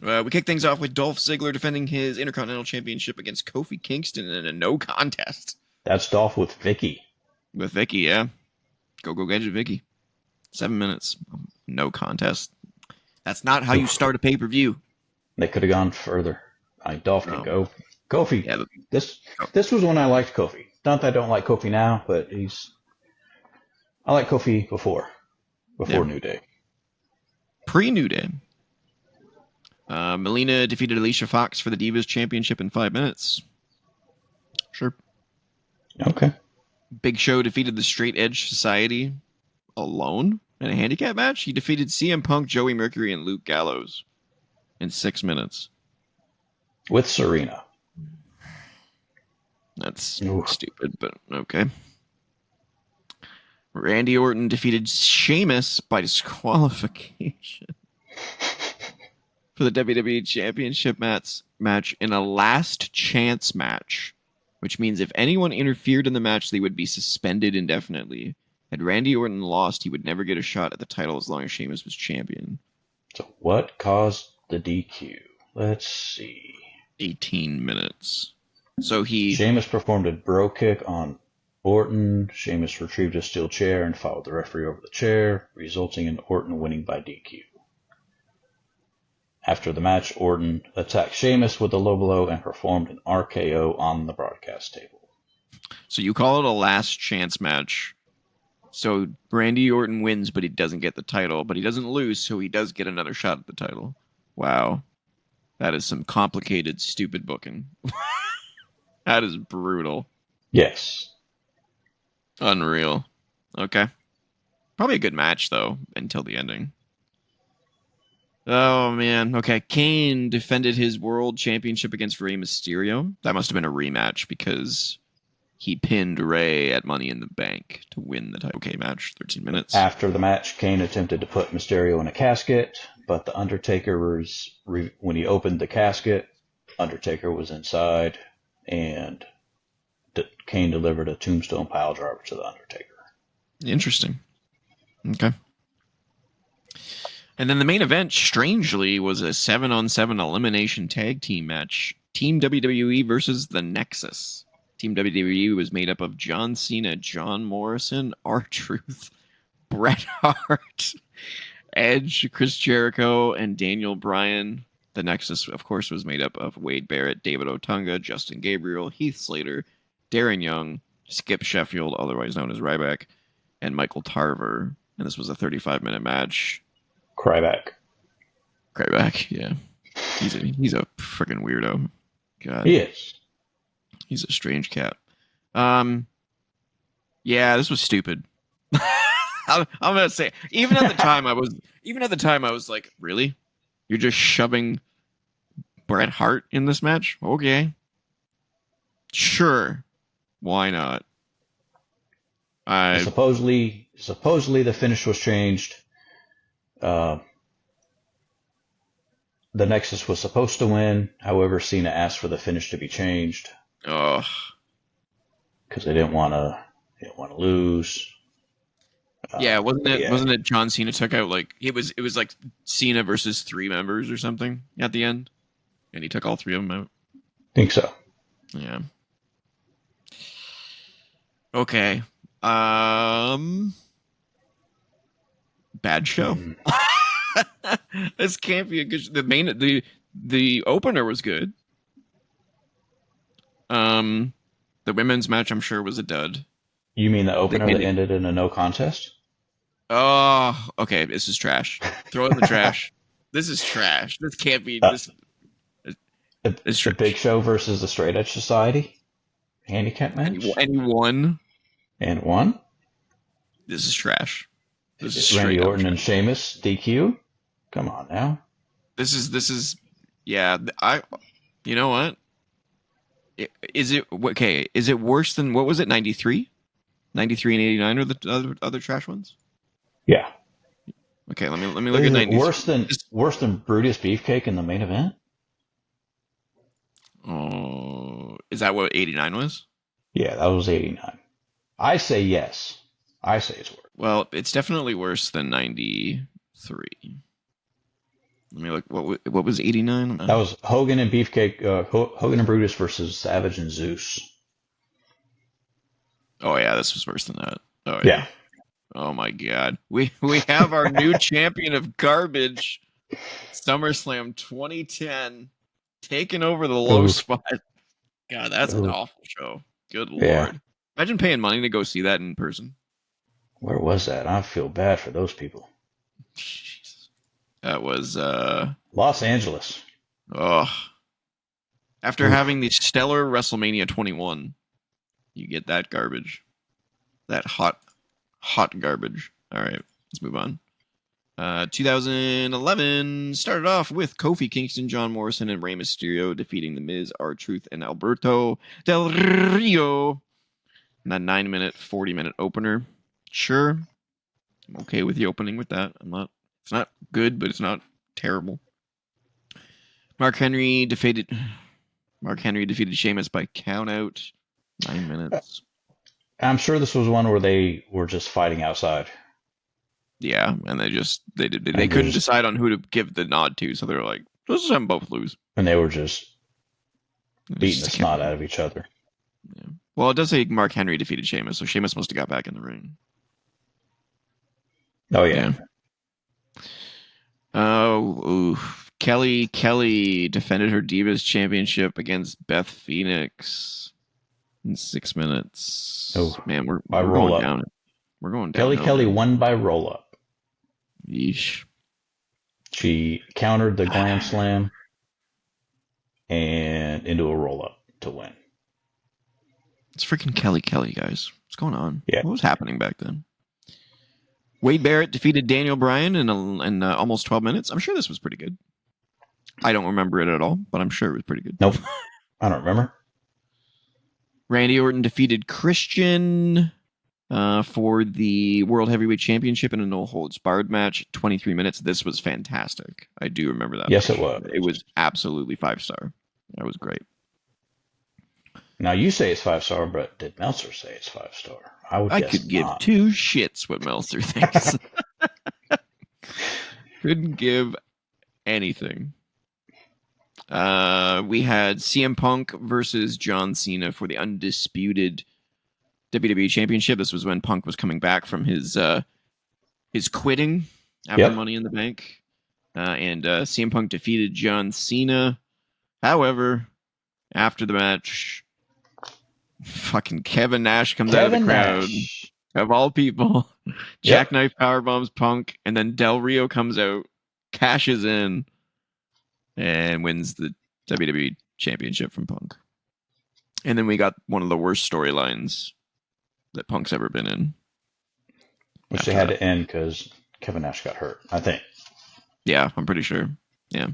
We kick things off with Dolph Ziggler defending his Intercontinental Championship against Kofi Kingston in a no contest. That's Dolph with Vicky. With Vicky, yeah. Go get it, Vicky. 7 minutes. No contest. That's not how you start a pay-per-view. They could have gone further. Dolph can go. Kofi. Yeah, This was when I liked Kofi. Not that I don't like Kofi now, but I like Kofi before New Day. Pre-New Day. Melina defeated Alicia Fox for the Divas Championship in 5 minutes. Sure. Okay. Big Show defeated the Straight Edge Society alone in a handicap match. He defeated CM Punk, Joey Mercury, and Luke Gallows in 6 minutes. With Serena. That's stupid, but okay. Randy Orton defeated Sheamus by disqualification for the WWE Championship match in a last chance match, which means if anyone interfered in the match, they would be suspended indefinitely. Had Randy Orton lost, he would never get a shot at the title as long as Sheamus was champion. So what caused the DQ? Let's see. 18 minutes. So Sheamus performed a bro kick on Orton. Sheamus retrieved a steel chair and followed the referee over the chair, resulting in Orton winning by DQ. After the match, Orton attacked Sheamus with a low blow and performed an RKO on the broadcast table. So you call it a last chance match. So Randy Orton wins, but he doesn't get the title. But he doesn't lose, so he does get another shot at the title. Wow. That is some complicated, stupid booking. That is brutal. Yes. Unreal. Okay. Probably a good match, though, until the ending. Oh, man. Okay. Kane defended his world championship against Rey Mysterio. That must have been a rematch because he pinned Rey at Money in the Bank to win the title. Okay, match. 13 minutes. After the match, Kane attempted to put Mysterio in a casket, but the Undertaker when he opened the casket, Undertaker was inside, and Kane delivered a tombstone piledriver to the Undertaker. Interesting. Okay. And then the main event, strangely, was a 7-on-7 elimination tag team match. Team WWE versus The Nexus. Team WWE was made up of John Cena, John Morrison, R-Truth, Bret Hart, Edge, Chris Jericho, and Daniel Bryan. The Nexus, of course, was made up of Wade Barrett, David Otunga, Justin Gabriel, Heath Slater, Darren Young, Skip Sheffield, otherwise known as Ryback, and Michael Tarver. And this was a 35-minute match. Cryback, yeah. He's a freaking weirdo. God. He is. He's a strange cat. Yeah, this was stupid. I'm gonna say, even at the time I was like, really? You're just shoving Bret Hart in this match? Okay. Sure. Why not? Supposedly the finish was changed. The Nexus was supposed to win. However, Cena asked for the finish to be changed. Oh. Because they didn't want to lose. Yeah, wasn't it John Cena took out it was like Cena versus 3 members or something at the end? And he took all 3 of them out. Think so. Yeah. Okay. Bad show. This can't be a good. The opener was good. The women's match, I'm sure, was a dud. You mean the opener that ended in a no contest? Oh, okay. This is trash. Throw it in the trash. This is trash. This can't be. It's the Big Show versus the Straight Edge Society handicap match. And he won. And won. This is trash. This is Randy Orton and Sheamus DQ. Come on now. This is. Yeah. You know what? Is it okay? Is it worse than what was it? 93, 93 and 89 are the other trash ones. Yeah. Okay, let me look at 93. Worse than Brutus Beefcake in the main event. Oh, is that what 89 was? Yeah, that was 89. I say yes. I say it's worse. Well, it's definitely worse than 93. Let me look. What was 89? That was Hogan and Beefcake. Hogan and Brutus versus Savage and Zeus. Oh yeah, this was worse than that. Oh yeah. Oh my God, we have our new champion of garbage, SummerSlam 2010, taking over the low spot. God, that's an awful show. Good Lord. Imagine paying money to go see that in person. Where was that? I feel bad for those people. Jesus. That was Los Angeles. Oh. After having the stellar WrestleMania 21, you get that garbage. That hot garbage. All right, let's move on. 2011 started off with Kofi Kingston, John Morrison, and Rey Mysterio defeating The Miz, R-Truth, and Alberto Del Rio in that 9-minute, 40-minute opener. Sure, I'm okay with the opening with that. It's not good, but it's not terrible. Mark Henry defeated Sheamus by countout. 9 minutes. I'm sure this was one where they were just fighting outside. Yeah, and they couldn't decide on who to give the nod to, so they were like, let's just have them both lose. And they were just beating the snot out of each other. Yeah. Well, it does say Mark Henry defeated Sheamus, so Sheamus must have got back in the ring. Oh yeah. Kelly defended her Divas Championship against Beth Phoenix in 6 minutes. Oh man, we're going down. We're going down. Kelly won by roll up. Yeesh. She countered the Glam Slam and into a roll up to win. It's freaking Kelly, guys. What's going on? Yeah. What was happening back then? Wade Barrett defeated Daniel Bryan in almost 12 minutes. I'm sure this was pretty good. I don't remember it at all, but I'm sure it was pretty good. Nope. I don't remember. Randy Orton defeated Christian for the World Heavyweight Championship in a no-holds-barred match. 23 minutes. This was fantastic. I do remember that. Yes, match. It was. It was absolutely 5-star. That was great. Now, you say it's 5-star, but did Meltzer say it's 5-star? I could give two shits what Meltzer thinks. Couldn't give anything. We had CM Punk versus John Cena for the undisputed WWE Championship. This was when Punk was coming back from his quitting after Money in the Bank. And CM Punk defeated John Cena. However, after the match, fucking Kevin Nash comes out of the crowd. Of all people. Jackknife powerbombs Punk. And then Del Rio comes out, cashes in, and wins the WWE Championship from Punk. And then we got one of the worst storylines that Punk's ever been in. Which they had to end because Kevin Nash got hurt, I think. Yeah, I'm pretty sure. Yeah.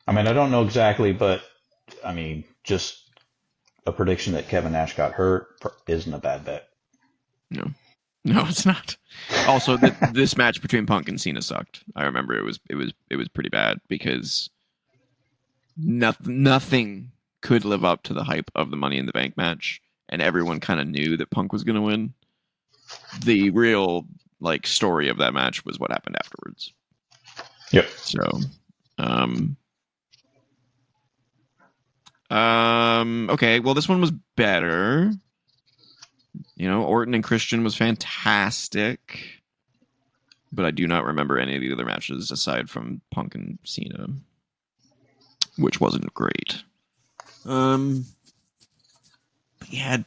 I mean, I don't know exactly, but I mean, just a prediction that Kevin Nash got hurt isn't a bad bet. No, it's not. Also, this match between Punk and Cena sucked. I remember it was pretty bad because nothing could live up to the hype of the Money in the Bank match, and everyone kind of knew that Punk was going to win. The real story of that match was what happened afterwards. Yep. So, okay. Well, this one was better. Orton and Christian was fantastic. but I do not remember any of the other matches aside from Punk and Cena, which wasn't great. But you had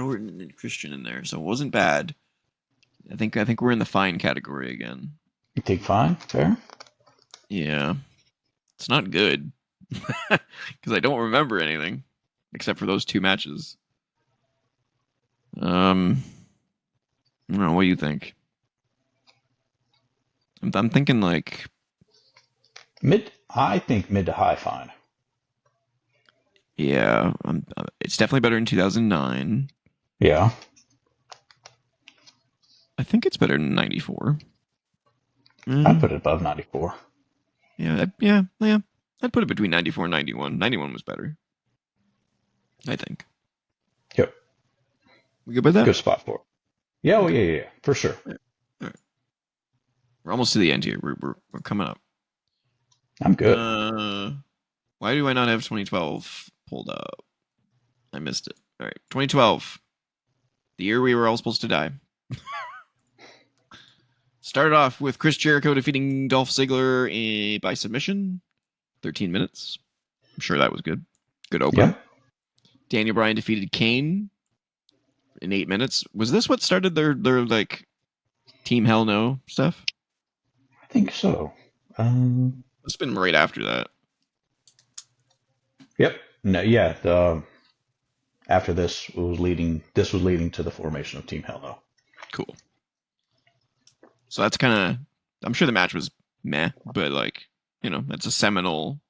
Orton and Christian in there, so it wasn't bad. I think we're in the fine category again. You think fine? Fair? Yeah. It's not good. Because I don't remember anything. Except for those two matches. I don't know, what do you think? I'm thinking like... I think mid to high fine. Yeah, it's definitely better in 2009. Yeah. I think it's better than 94. I'd put it above 94. Yeah. I'd put it between 94 and 91. 91 was better. I think. Yep. We good with that? Good spot for it. Yeah, well, yeah, for sure. All right. We're almost to the end here. We're coming up. I'm good. Why do I not have 2012 pulled up? I missed it. All right, 2012, the year we were all supposed to die. Started off with Chris Jericho defeating Dolph Ziggler by submission, 13 minutes. I'm sure that was good. Good opener. Yep. Daniel Bryan defeated Kane in 8 minutes. Was this what started their like Team Hell No stuff? I think so. It's been right after that. Yep. No. Yeah. After this was leading to the formation of Team Hell No. Cool. So that's kind of. I'm sure the match was meh, but like, you know, that's a seminal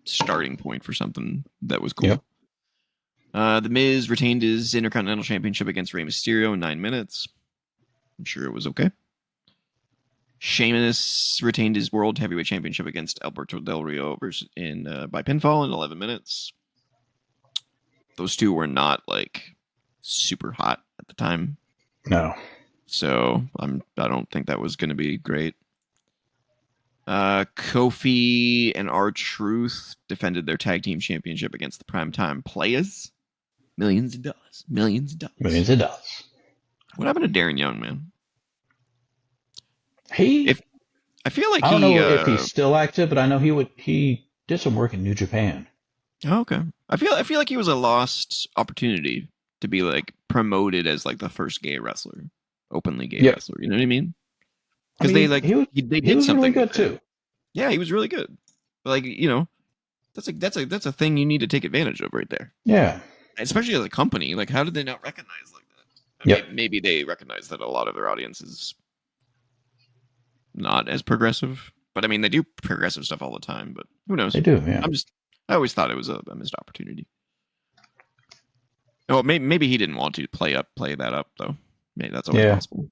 starting point for something that was cool. Yep. The Miz retained his Intercontinental Championship against Rey Mysterio in 9 minutes. I'm sure it was okay. Sheamus retained his World Heavyweight Championship against Alberto Del Rio by pinfall in 11 minutes. Those two were not like super hot at the time. No. So I don't think that was going to be great. Kofi and R-Truth defended their tag team championship against the Primetime Players. Millions of dollars. What happened to Darren Young, man? I feel like I don't know if he's still active, but I know he did some work in New Japan. Oh, okay. I feel like he was a lost opportunity to be like promoted as like the first gay wrestler, openly gay wrestler. You know what I mean? Because they did something really good too. Yeah, he was really good. But like, you know, that's a thing you need to take advantage of right there. Yeah. Especially as a company, like how did they not recognize like that? Yep. Maybe they recognize that a lot of their audience is not as progressive. But I mean, they do progressive stuff all the time. But who knows? They do. Yeah. I always thought it was a missed opportunity. Oh, maybe he didn't want to play that up though. Maybe that's always possible.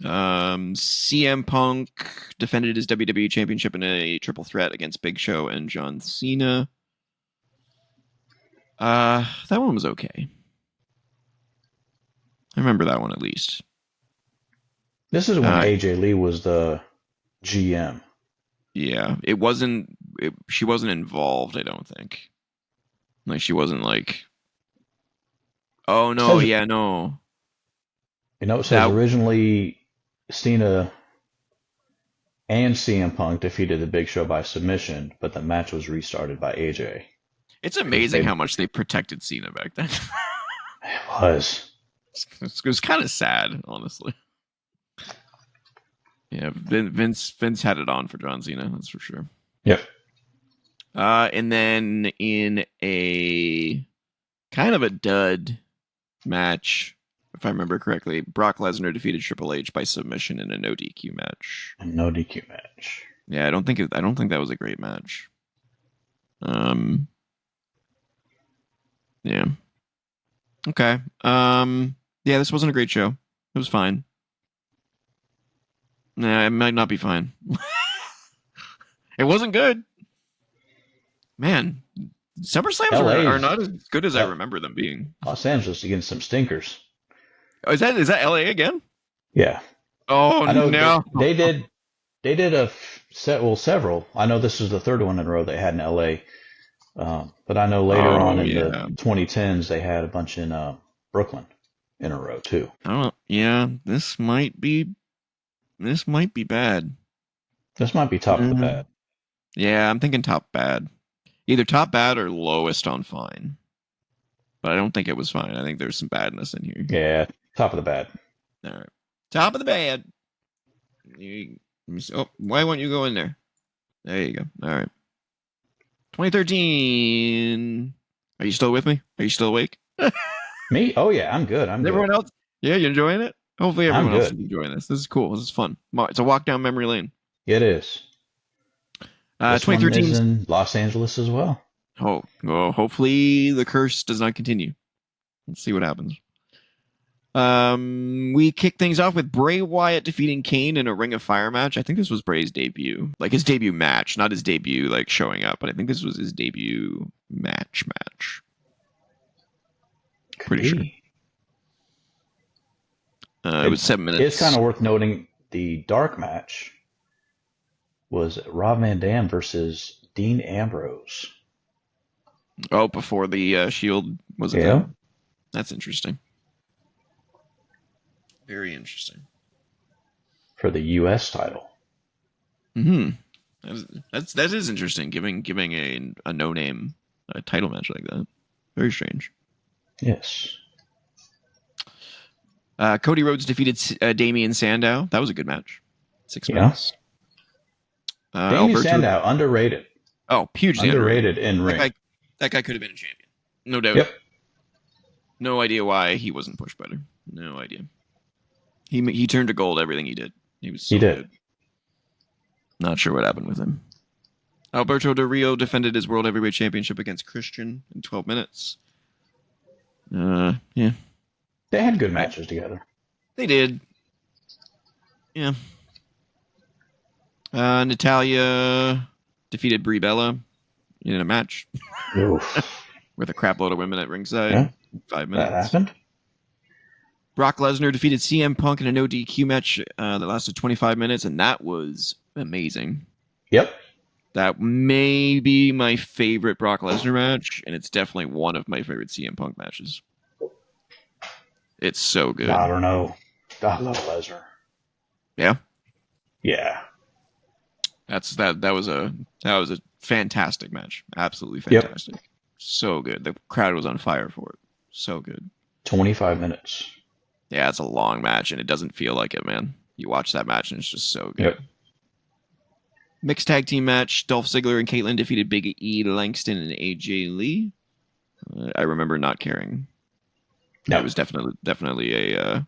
CM Punk defended his WWE Championship in a triple threat against Big Show and John Cena. That one was okay. I remember that one at least. This is when AJ Lee was the GM. Yeah, she wasn't involved, I don't think. Like she wasn't like. Oh no! No. You know, it says originally Cena and CM Punk defeated the Big Show by submission, but the match was restarted by AJ. It's amazing how much they protected Cena back then. It was. It was kind of sad, honestly. Yeah, Vince had it on for John Cena, that's for sure. Yep. And then in a kind of a dud match, if I remember correctly, Brock Lesnar defeated Triple H by submission in a no DQ match. A no DQ match. Yeah, I don't think that was a great match. Yeah. Okay. Yeah, this wasn't a great show. It was fine. Nah, it might not be fine. It wasn't good. Man, SummerSlams are not as good as I remember them being. Los Angeles against some stinkers. Oh, is that LA again? Yeah. Oh, no. They did several. I know this is the third one in a row they had in LA. But I know later on in the 2010s they had a bunch in Brooklyn in a row too. Oh, yeah, this might be This might be bad. This might be top of the bad. Yeah, I'm thinking top bad. Either top bad or lowest on fine. But I don't think it was fine. I think there's some badness in here. Yeah, top of the bad. All right. Top of the bad. Oh, why won't you go in there? There you go. All right. 2013. Are you still with me? Are you still awake? Me? Oh yeah, I'm good. I'm good. Everyone else? Yeah, you enjoying it? Hopefully I'm everyone else is good. enjoying this. This is cool. This is fun. It's a walk down memory lane. It is. This one 2013. is in Los Angeles as well. Oh, well, hopefully the curse does not continue. Let's see what happens. We kick things off with Bray Wyatt defeating Kane in a Ring of Fire match. I think this was Bray's debut, like his debut match, not his debut like showing up, but I think this was his debut match. Pretty sure. It was 7 minutes. It's kind of worth noting the dark match was Rob Van Dam versus Dean Ambrose. Oh, before the Shield was it? Yeah. That's interesting. Very interesting. For the U.S. title. That is interesting. Giving a no name title match like that. Very strange. Yes. Cody Rhodes defeated Damian Sandow. That was a good match. 6 minutes. Damian Sandow, underrated. Oh, hugely underrated in ring. That guy could have been a champion. No doubt. Yep. No idea why he wasn't pushed better. No idea. He turned to gold everything he did. He was so good. Not sure what happened with him. Alberto Del Rio defended his World Heavyweight Championship against Christian in 12 minutes. Yeah. They had good matches together. They did. Yeah. Natalya defeated Brie Bella in a match. With a crap load of women at ringside. Yeah. 5 minutes. That happened. Brock Lesnar defeated CM Punk in a no DQ match that lasted 25 minutes, and that was amazing. Yep. That may be my favorite Brock Lesnar match, and it's definitely one of my favorite CM Punk matches. It's so good. I don't know. I love Lesnar. Yeah? Yeah. That was a fantastic match. Absolutely fantastic. Yep. So good. The crowd was on fire for it. So good. 25 minutes. Yeah, it's a long match, and it doesn't feel like it, man. You watch that match, and it's just so good. Yep. Mixed tag team match. Dolph Ziggler and Caitlyn defeated Big E, Langston, and AJ Lee. I remember not caring. No. It was definitely a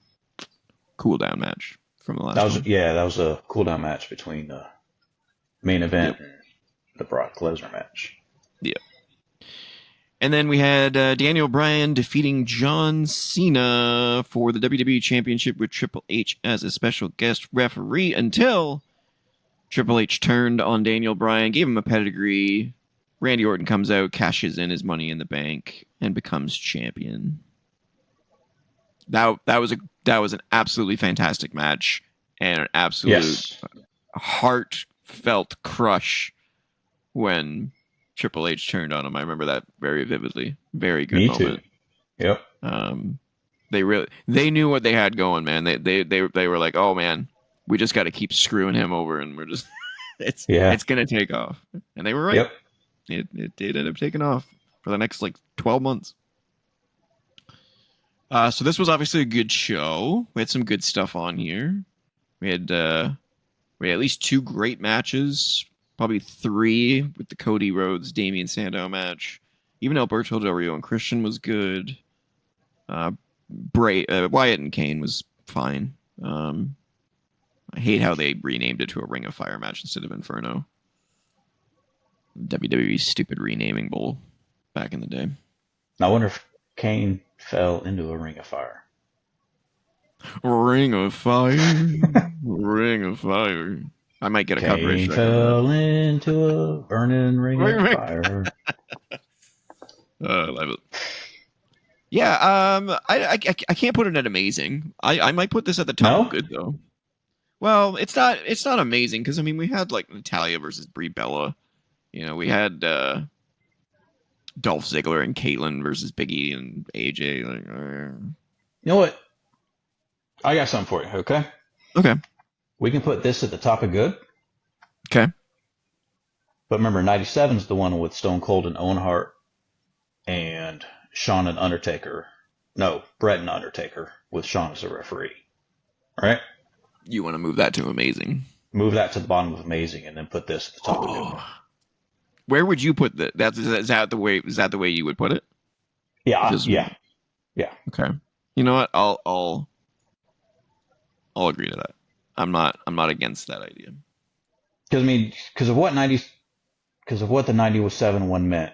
cool down match from the last one. That was a cool down match between the main event and the Brock Lesnar match. Yeah. And then we had Daniel Bryan defeating John Cena for the WWE Championship with Triple H as a special guest referee until Triple H turned on Daniel Bryan, gave him a pedigree. Randy Orton comes out, cashes in his Money in the Bank, and becomes champion. That was an absolutely fantastic match and an absolute heartfelt crush when Triple H turned on him. I remember that very vividly. Very good moment. Too. Yep. They knew what they had going, man. They were like, oh man, we just got to keep screwing him over, and we're just it's gonna take off. And they were right. Yep. It did end up taking off for the next 12 months. So this was obviously a good show. We had some good stuff on here. We had at least 2 great matches. Probably 3 with the Cody Rhodes, Damian Sandow match. Even Alberto Del Rio and Christian was good. Wyatt and Kane was fine. I hate how they renamed it to a Ring of Fire match instead of Inferno. WWE's stupid renaming bull back in the day. I wonder if Kane fell into a Ring of Fire. Ring of Fire. Ring of Fire. I might get a copyright strike. Kane fell into a burning ring of fire. I love it. Yeah, I can't put it at amazing. I might put this at the top of good though. Well, it's not amazing because I mean we had like Natalya versus Brie Bella. You know, we had Dolph Ziggler and Caitlyn versus Big E and AJ. You know what? I got something for you. Okay. Okay. We can put this at the top of good. Okay. But remember, 97 is the one with Stone Cold and Owen Hart and Shawn and Undertaker. No, Bret and Undertaker with Shawn as the referee. Right? You want to move that to amazing. Move that to the bottom of amazing, and then put this at the top of good. Where would you put that? Is that the way? Is that the way you would put it? Yeah, Just, yeah. Okay. You know what? I'll agree to that. I'm not against that idea. Because of what the 97 one meant.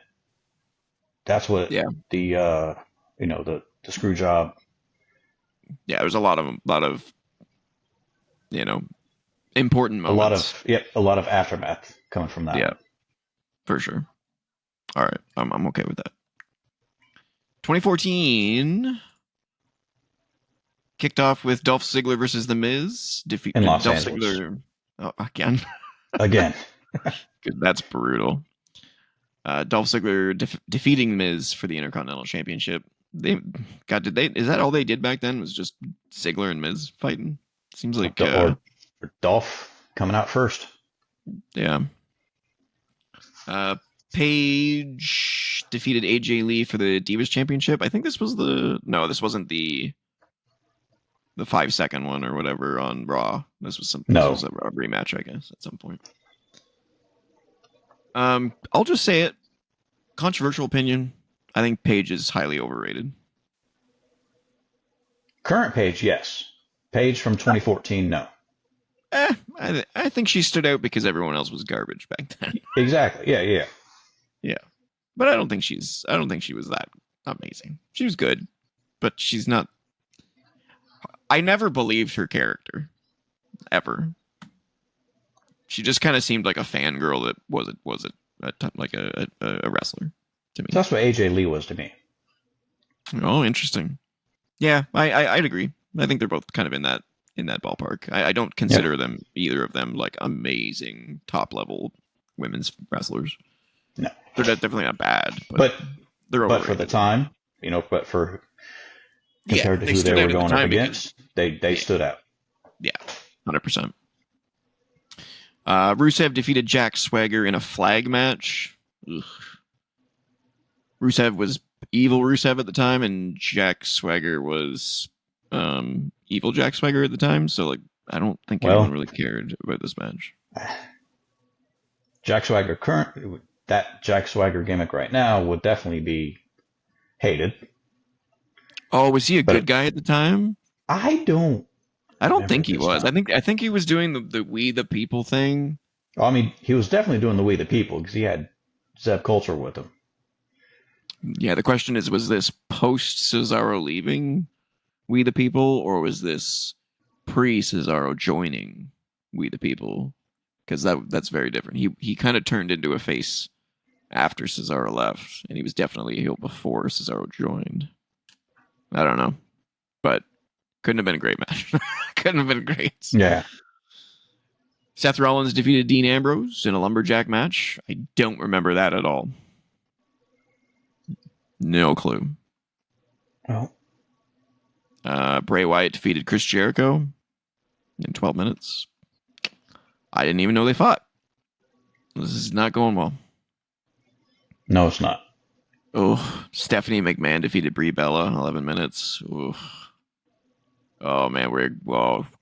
That's what the the screw job. Yeah, there's a lot of important moments. A lot of aftermath coming from that. Yeah, one. for sure. All right, I'm okay with that. 2014 kicked off with Dolph Ziggler versus The Miz. In Los Dolph Angeles. Ziggler again. Again. That's brutal. Dolph Ziggler defeating Miz for the Intercontinental Championship. Is that all they did back then? Was just Ziggler and Miz fighting? Seems like or Dolph coming out first. Yeah. Paige defeated AJ Lee for the Divas Championship. I think this was this wasn't the 5-second one or whatever on Raw. This was a rematch, I guess, at some point. I'll just say it. Controversial opinion. I think Paige is highly overrated. Current Paige, yes. Paige from 2014, no. I think she stood out because everyone else was garbage back then. Exactly. Yeah. But I don't think she was that amazing. She was good, but she's not. I never believed her character, ever. She just kind of seemed like a fangirl that wasn't like a wrestler to me. That's what AJ Lee was to me. Oh, interesting. Yeah, I'd agree. I think they're both kind of in that ballpark. I don't consider either of them like amazing top level women's wrestlers. No, they're definitely not bad, but they're overrated. But for the time, compared to who they were going up against, they stood out. Yeah, 100%. Rusev defeated Jack Swagger in a flag match. Ugh. Rusev was evil Rusev at the time, and Jack Swagger was evil Jack Swagger at the time. So, like, I don't think anyone really cared about this match. Jack Swagger that Jack Swagger gimmick right now would definitely be hated. Oh, was he a good guy at the time? I don't think he was. I think he was doing the We the People thing. I mean, he was definitely doing the We the People because he had Zeb Coulter with him. Yeah, the question is, was this post Cesaro leaving We the People, or was this pre Cesaro joining We the People? Because that's very different. He kind of turned into a face after Cesaro left, and he was definitely a heel before Cesaro joined. I don't know, but couldn't have been a great match. Couldn't have been great. Yeah. Seth Rollins defeated Dean Ambrose in a lumberjack match. I don't remember that at all. No clue. Well, Bray Wyatt defeated Chris Jericho in 12 minutes. I didn't even know they fought. This is not going well. No, it's not. Oh, Stephanie McMahon defeated Brie Bella in 11 minutes. Oof. Oh man,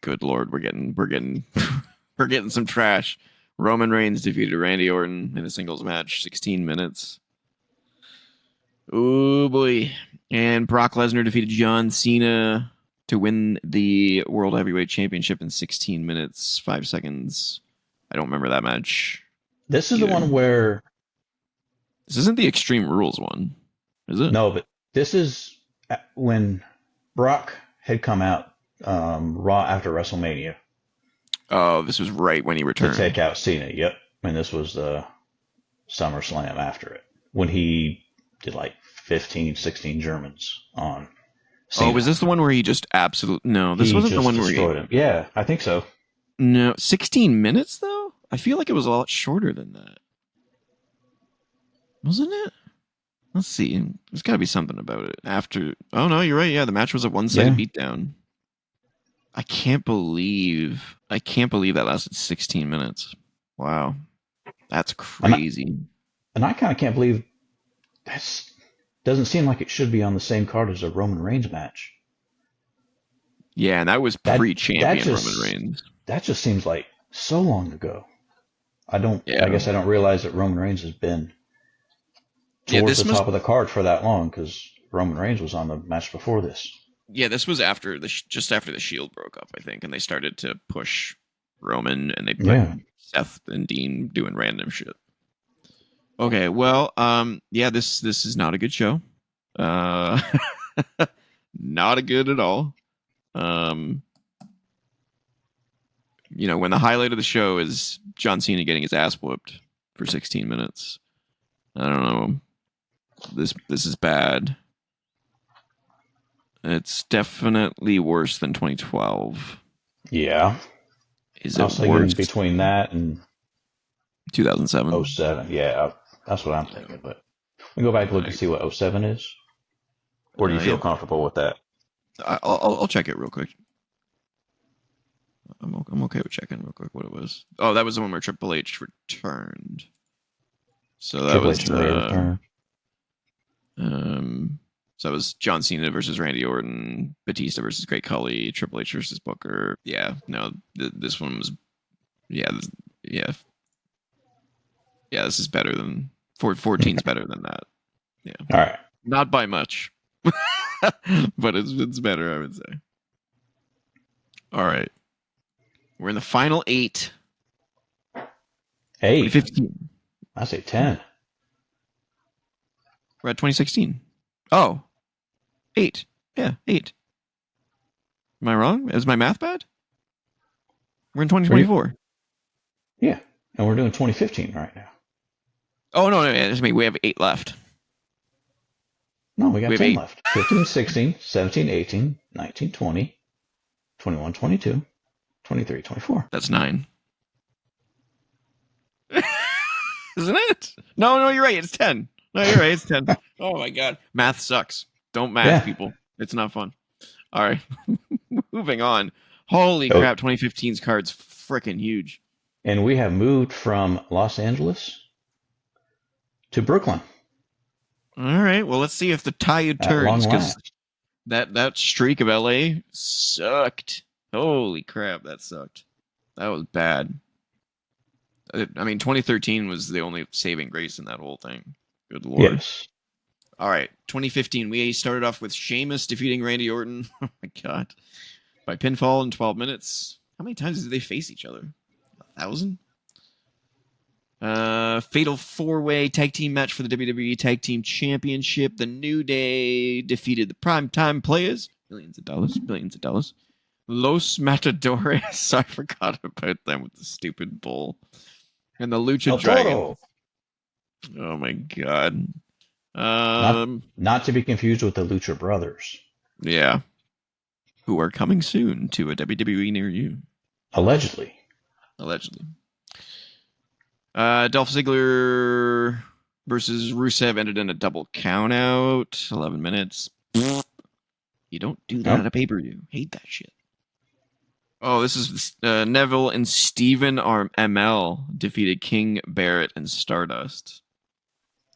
good lord, we're getting we're getting some trash. Roman Reigns defeated Randy Orton in a singles match, 16 minutes. Oh boy. And Brock Lesnar defeated John Cena to win the World Heavyweight Championship in 16 minutes, 5 seconds. I don't remember that match. This is the one where... This isn't the Extreme Rules one, is it? No, but this is when Brock had come out Raw after WrestleMania. Oh, this was right when he returned. To take out Cena, yep. And this was the SummerSlam after it. When he did like 15, 16 Germans on Cena. Oh, was this the one where he just No, this wasn't the one where he... him. Yeah, I think so. No, 16 minutes though? I feel like it was a lot shorter than that. Wasn't it? Let's see. There's got to be something about it. Oh, no, you're right. Yeah, the match was a one-sided beatdown. I can't believe I can't believe that lasted 16 minutes. Wow. That's And crazy. I kind of can't believe that doesn't seem like it should be on the same card as a Roman Reigns match. Yeah, and that was That pre-champion Roman Reigns. that just seems like so long ago. I Yeah. guess I don't realize that Roman Reigns has been Yeah, towards the top of the card for that long, because Roman Reigns was on the match before this. Yeah, this was after just after the Shield broke up, I think, and they started to push Roman, and they put Seth and Dean doing random shit. Okay, well, yeah, this is not a good show. Not a good at all. You know, when the highlight of the show is John Cena getting his ass whooped for 16 minutes. I don't know. This is bad. It's definitely worse than 2012. Yeah. Is I it was thinking worse? between that and 2007. 07. Yeah, that's what I'm thinking. But we go back and look and see what 07 is. Or do you feel comfortable with that? I'll check it real quick. I'm okay with checking real quick what it was. Oh, that was the one where Triple H returned. So that was return. So that was John Cena versus Randy Orton, Batista versus Great Khali, Triple H versus Booker. Yeah, no, this one was, yeah. This is better than 14's better than that. Yeah. All right. Not by much, but it's better, I would say. All right. We're in the final 8. 8. 15. I say 10. We're at 2016. Oh, 8. Yeah, 8. Am I wrong? Is my math bad? We're in 2024. Yeah, and we're doing 2015 right now. Oh, no, we have 8 left. No, we got 10 left. 15, 16, 17, 18, 19, 20, 21, 22, 23, 24. That's 9. Isn't it? No, you're right. It's 10. No, you're right. It's 10. Oh, my God. Math sucks. Don't math, people. It's not fun. All right. Moving on. Holy crap. 2015's card's freaking huge. And we have moved from Los Angeles to Brooklyn. All right. Well, let's see if the tide turns, because that streak of LA sucked. Holy crap. That sucked. That was bad. I mean, 2013 was the only saving grace in that whole thing. Good Lord. Yes. All right. 2015, we started off with Sheamus defeating Randy Orton. Oh, my God. By pinfall in 12 minutes. How many times did they face each other? 1,000? Fatal 4-way tag team match for the WWE Tag Team Championship. The New Day defeated the Primetime Players. Billions of dollars. Los Matadores. I forgot about them with the stupid bull. And the Lucha Dragon. Oh my God. Not to be confused with the Lucha Brothers. Yeah. Who are coming soon to a WWE near you. Allegedly. Dolph Ziggler versus Rusev ended in a double count out. 11 minutes. You don't do that at a pay-per-view. Hate that shit. Oh, this is Neville and Steven ML defeated King, Barrett, and Stardust.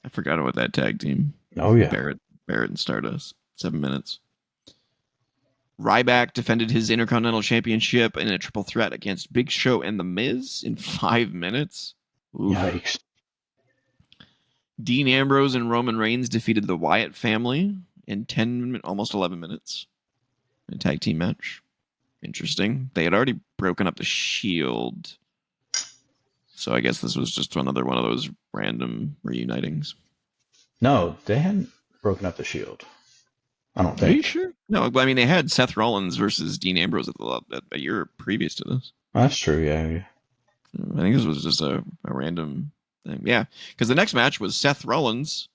I forgot about that tag team. Oh, yeah. Barrett and Stardust. 7 minutes. Ryback defended his Intercontinental Championship in a triple threat against Big Show and The Miz in 5 minutes. Oof. Yikes. Dean Ambrose and Roman Reigns defeated the Wyatt family in almost 11 minutes. A tag team match. Interesting. They had already broken up the Shield. So I guess this was just another one of those random reunitings. No, they hadn't broken up the Shield. I don't think. Are you sure? No, I mean, they had Seth Rollins versus Dean Ambrose a year previous to this. That's true, yeah. I think this was just a random thing. Yeah, because the next match was Seth Rollins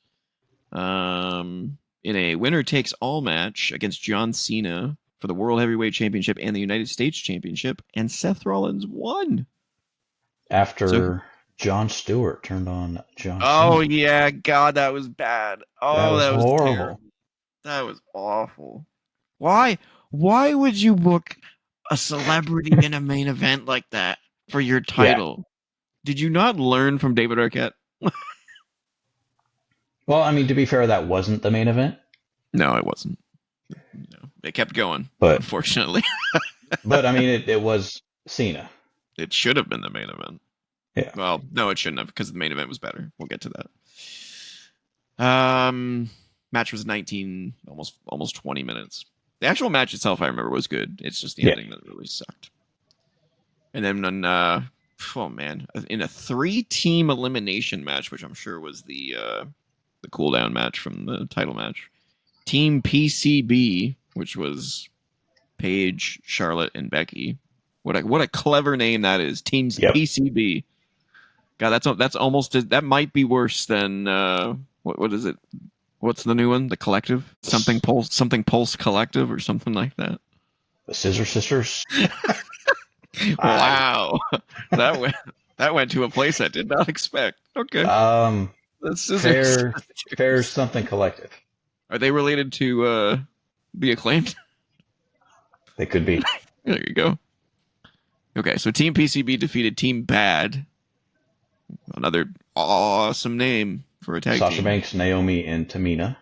in a winner-takes-all match against John Cena for the World Heavyweight Championship and the United States Championship, and Seth Rollins won. After Jon Stewart turned on John Oh, Cena. yeah. God, that was bad. Oh, that was horrible. Terrible. That was awful. Why would you book a celebrity in a main event like that for your Yeah. title. Did you not learn from David Arquette? Well, I mean, to be fair, that wasn't the main event, No, it wasn't. No, they kept going, but unfortunately. I mean, it was Cena. It should have been the main event. Yeah. Well, no, it shouldn't have because the main event was better. We'll get to that. Match was 19, almost 20 minutes. The actual match itself, I remember, was good. It's just the Yeah. ending that really sucked. And then in a 3-team elimination match, which I'm sure was the cool down match from the title match, Team PCB, which was Paige, Charlotte, and Becky. What a clever name that is. Teams PCB. God, that's almost, that might be worse than what is it? What's the new one? The Collective? Something Pulse Collective or something like that. The Scissor Sisters. Wow. that went to a place I did not expect. Okay. The Scissors. Fair something collective. Are they related to the Acclaimed? They could be. There you go. Okay, so Team PCB defeated Team Bad. Another awesome name for a tag team. Sasha Banks, Naomi, and Tamina.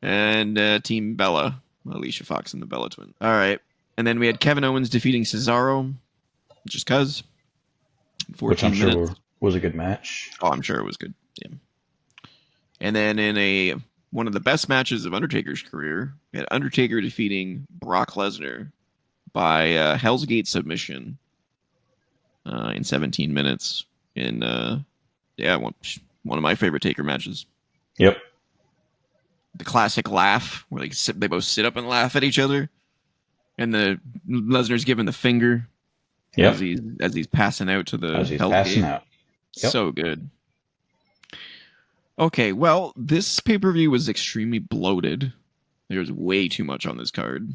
And Team Bella. Alicia Fox and the Bella Twins. All right. And then we had Kevin Owens defeating Cesaro. Just cuz. 14 Which I'm minutes. sure was a good match. Oh, I'm sure it was good. Yeah. And then in one of the best matches of Undertaker's career, we had Undertaker defeating Brock Lesnar by Hell's Gate submission in 17 minutes. In one of my favorite Taker matches. Yep. The classic laugh where they both sit up and laugh at each other, and the Lesnar's giving the finger. Yep. As he's passing out to the As he's Hell's passing Gate. out. Yep. So good. Okay, well, this pay-per-view was extremely bloated. There was way too much on this card.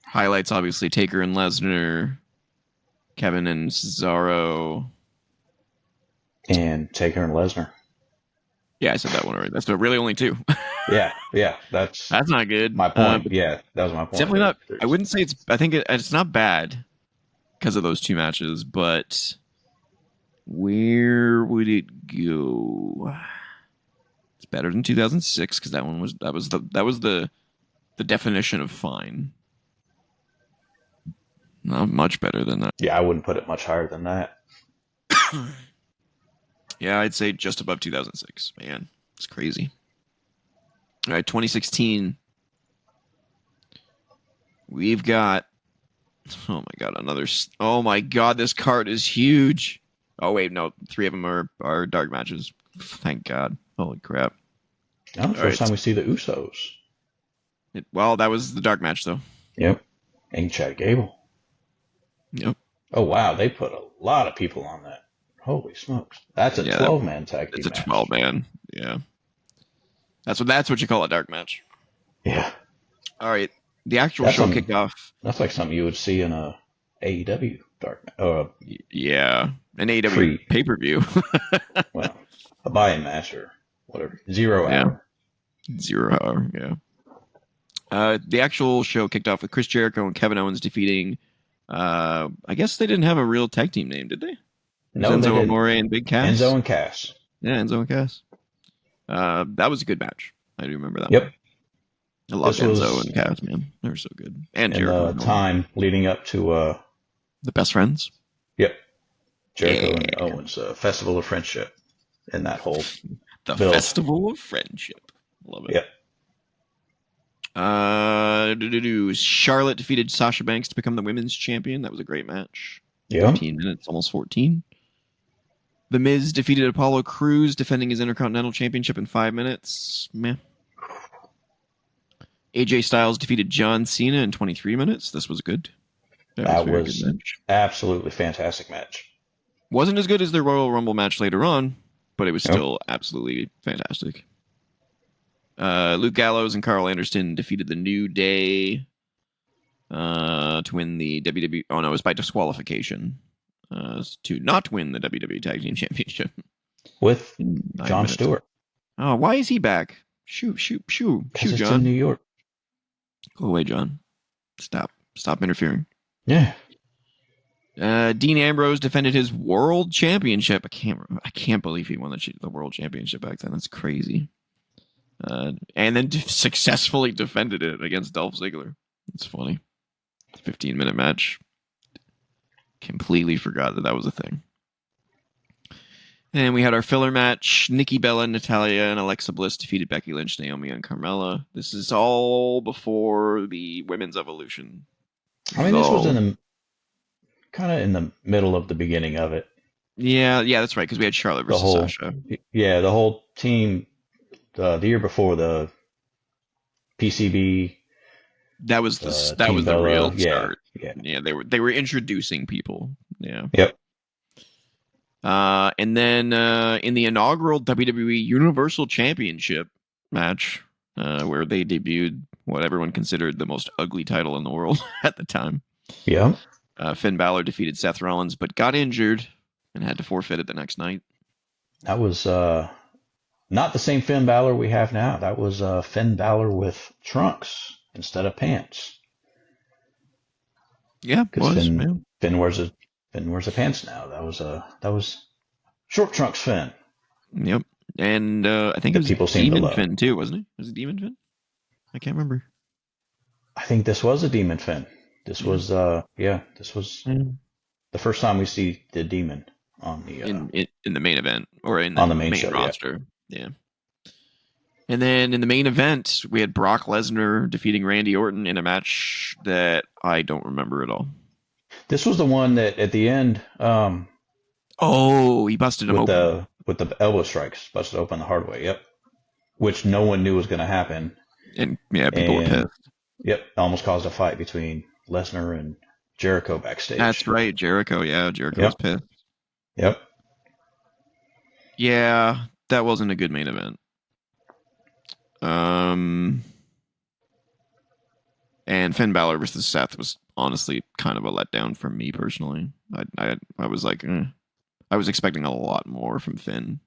Highlights, obviously, Taker and Lesnar, Kevin and Cesaro. And Taker and Lesnar. Yeah, I said that one already. That's really only two. Yeah, that's not good. my point. Yeah, that was my point. Definitely not. I wouldn't say it's. I think it's not bad because of those two matches, but where would it go? It's better than 2006 because that was the definition of fine. Not much better than that. Yeah, I wouldn't put it much higher than that. Yeah, I'd say just above 2006. Man, it's crazy. All right, 2016. We've got. Oh my god, another. Oh my god, this card is huge. Oh wait, no, 3 of them are dark matches. Thank God. Holy crap. Oh, first time we see the Usos. Well, that was the dark match though. Yep. And Chad Gable. Yep. Oh wow, they put a lot of people on that. Holy smokes. That's a 12-man tag team match. It's a 12-man. Yeah. That's what you call a dark match. Yeah. All right. The actual show kicked off. That's like something you would see in a AEW dark match. Yeah. An AEW pay-per-view. Well, a buy-in match or whatever. 0 hour. 0 hour, yeah. The actual show kicked off with Chris Jericho and Kevin Owens defeating I guess they didn't have a real tag team name, did they? No, Enzo Amore and Big Cass. Enzo and Cass. Yeah, Enzo and Cass. That was a good match. I do remember that. Yep. One. I loved Enzo and Cass, man. They were so good. And Jericho. In the time leading up to the Best Friends. Yep. Jericho and Owens, Festival of Friendship, in that whole the build. Festival of Friendship. Love it. Yep. Charlotte defeated Sasha Banks to become the women's champion. That was a great match. Yeah. 15 minutes, almost 14. The Miz defeated Apollo Crews, defending his Intercontinental Championship in 5 minutes. Meh. AJ Styles defeated John Cena in 23 minutes. This was good. That was an absolutely fantastic match. Wasn't as good as the Royal Rumble match later on, but it was still absolutely fantastic. Luke Gallows and Carl Anderson defeated the New Day to win the WWE. Oh no, it was by disqualification to not win the WWE Tag Team Championship with Jon Stewart. Oh, why is he back? Shoot, John. In New York. Go away, John. Stop interfering. Yeah. Dean Ambrose defended his world championship. I can't believe he won the world championship back then. That's crazy. And then successfully defended it against Dolph Ziggler. It's funny. 15-minute match. Completely forgot that was a thing. And we had our filler match. Nikki Bella, Natalya, and Alexa Bliss defeated Becky Lynch, Naomi, and Carmella. This is all before the women's evolution. This was in the middle of the beginning of it. Yeah, that's right, because we had Charlotte versus Sasha. Yeah, the whole team the year before the PCB. That was the real start. Yeah. They were introducing people. Yeah. Yep. And then in the inaugural WWE Universal Championship match, where they debuted what everyone considered the most ugly title in the world at the time. Yeah. Finn Balor defeated Seth Rollins, but got injured and had to forfeit it the next night. That was not the same Finn Balor we have now. That was Finn Balor with trunks instead of pants. Yeah, because Finn wears the pants now. That was short trunks Finn. Yep, and I think it was Demon Finn too, wasn't it? Was it Demon Finn? I can't remember. I think this was a Demon Finn. This was the first time we see the Demon on the in the main event or in the main show, roster. Yeah. And then in the main event, we had Brock Lesnar defeating Randy Orton in a match that I don't remember at all. This was the one that at the end. He busted him open with the elbow strikes, busted open the hard way. Yep, which no one knew was going to happen. And people were pissed. Yep, almost caused a fight between Lesnar and Jericho backstage. That's right, Jericho. Yeah, Jericho was pissed. Yep. Yeah, that wasn't a good main event. And Finn Balor versus Seth was honestly kind of a letdown for me personally. I was like, I was expecting a lot more from Finn.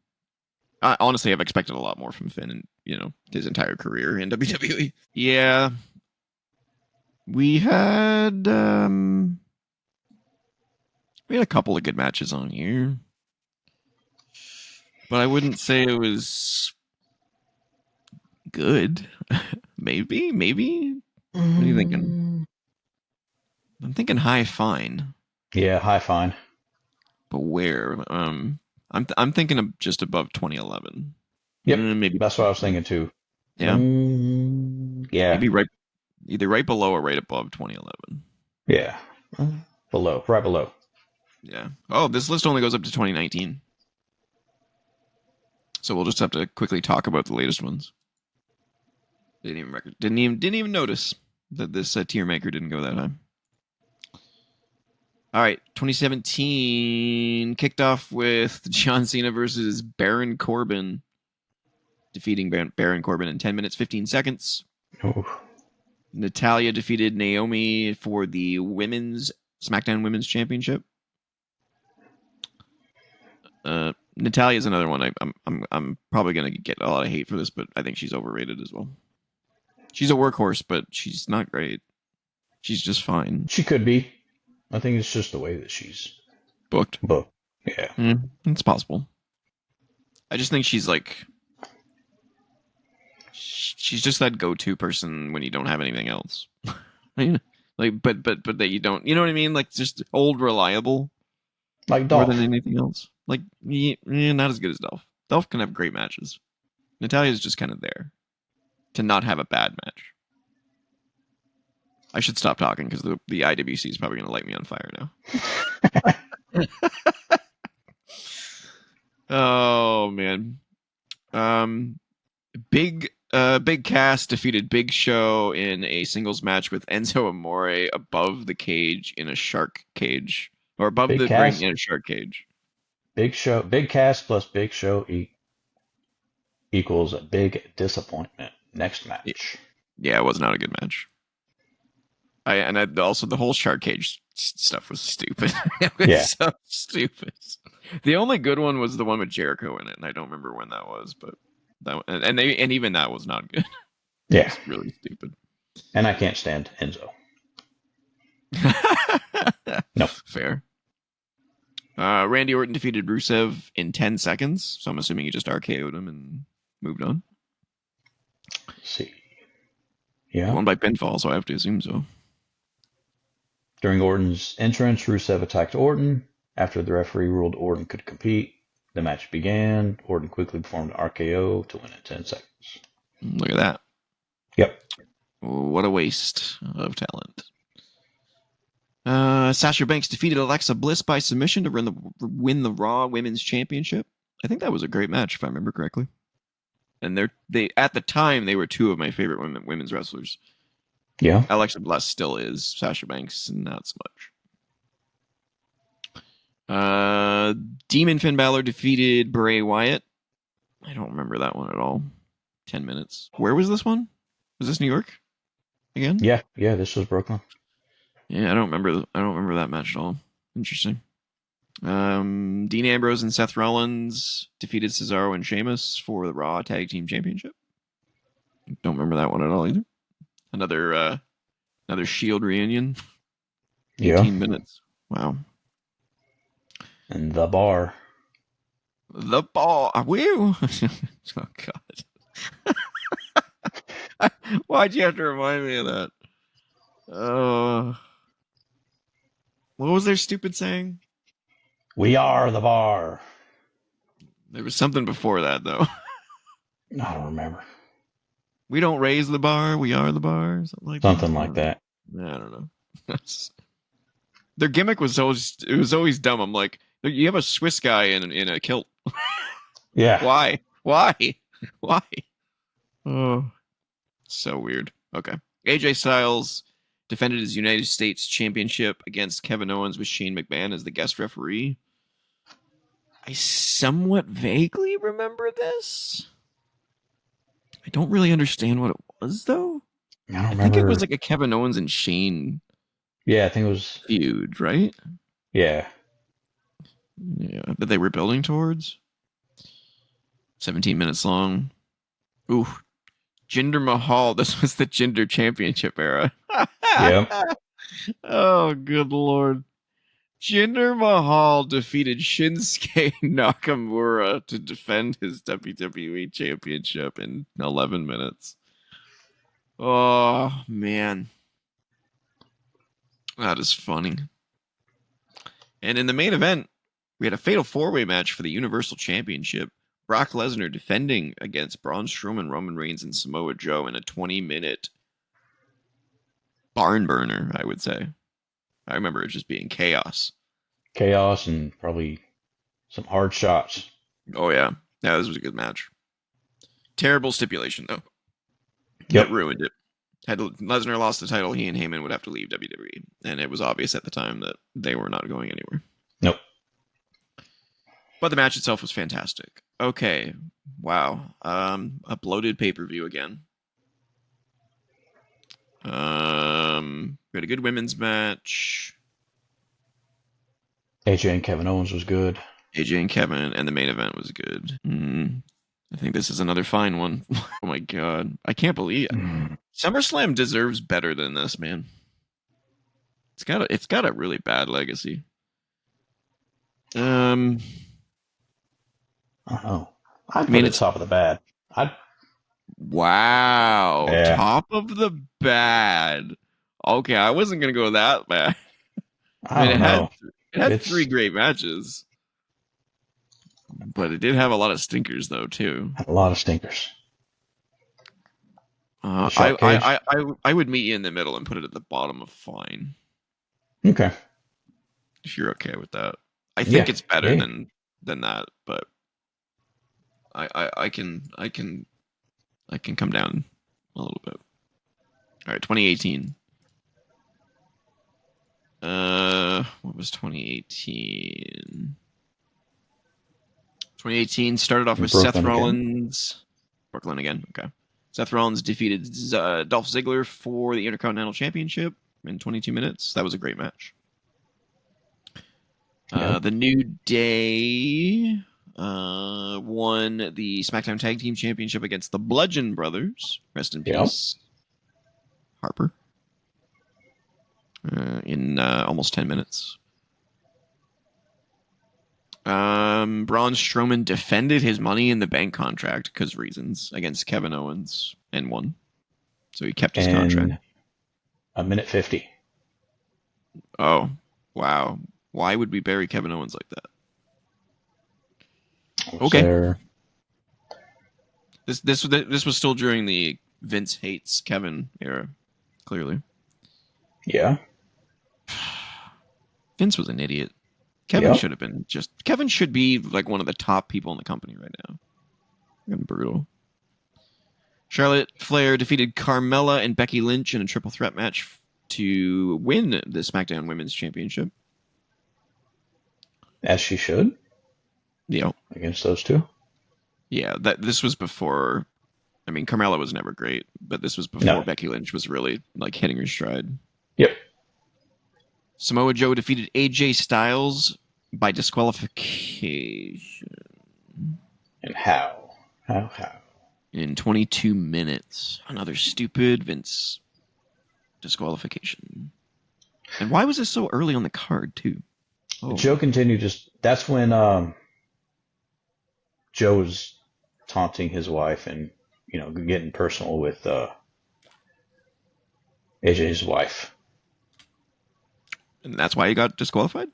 Honestly, I've expected a lot more from Finn in his entire career in WWE. Yeah, we had a couple of good matches on here, but I wouldn't say it was good. maybe. What are you thinking? I'm thinking high fine. Yeah, high fine. But where? I'm thinking of just above 2011. Yep, maybe that's what I was thinking too. Yeah, yeah. Maybe either right below or right above 2011. Yeah, right below. Yeah. Oh, this list only goes up to 2019. So we'll just have to quickly talk about the latest ones. Didn't even notice that this tier maker didn't go that high. All right, 2017 kicked off with John Cena versus Baron Corbin, defeating Baron Corbin in 10 minutes 15 seconds. Oh. Natalya defeated Naomi for the SmackDown Women's Championship. Natalya is another one. I'm probably gonna get a lot of hate for this, but I think she's overrated as well. She's a workhorse, but she's not great. She's just fine. She could be. I think it's just the way that she's booked. Yeah. It's possible. I just think she's just that go-to person when you don't have anything else. But that you don't, you know what I mean? Like just old reliable. Like Dolph. More than anything else. Like, not as good as Dolph. Dolph can have great matches. Natalya's just kind of there to not have a bad match. I should stop talking because the IWC is probably going to light me on fire now. Oh, man. Big Cass defeated Big Show in a singles match with Enzo Amore above the cage in a shark cage. Or above the ring in a shark cage. Big Cass plus Big Show equals a big disappointment. Next match. Yeah, it was not a good match. Also the whole shark cage stuff was stupid. It was so stupid. The only good one was the one with Jericho in it, and I don't remember when that was, but even that was not good. Yeah, it was really stupid. And I can't stand Enzo. No. Fair. Randy Orton defeated Rusev in 10 seconds, so I'm assuming he just RKO'd him and moved on. Let's see. He Yeah. won by pinfall, so I have to assume so. During Orton's entrance, Rusev attacked Orton. After the referee ruled Orton could compete, the match began. Orton quickly performed an RKO to win in 10 seconds. Look at that. Yep. What a waste of talent. Sasha Banks defeated Alexa Bliss by submission to win the Raw Women's Championship. I think that was a great match, if I remember correctly. And they at the time they were two of my favorite women's wrestlers. Yeah. Alexa Bliss still is. Sasha Banks, not so much. Demon Finn Balor defeated Bray Wyatt. I don't remember that one at all. 10 minutes. Where was this one? Was this New York again? Yeah. This was Brooklyn. Yeah, I don't remember that match at all. Interesting. Dean Ambrose and Seth Rollins defeated Cesaro and Sheamus for the Raw Tag Team Championship. Don't remember that one at all either. Another Shield reunion. 18 minutes. Wow. And the bar. The bar. Woo! Oh God. Why'd you have to remind me of that? What was their stupid saying? We are the bar. There was something before that, though. I don't remember. We don't raise the bar, we are the bar. Something like that. I don't know. Their gimmick was always dumb. I'm like, you have a Swiss guy in a kilt. Yeah. Why? Oh, so weird. Okay. AJ Styles defended his United States Championship against Kevin Owens with Shane McMahon as the guest referee. I somewhat vaguely remember this. I don't really understand what it was, though. I think it was like a Kevin Owens and Shane. Yeah, I think it was feud, right? Yeah. Yeah, that they were building towards. 17 minutes long. Ooh. Jinder Mahal. This was the Jinder Championship era. Yep. Oh, good Lord. Jinder Mahal defeated Shinsuke Nakamura to defend his WWE Championship in 11 minutes. Oh, man. That is funny. And in the main event, we had a fatal four-way match for the Universal Championship. Brock Lesnar defending against Braun Strowman, Roman Reigns, and Samoa Joe in a 20-minute barn burner, I would say. I remember it just being chaos. Chaos and probably some hard shots. Oh, yeah. Yeah, this was a good match. Terrible stipulation, though. Yep. That ruined it. Had Lesnar lost the title, he and Heyman would have to leave WWE. And it was obvious at the time that they were not going anywhere. Nope. But the match itself was fantastic. Okay. Wow. A bloated pay-per-view again. We had a good women's match. AJ and Kevin Owens was good. AJ and Kevin, and the main event was good. I think this is another fine one. Oh my God. I can't believe it. SummerSlam deserves better than this, man. It's got a really bad legacy. I don't know. I'd put it top of the bad. Wow. Yeah. Top of the bad. Okay, I wasn't going to go that bad. I don't know. It had 3 great matches. But it did have a lot of stinkers, though, too. A lot of stinkers. I would meet you in the middle and put it at the bottom of fine. Okay. If you're okay with that. I think it's better than that, but I can come down a little bit. All right, 2018. What was 2018? 2018 started off with Seth Rollins. Brooklyn again. Okay. Seth Rollins defeated Dolph Ziggler for the Intercontinental Championship in 22 minutes. That was a great match. The New Day won the SmackDown Tag Team Championship against the Bludgeon Brothers. Rest in peace. Harper in almost 10 minutes. Braun Strowman defended his Money in the Bank contract because reasons against Kevin Owens and won. So he kept his contract. A minute 50. Oh, wow. Why would we bury Kevin Owens like that? Okay. This was still during the Vince hates Kevin era, clearly. Yeah. Vince was an idiot. Kevin should have been Kevin should be like one of the top people in the company right now. Brutal. Charlotte Flair defeated Carmella and Becky Lynch in a triple threat match to win the SmackDown Women's Championship. As she should. Yeah. Against those two. Yeah, this was before. I mean, Carmella was never great, but this was before Becky Lynch was really like hitting her stride. Yep. Samoa Joe defeated AJ Styles by disqualification. And how? How? In 22 minutes. Another stupid Vince disqualification. And why was this so early on the card, too? Oh. Joe continued that's when Joe was taunting his wife and, getting personal with AJ's wife. And that's why he got disqualified?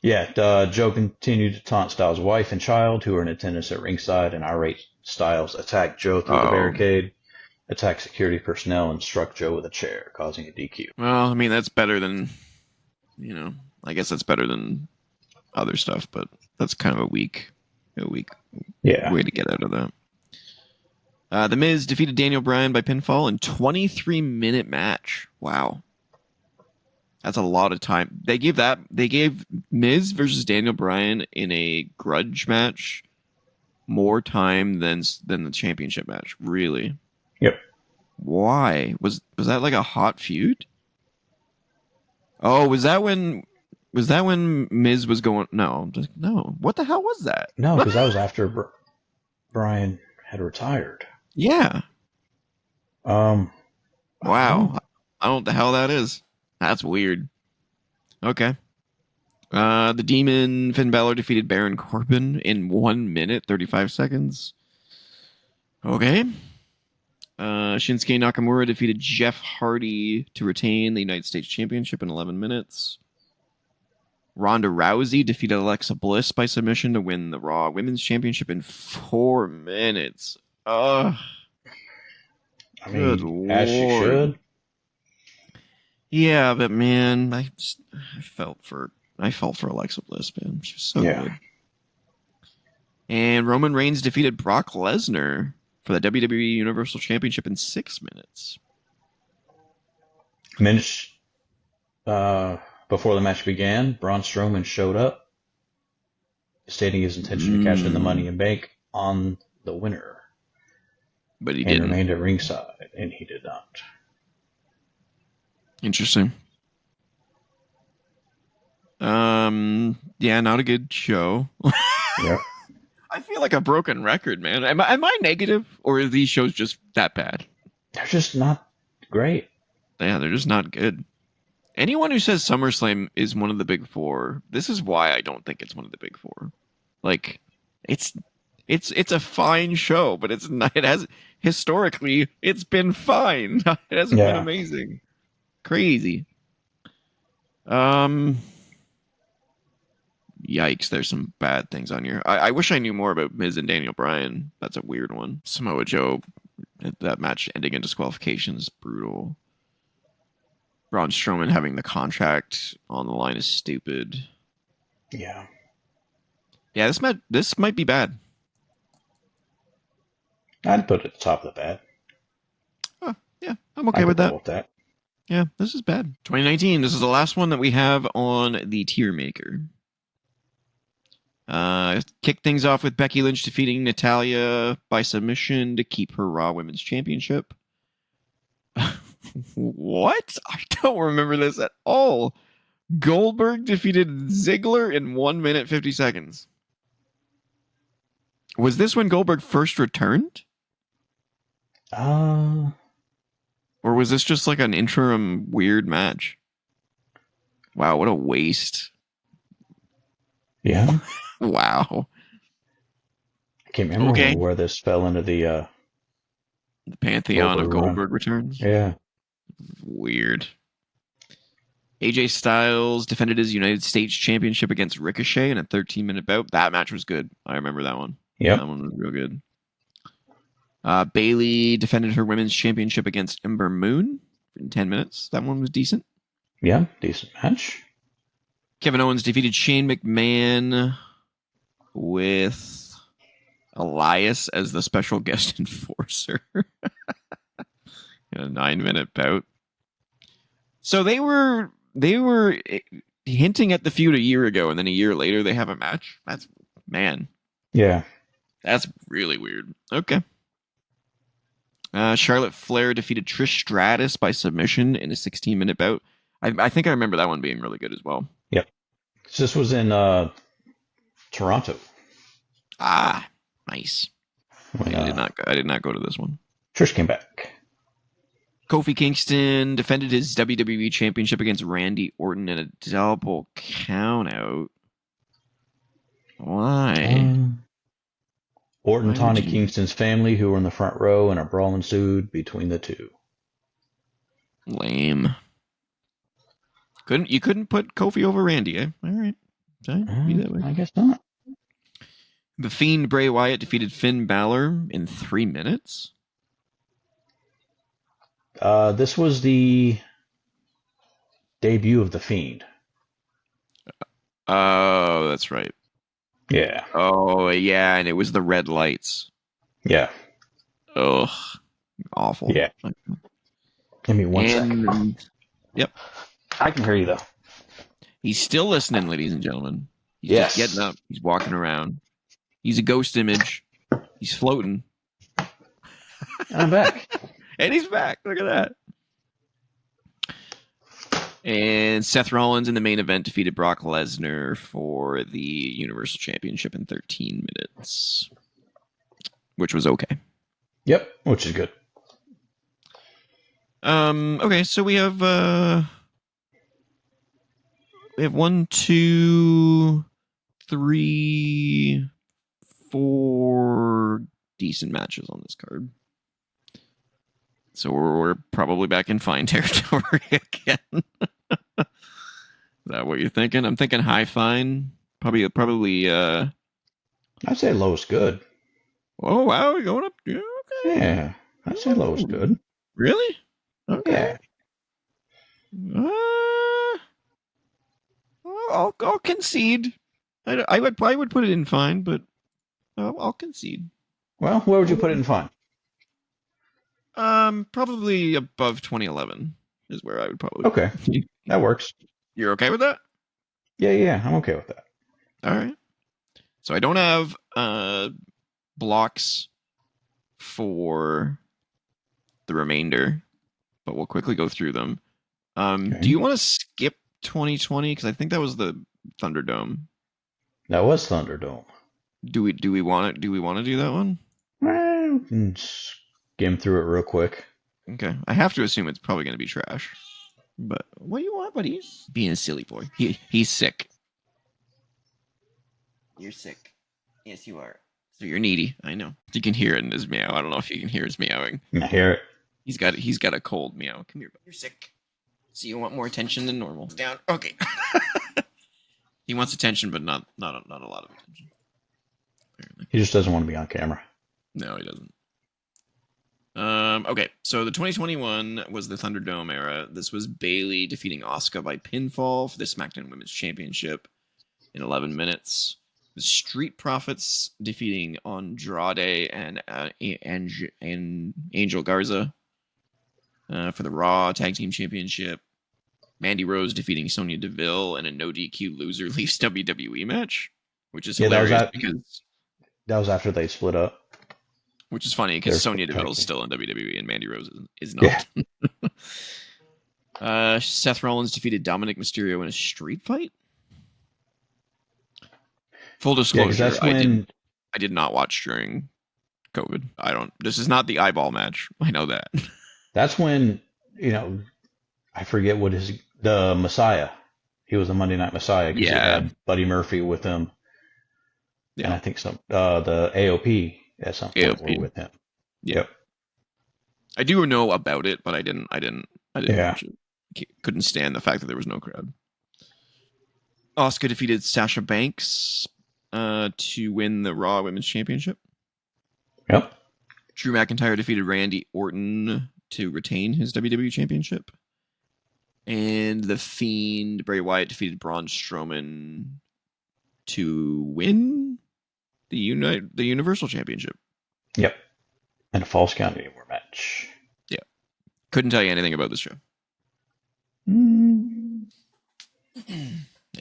Yeah, Joe continued to taunt Styles' wife and child, who were in attendance at ringside, and irate Styles attacked Joe through the barricade, attacked security personnel, and struck Joe with a chair, causing a DQ. Well, I mean, that's better than, I guess that's better than other stuff, but that's kind of a weak way to get out of that. The Miz defeated Daniel Bryan by pinfall in 23-minute match. Wow. That's a lot of time. They gave Miz versus Daniel Bryan in a grudge match more time than the championship match. Really? Yep. Why? Was that like a hot feud? Oh, was that when Miz was going? No. What the hell was that? No, because that was after Bryan had retired. Yeah. Wow. I don't know what the hell that is. That's weird. Okay. The Demon Finn Balor defeated Baron Corbin in 1 minute, 35 seconds. Okay. Shinsuke Nakamura defeated Jeff Hardy to retain the United States Championship in 11 minutes. Ronda Rousey defeated Alexa Bliss by submission to win the Raw Women's Championship in 4 minutes. Ugh. I mean, as she should. Yeah, but man, I felt for Alexa Bliss, man. She's so good. And Roman Reigns defeated Brock Lesnar for the WWE Universal Championship in 6 minutes. Minutes before the match began, Braun Strowman showed up, stating his intention to cash in the Money in Bank on the winner. But he didn't. Remained at ringside, and he did not. Interesting. Yeah, not a good show. Yeah. I feel like a broken record, man. Am I negative, or are these shows just that bad? They're just not great. Yeah, they're just not good. Anyone who says SummerSlam is one of the big four, this is why I don't think it's one of the big four. Like, it's a fine show, but it's not. It has historically, it's been fine. It hasn't been amazing. Crazy. Yikes, there's some bad things on here. I wish I knew more about Miz and Daniel Bryan. That's a weird one. Samoa Joe, that match ending in disqualification is brutal. Braun Strowman having the contract on the line is stupid. Yeah. Yeah, this might be bad. I'd put it at the top of the bad. Oh, yeah, I'm okay with that. With that. Yeah, this is bad. 2019, this is the last one that we have on the tier maker. Kick things off with Becky Lynch defeating Natalya by submission to keep her Raw Women's Championship. What? I don't remember this at all. Goldberg defeated Ziggler in 1 minute 50 seconds. Was this when Goldberg first returned? Or was this just like an interim weird match? Wow, what a waste. Yeah. Wow. I can't remember Okay. where this fell into the The pantheon of Goldberg run. Goldberg returns. Yeah. Weird. AJ Styles defended his United States Championship against Ricochet in a 13-minute bout. That match was good. I remember that one. Yep. That one was real good. Bailey defended her women's championship against Ember Moon in 10 minutes. That one was decent. Yeah. Decent match. Kevin Owens defeated Shane McMahon with Elias as the special guest enforcer. In a 9-minute bout. So they were hinting at the feud a year ago, and then a year later they have a match. Yeah. That's really weird. Okay. Charlotte Flair defeated Trish Stratus by submission in a 16-minute bout. I think I remember that one being really good as well. Yep. So this was in Toronto. Ah, nice. When, I did not go to this one. Trish came back. Kofi Kingston defended his WWE Championship against Randy Orton in a double countout. Why? Orton Why taunted would you- Kingston's family, who were in the front row, and a brawl ensued between the two. Lame. You couldn't put Kofi over Randy, eh? All right. Be that way. I guess not. The Fiend Bray Wyatt defeated Finn Balor in 3 minutes. This was the debut of the Fiend. Oh, that's right. Yeah. Oh, yeah, and it was the red lights. Yeah. Ugh. Awful. Yeah. Give me one second. Yep. I can hear you, though. He's still listening, ladies and gentlemen. He's Yes. just getting up. He's walking around. He's a ghost image. He's floating. And I'm back. And he's back. Look at that. And Seth Rollins in the main event defeated Brock Lesnar for the Universal Championship in 13 minutes, which was okay. Yep, which is good. Okay, so we have 1, 2, 3, 4 decent matches on this card. So we're probably back in fine territory again. Is that what you're thinking? I'm thinking high fine. Probably. I'd say low is good. Oh wow, we're going up. Yeah, okay. Yeah, I'd say low is good. Really? Okay. Yeah. I'll concede. I would put it in fine, but I'll concede. Well, where would you put it in fine? Probably above 2011 is where I would probably. Okay, that works. You're okay with that? Yeah, I'm okay with that. All right. So I don't have blocks for the remainder, but we'll quickly go through them. Okay. Do you want to skip 2020? Because I think that was the Thunderdome. That was Thunderdome. Do we want to do that one? Well, we can skim through it real quick. Okay. I have to assume it's probably going to be trash. But what do you want, buddy? Being a silly boy. He's sick. You're sick. Yes, you are. So you're needy. I know. You can hear it in his meow. I don't know if you can hear his meowing. I hear it. He's got a cold meow. Come here. You're sick. So you want more attention than normal. Down. Okay. He wants attention, but not a lot of attention. Apparently. He just doesn't want to be on camera. No, he doesn't. Okay, so the 2021 was the Thunderdome era. This was Bailey defeating Asuka by pinfall for the SmackDown Women's Championship in 11 minutes. The Street Profits defeating Andrade and Angel Garza for the Raw Tag Team Championship. Mandy Rose defeating Sonya Deville in a no DQ loser leaves WWE match, which is hilarious because that was after they split up. Which is funny because Sonya Deville is still in WWE and Mandy Rose is not. Yeah. Seth Rollins defeated Dominic Mysterio in a street fight. Full disclosure, I did not watch during COVID. This is not the eyeball match. I know that. That's when you know, I forget the Messiah. He was a Monday Night Messiah because he Yeah. had Buddy Murphy with him, and Yeah. I think the AOP at some point were AOP. with him. Yeah. Yep. I do know about it, but I didn't Yeah. watch it. Couldn't stand the fact that there was no crowd. Asuka defeated Sasha Banks to win the Raw Women's Championship. Yep. Drew McIntyre defeated Randy Orton to retain his WWE Championship. And The Fiend, Bray Wyatt, defeated Braun Strowman to win the Universal Championship. Yep. And a Falls Count Anywhere match. Yeah. Couldn't tell you anything about this show. I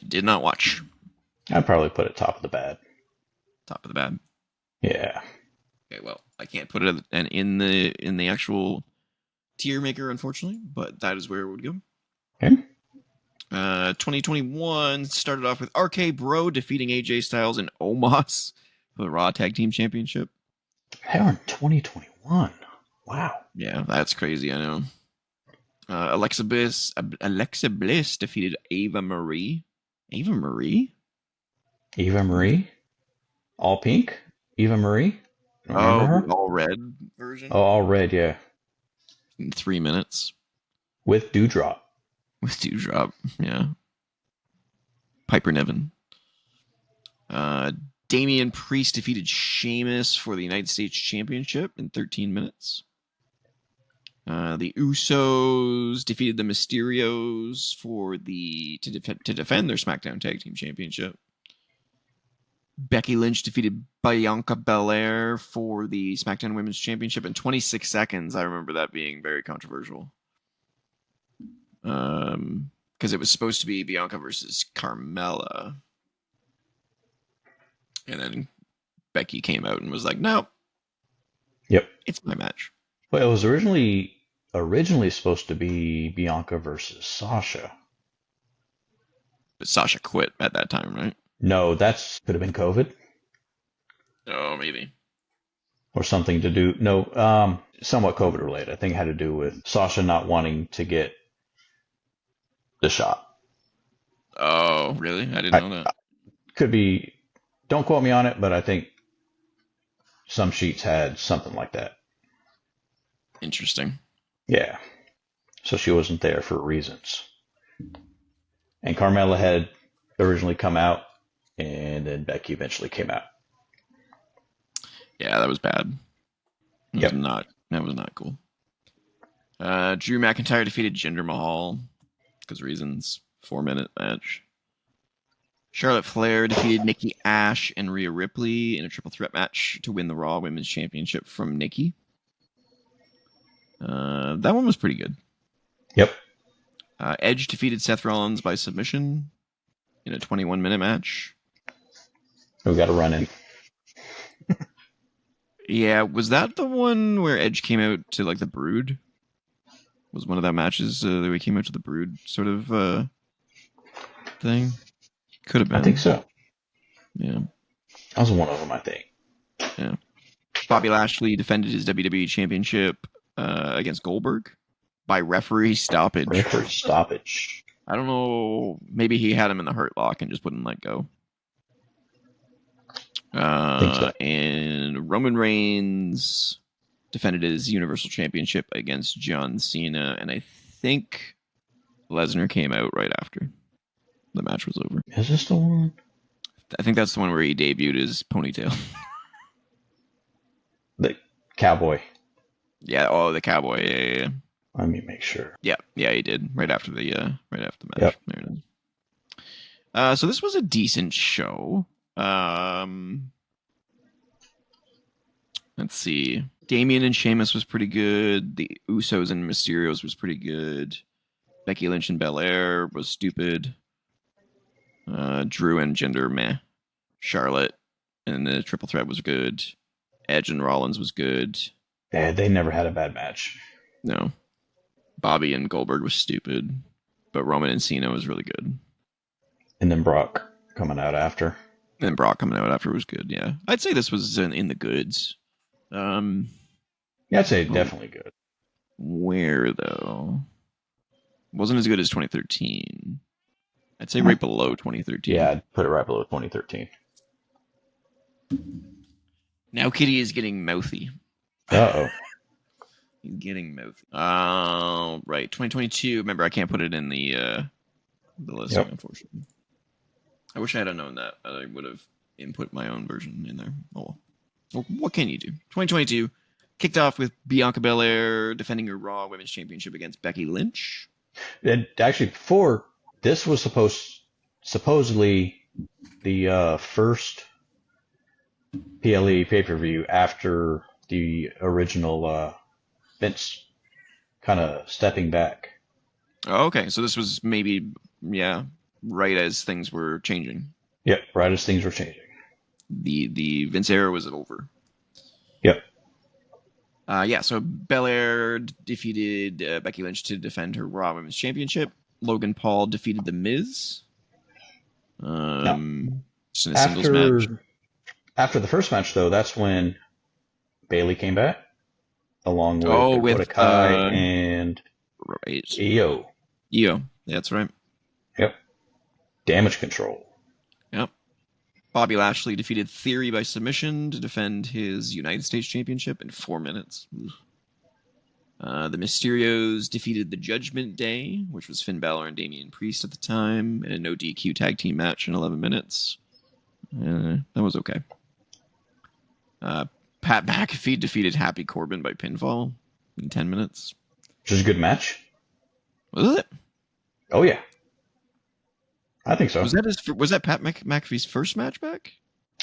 did not watch. I'd probably put it top of the bad. Top of the bad. Yeah. Okay, well, I can't put it in the actual tier maker, unfortunately, but that is where it would go. Okay. 2021 started off with RK Bro defeating AJ Styles and Omos for the Raw Tag Team Championship. How in 2021? Wow. Yeah, that's crazy. I know. Alexa Bliss defeated Ava Marie. Ava Marie? Eva Marie? All pink? Eva Marie? Remember her? All red version? Oh, all red, yeah. In 3 minutes. With Dewdrop. With Dewdrop, yeah. Piper Niven. Damian Priest defeated Sheamus for the United States Championship in 13 minutes. The Usos defeated the Mysterios for to defend their SmackDown Tag Team Championship. Becky Lynch defeated Bianca Belair for the SmackDown Women's Championship in 26 seconds. I remember that being very controversial. Because it was supposed to be Bianca versus Carmella. And then Becky came out and was like, no. Yep. It's my match. Well, it was originally supposed to be Bianca versus Sasha. But Sasha quit at that time, right? No, could have been COVID. Oh, maybe. Or something to do. No, somewhat COVID related. I think it had to do with Sasha not wanting to get the shot. Oh, really? I didn't know that. Could be. Don't quote me on it, but I think some sheets had something like that. Interesting. Yeah. So she wasn't there for reasons. And Carmella had originally come out, and then Becky eventually came out. Yeah, that was bad. That was not cool. Drew McIntyre defeated Jinder Mahal because reasons. 4-minute match. Charlotte Flair defeated Nikki Ash and Rhea Ripley in a triple threat match to win the Raw Women's Championship from Nikki. That one was pretty good. Yep. Edge defeated Seth Rollins by submission in a 21-minute match. We got a run-in. Yeah, was that the one where Edge came out to like the Brood? Was one of that matches that we came out to the Brood sort of thing? Could have been. I think so. Yeah. That was one of them, I think. Yeah. Bobby Lashley defended his WWE Championship against Goldberg by referee stoppage. Referee stoppage. I don't know. Maybe he had him in the Hurt Lock and just wouldn't let go. Think so. And Roman Reigns defended his Universal Championship against John Cena, and I think Lesnar came out right after the match was over. Is this the one? I think that's the one where he debuted his ponytail. The cowboy. Yeah. Oh, the cowboy. Yeah. Let me make sure. Yeah, he did right after the match. Yep. There it is. So this was a decent show. Let's see. Damian and Sheamus was pretty good. The Usos and Mysterios was pretty good. Becky Lynch and Belair was stupid. Drew and Jinder, meh. Charlotte and the triple threat was good. Edge and Rollins was good. Yeah, they never had a bad match. No. Bobby and Goldberg was stupid. But Roman and Cena was really good. And then Brock coming out after. And Brock coming out after was good, yeah. I'd say this was in the goods. Yeah, I'd say definitely good. Where though? Wasn't as good as 2013. I'd say right below 2013. Yeah, I'd put it right below 2013. Now Kitty is getting mouthy. Uh-oh. He's getting mouthy. Right. 2022. Remember, I can't put it in the listing, unfortunately. I wish I had known that. I would have input my own version in there. Oh well, what can you do? 2022 kicked off with Bianca Belair defending her Raw Women's Championship against Becky Lynch. And actually, before this was supposedly the first PLE pay-per-view after the original Vince kind of stepping back. Oh, okay, so this was maybe right as things were changing. Yep, right as things were changing. The Vince era was over. Yep. So Belair defeated Becky Lynch to defend her Raw Women's Championship. Logan Paul defeated The Miz. Just in a singles match. After the first match, though, that's when Bayley came back, along with Dakota Kai and Io. Io, that's right. Yep. Damage Control. Yep. Bobby Lashley defeated Theory by submission to defend his United States Championship in 4 minutes. The Mysterios defeated the Judgment Day, which was Finn Balor and Damian Priest at the time, in a no DQ tag team match in 11 minutes. That was okay. Pat McAfee defeated Happy Corbin by pinfall in 10 minutes. Which was a good match. Was it? Oh, yeah. I think so. Was that Pat McAfee's first match back?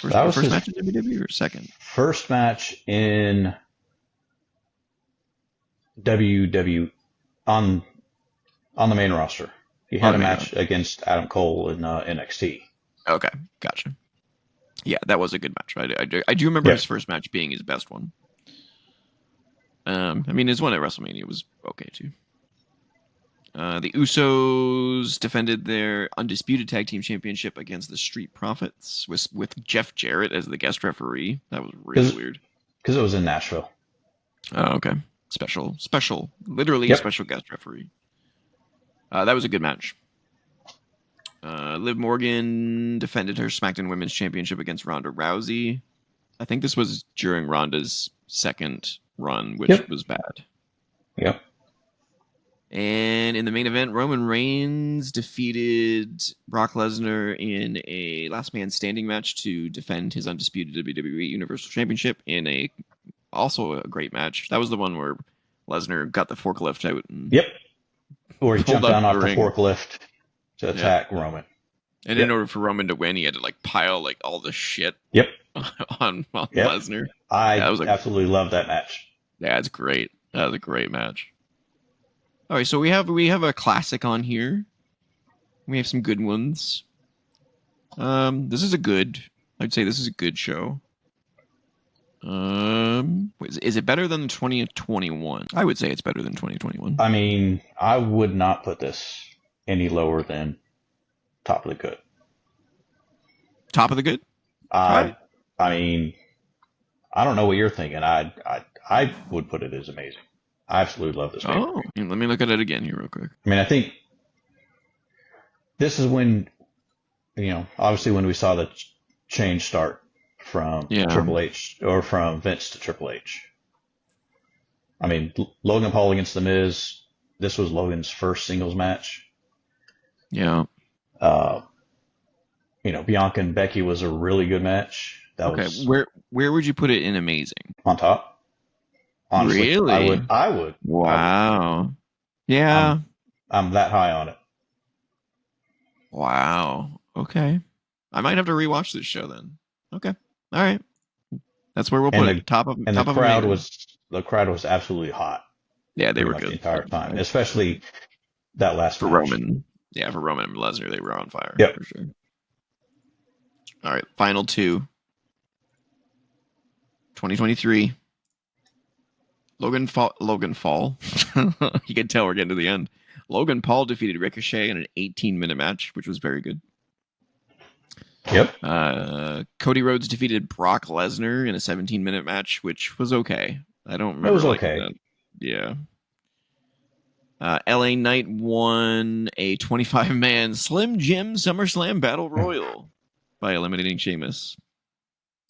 That was first match in WWE or second? First match in WWE on the main roster. He had a match against Adam Cole in NXT. Okay, gotcha. Yeah, that was a good match. I do remember his first match being his best one. His one at WrestleMania was okay too. The Usos defended their undisputed tag team championship against the Street Profits with Jeff Jarrett as the guest referee. That was really weird. Because it was in Nashville. Oh, okay. Special, literally special guest referee. That was a good match. Liv Morgan defended her SmackDown Women's Championship against Ronda Rousey. I think this was during Ronda's second run, which was bad. Yep. And in the main event, Roman Reigns defeated Brock Lesnar in a last man standing match to defend his undisputed WWE Universal Championship in also a great match. That was the one where Lesnar got the forklift out. Where he jumped down off the forklift to attack Roman. And in order for Roman to win, he had to pile all the shit on Lesnar. I absolutely love that match. Yeah, it's great. That was a great match. All right, so we have a classic on here. We have some good ones. I'd say this is a good show. Is it better than 2021? I would say it's better than 2021. I mean, I would not put this any lower than Top of the Good. Top of the Good? I mean, I don't know what you're thinking. I would put it as amazing. I absolutely love this movie. Oh, let me look at it again here real quick. I mean, I think this is when, obviously when we saw the change start from Triple H, or from Vince to Triple H. I mean, Logan Paul against The Miz, this was Logan's first singles match. Yeah. Bianca and Becky was a really good match. Where would you put it in amazing? On top. Honestly, really? I would. Wow. Yeah. I'm that high on it. Wow. Okay. I might have to rewatch this show then. Okay. All right. That's where we'll put it. The crowd was absolutely hot. Yeah, they were good the entire time, especially that last for match. Roman. Yeah, for Roman and Lesnar, they were on fire. Yep. For sure. All right, final two. 2023. Logan Paul. You can tell we're getting to the end. Logan Paul defeated Ricochet in an 18-minute match, which was very good. Yep. Cody Rhodes defeated Brock Lesnar in a 17-minute match, which was okay. I don't remember. It was okay. That. Yeah. LA Knight won a 25-man Slim Jim SummerSlam Battle Royal by eliminating Sheamus.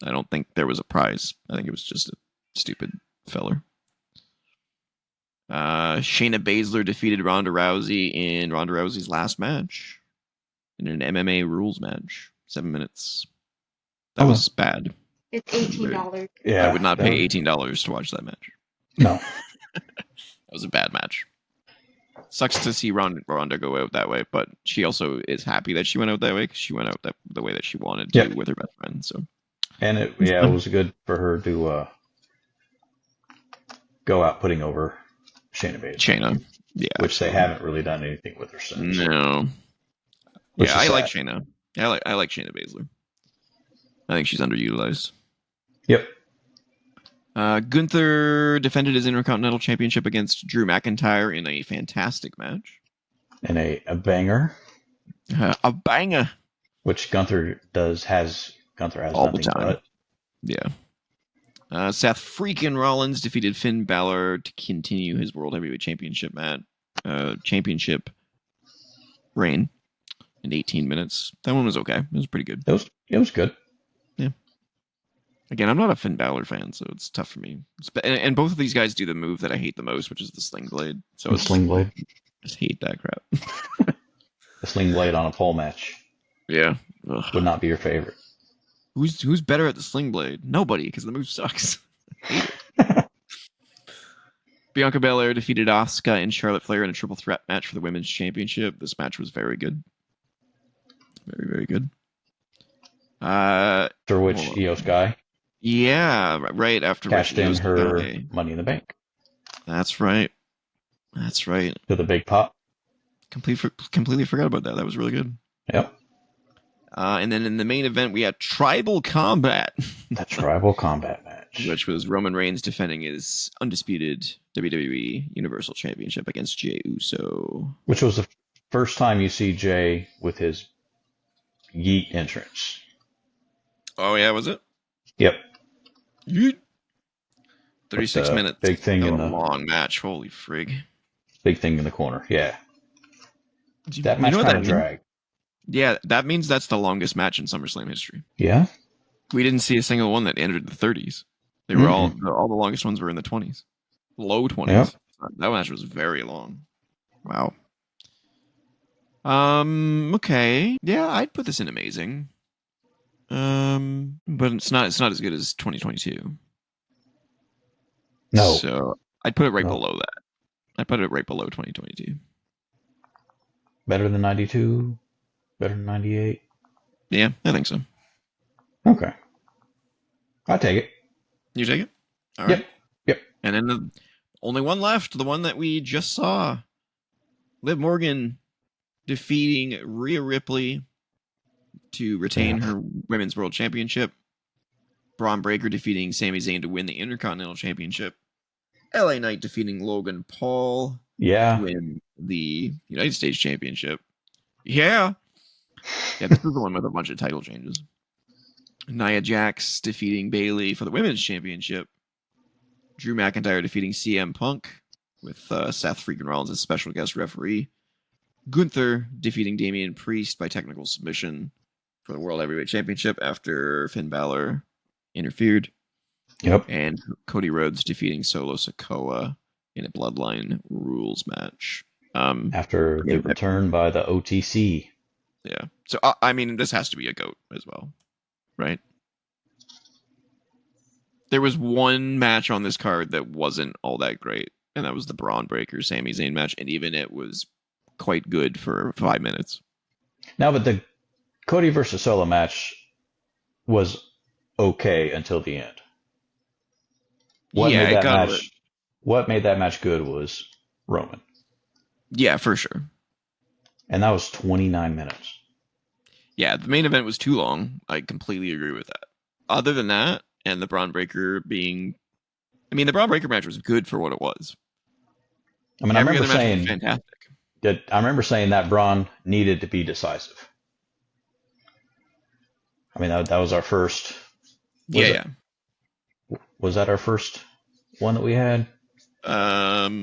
I don't think there was a prize. I think it was just a stupid feller. Shayna Baszler defeated Ronda Rousey in Ronda Rousey's last match in an MMA rules match. 7 minutes. That was bad. It's $18. Yeah, I would not pay $18 to watch that match. No. That was a bad match. Sucks to see Ronda go out that way, but she also is happy that she went out that way because she went out the way that she wanted to with her best friend. So, and it was good for her to go out putting over Shayna Baszler. Yeah, which they haven't really done anything with her since. No. Yeah, I like Shayna. I like Shayna Baszler. I think she's underutilized. Yep. Gunther defended his Intercontinental Championship against Drew McIntyre in a fantastic match. In a banger. A banger. Which Gunther has all the time. But. Yeah. Seth freaking Rollins defeated Finn Balor to continue his World Heavyweight Championship championship reign in 18 minutes. That one was okay. It was pretty good. It was good. Yeah. Again, I'm not a Finn Balor fan, so it's tough for me. And both of these guys do the move that I hate the most, which is the Sling Blade. So Sling Blade. I just hate that crap. The Sling Blade on a pole match. Yeah. Ugh. Would not be your favorite. Who's better at the Sling Blade? Nobody, because the move sucks. I hate it. Bianca Belair defeated Asuka and Charlotte Flair in a triple threat match for the Women's Championship. This match was very good. Very, very good. After which Io Sky. Yeah, right after cashed in her Money in the Bank. That's right. To the big pop. Completely forgot about that. That was really good. Yep. And then in the main event, we had Tribal Combat. The Tribal Combat match. Which was Roman Reigns defending his undisputed WWE Universal Championship against Jey Uso. Which was the first time you see Jey with his Yeet entrance. Oh, yeah, was it? Yep. Yeet. 36 minutes. Big thing in the long match. Holy frig. Big thing in the corner. Yeah. That match kind of dragged. Yeah, that means that's the longest match in SummerSlam history. Yeah. We didn't see a single one that entered the 30s. They were all the longest ones were in the 20s. Low 20s. Yep. That match was very long. Wow. Okay. Yeah, I'd put this in amazing. But it's not as good as 2022. No. So I'd put it right below that. I'd put it right below 2022. Better than 92? Better than 98? Yeah, I think so. Okay. I'll take it. You take it? All right. Yep. And then the only one left, the one that we just saw. Liv Morgan defeating Rhea Ripley to retain her Women's World Championship. Braun Breaker defeating Sami Zayn to win the Intercontinental Championship. LA Knight defeating Logan Paul to win the United States Championship. Yeah, this is the one with a bunch of title changes. Nia Jax defeating Bayley for the Women's Championship. Drew McIntyre defeating CM Punk with Seth freaking Rollins as special guest referee. Gunther defeating Damian Priest by technical submission for the World Heavyweight Championship after Finn Balor interfered. Yep. And Cody Rhodes defeating Solo Sikoa in a Bloodline rules match. After the return by the OTC. Yeah. So, I mean, this has to be a GOAT as well, right? There was one match on this card that wasn't all that great, and that was the Braun Breaker Sami Zayn match, and even it was quite good for 5 minutes. Now, but the Cody versus Solo match was okay until the end. What made that match good was Roman. Yeah, for sure. And that was 29 minutes. Yeah, the main event was too long. I completely agree with that. Other than that, and the Braun Breaker being... I mean, the Braun Breaker match was good for what it was. I mean, I remember saying that Braun needed to be decisive. I mean, that was our first... Was that our first one that we had?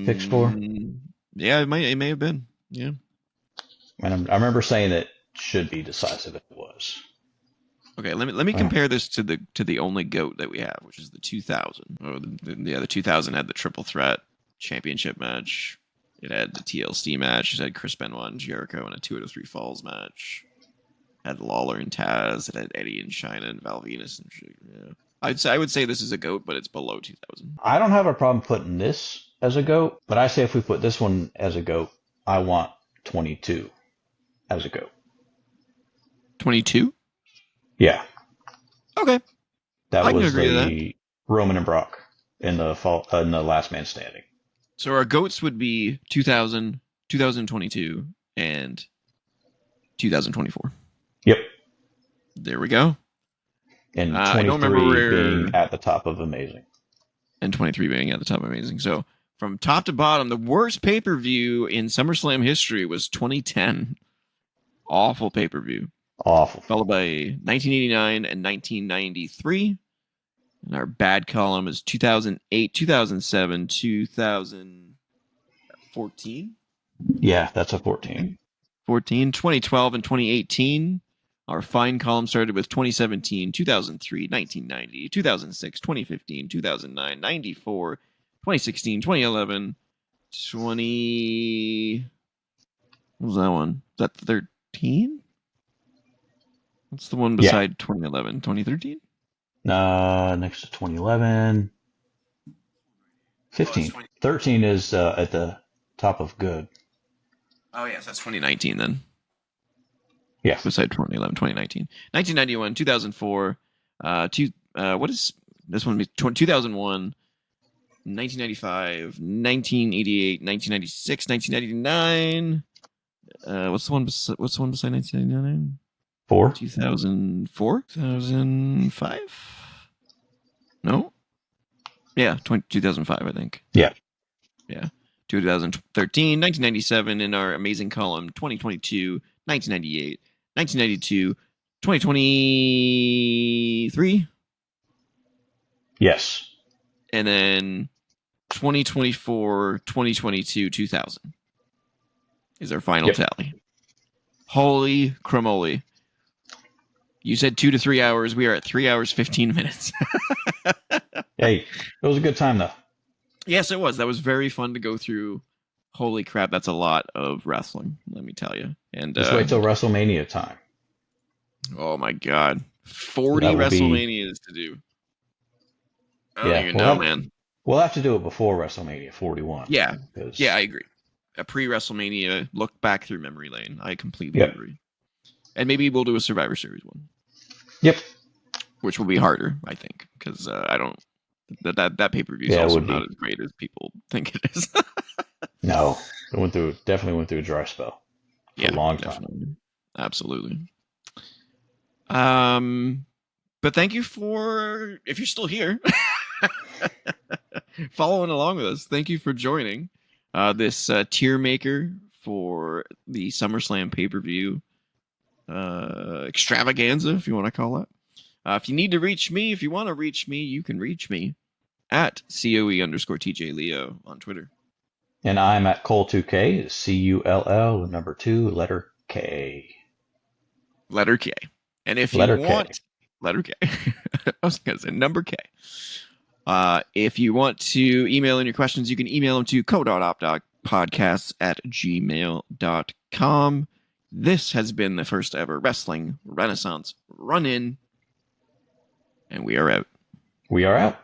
Picks for? Yeah, it may have been. Yeah. And I remember saying that should be decisive if it was. Okay, let me Well, compare this to the only GOAT that we have, which is the 2000. Oh, the 2000 had the triple threat championship match. It had the TLC match. It had Chris Benoit and Jericho in a 2 out of 3 falls match. It had Lawler and Taz. It had Eddie and Chyna and Val Venus and shit. Yeah. I would say this is a GOAT, but it's below 2000. I don't have a problem putting this as a GOAT, but I say if we put this one as a GOAT, I want 22 as a GOAT. 22? Yeah. Okay. That I can was agree to that. the Roman and Brock in the last man standing. So our GOATs would be 2000, 2022, and 2024. Yep. There we go. And I don't remember 23 being at the top of amazing. And 23 being at the top of amazing. So from top to bottom, the worst pay-per-view in SummerSlam history was 2010. Awful pay-per-view. Awful. Followed by 1989 and 1993. And our bad column is 2008, 2007, 2014. Yeah, that's a 14. 2012, and 2018. Our fine column started with 2017, 2003, 1990, 2006, 2015, 2009, 94, 2016, 2011, 20... What was that one? Is that 13? What's the one beside 2011? 2013? Next to 2011. 15. 13 is at the top of good. Oh, yes, that's 2019 then. Yeah. Beside 2011, 2019. 1991, 2004. What is this one? 2001, 1995, 1988, 1996, 1999. What's the one beside 1999? 4. 2004? 2005? No? Yeah, 2005, I think. Yeah. Yeah. 2013, 1997 in our amazing column, 2022, 1998, 1992, 2023. Yes. And then 2024, 2022, 2000 is our final tally. Holy cramoly. You said 2 to 3 hours. We are at 3 hours, 15 minutes. Hey, it was a good time, though. Yes, it was. That was very fun to go through. Holy crap, that's a lot of wrestling, let me tell you. And just wait till WrestleMania time. Oh my god. 40 WrestleManias to do. I don't even know, man. We'll have to do it before WrestleMania 41. Yeah. Yeah, I agree. A pre-WrestleMania look back through memory lane. I completely agree. And maybe we'll do a Survivor Series one. Yep. Which will be harder, I think, because I don't. That pay-per-view is also not as great as people think it is. No, it definitely went through a dry spell for a long time. Absolutely. But thank you for, if you're still here, following along with us. Thank you for joining this tier maker for the SummerSlam pay-per-view extravaganza, if you want to call it. If you need to reach me, if you want to reach me, you can reach me at COE_TJ on Twitter. And I'm at Cull2K, CULL, number 2, letter K. Letter K. And if you want... Letter K. I was going to say number K. If you want to email in your questions, you can email them to co.op.podcasts@gmail.com. This has been the first ever Wrestling Renaissance Run-In. And we are out. We are out.